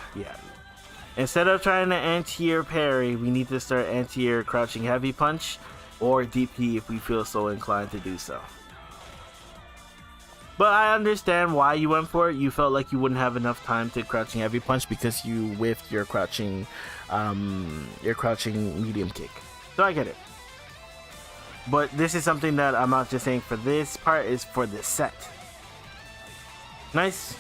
Instead of trying to anti-air parry, we need to start anti-air crouching heavy punch or DP if we feel so inclined to do so. But I understand why you went for it. You felt like you wouldn't have enough time to crouching heavy punch because you whiffed your crouching medium kick. So I get it. But this is something that I'm not just saying for this part, is for this set. Nice.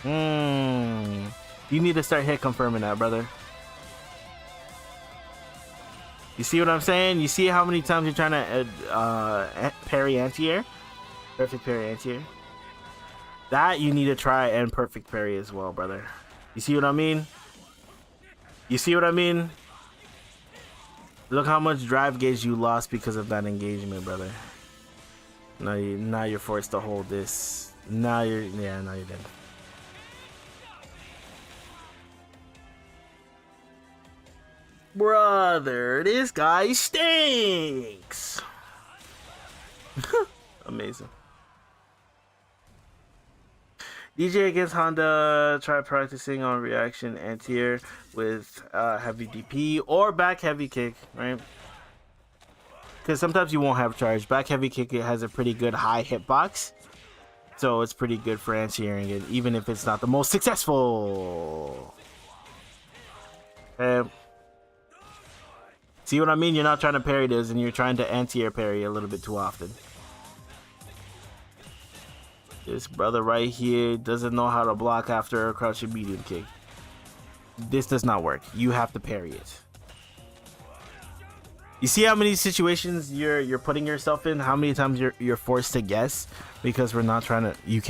You need to start hit confirming that, brother. You see what I'm saying? You see how many times you're trying to parry anti-air? Perfect parry anti-air. That you need to try and perfect parry as well, brother. You see what I mean? You see what I mean? Look how much drive gauge you lost because of that engagement, brother. Now you're forced to hold this. Now you're dead. Brother, this guy stinks. Amazing. DJ against Honda. Try practicing on reaction anti-air with heavy DP or back heavy kick, right? Because sometimes you won't have charge. Back heavy kick, it has a pretty good high hitbox, so it's pretty good for anti-airing it, even if it's not the most successful. See what I mean? You're not trying to parry this, and you're trying to anti-air parry a little bit too often. This brother right here doesn't know how to block after a crouching medium kick. This does not work. You have to parry it. You see how many situations you're putting yourself in? How many times you're forced to guess because we're not trying to. You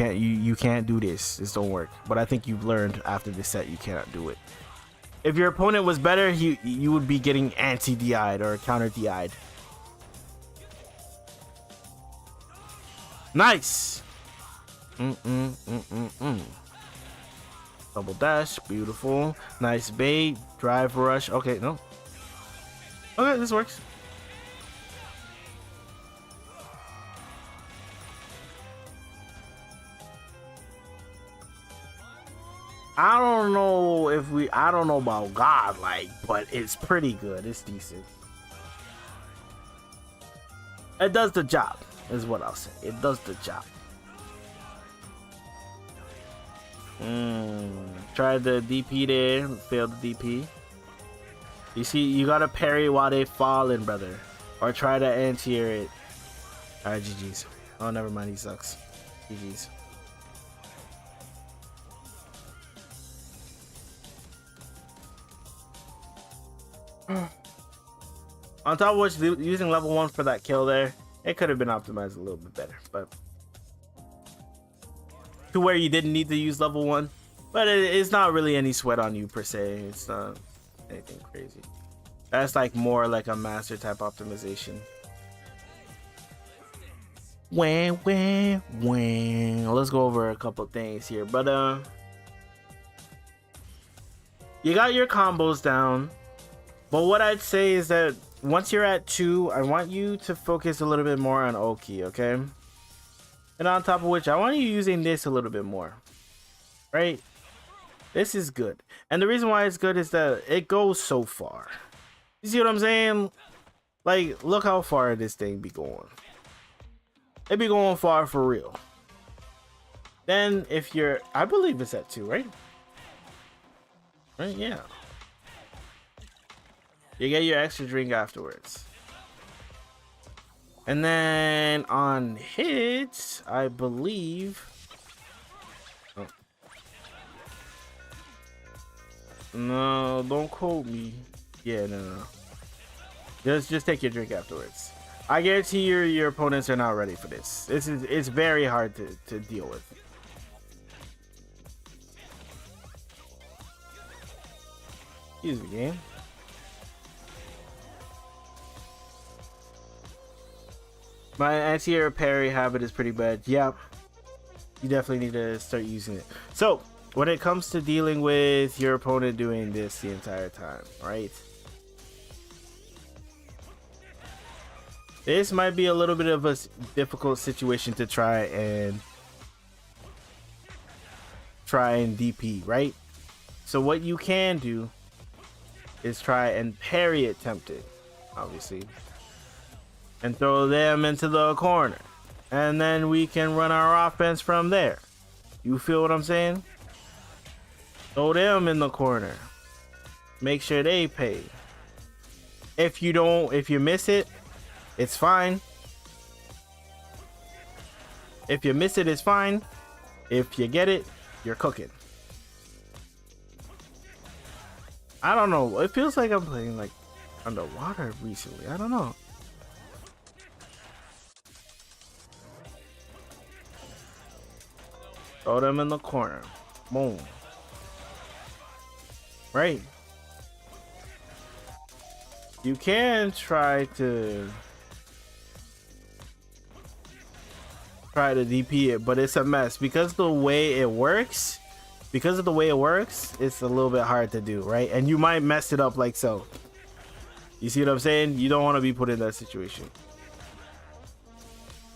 can't do this. This don't work. But I think you've learned after this set you cannot do it. If your opponent was better, you would be getting anti-DI'd or counter-DI'd. Nice. Double dash, beautiful. Nice bait, drive rush. Okay, no. Okay, this works. I don't know about godlike, but it's pretty good. It's decent. It does the job, is what I'll say. It does the job. Try the DP there, failed the DP. You see, you gotta parry while they falling, brother. Or try to anti-air it. Alright, GG's. Oh, never mind, he sucks. GG's. On top of which, using level 1 for that kill there, it could have been optimized a little bit better, but to where you didn't need to use level 1, but it's not really any sweat on you per se. It's not anything crazy. That's like more like a master type optimization. Let's go over a couple things here, but you got your combos down, but what I'd say is that once you're at 2, I want you to focus a little bit more on Oki, okay? And on top of which, I want you using this a little bit more, right? This is good. And the reason why it's good is that it goes so far. You see what I'm saying? Like, look how far this thing be going. It be going far for real. Then if you're, I believe it's at 2, right? Right, yeah. You get your extra drink afterwards. And then on hits, I believe. Oh. No, don't quote me. Yeah, no. Just take your drink afterwards. I guarantee your opponents are not ready for this. It's very hard to deal with. Excuse me, game. My anti-air parry habit is pretty bad. Yeah, you definitely need to start using it. So, when it comes to dealing with your opponent doing this the entire time, right? This might be a little bit of a difficult situation to try and DP, right? So what you can do is try and parry it tempted, obviously. And throw them into the corner. And then we can run our offense from there. You feel what I'm saying? Throw them in the corner. Make sure they pay. If you miss it, it's fine. If you miss it, it's fine. If you get it, you're cooking. I don't know. It feels like I'm playing like underwater recently. I don't know. Throw them in the corner. Boom. Right. You can try to DP it, but it's a mess because the way it works. Because of the way it works, it's a little bit hard to do, right? And you might mess it up like so. You see what I'm saying? You don't want to be put in that situation.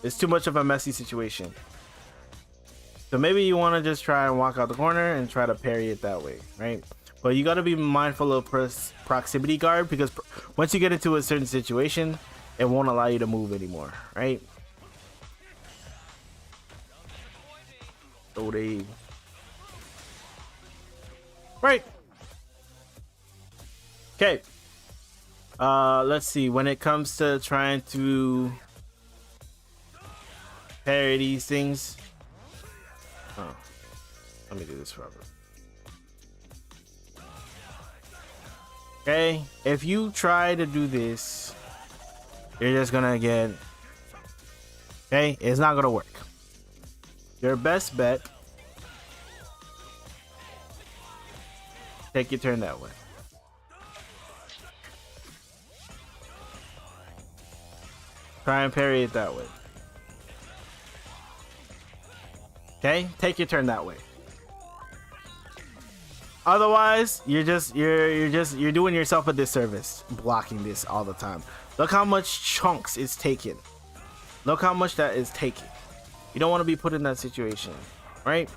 It's too much of a messy situation. So maybe you want to just try and walk out the corner and try to parry it that way, right? But you got to be mindful of proximity guard, because once you get into a certain situation, it won't allow you to move anymore, right? So they... Right. Okay. Let's see. When it comes to trying to parry these things... Oh. Let me do this forever. Okay, if you try to do this, you're just gonna get... Okay, it's not gonna work. Your best bet, take your turn that way. Try and parry it that way. Okay, take your turn that way. Otherwise, you're doing yourself a disservice blocking this all the time. Look how much chunks it's taking. Look how much that is taking. You don't want to be put in that situation, right?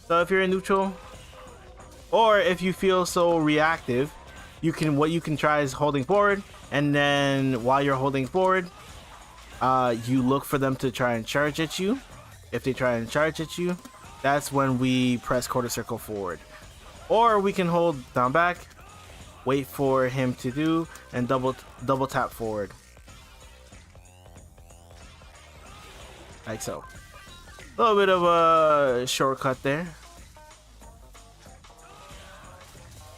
So if you're in neutral, or if you feel so reactive, what you can try is holding forward, and then while you're holding forward, you look for them to try and charge at you. If they try and charge at you, that's when we press quarter circle forward. Or we can hold down back, wait for him to do, and double tap forward. Like so. A little bit of a shortcut there.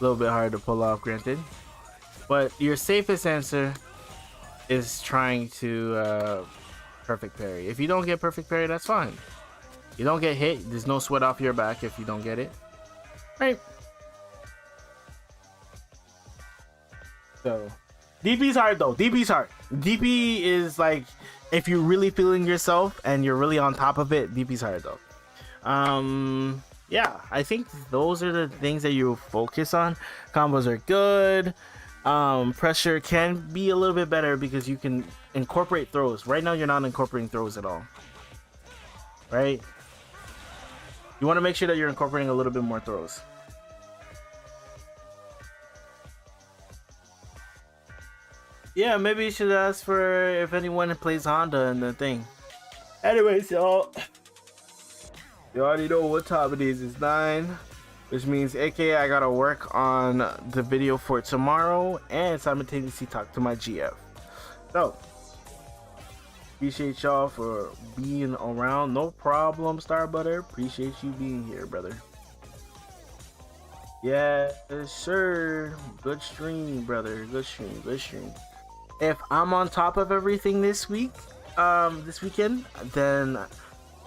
A little bit hard to pull off, granted. But your safest answer is trying to perfect parry. If you don't get perfect parry, that's fine. You don't get hit. There's no sweat off your back if you don't get it. Right. So, DP's hard though. DP's hard. DP is like, if you're really feeling yourself and you're really on top of it, DP's hard though. Yeah, I think those are the things that you focus on. Combos are good. Pressure can be a little bit better because you can incorporate throws. Right now, you're not incorporating throws at all. Right? You want to make sure that you're incorporating a little bit more throws. Yeah, maybe you should ask for if anyone plays Honda in the thing. Anyways, y'all, you already know what time it is. It's 9, which means aka I gotta work on the video for tomorrow and simultaneously talk to my GF. So, appreciate y'all for being around. No problem, Starbutter. Appreciate you being here, brother. Yes, sir. Good stream, brother. Good stream. Good stream. If I'm on top of everything this weekend, then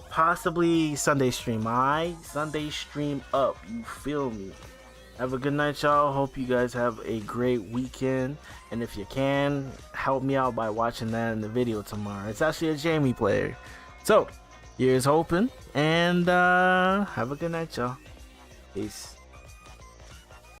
possibly Sunday stream. Sunday stream up. You feel me? Have a good night, y'all. Hope you guys have a great weekend. And if you can, help me out by watching that in the video tomorrow. It's actually a Jamie player. So, ears open. And have a good night, y'all. Peace.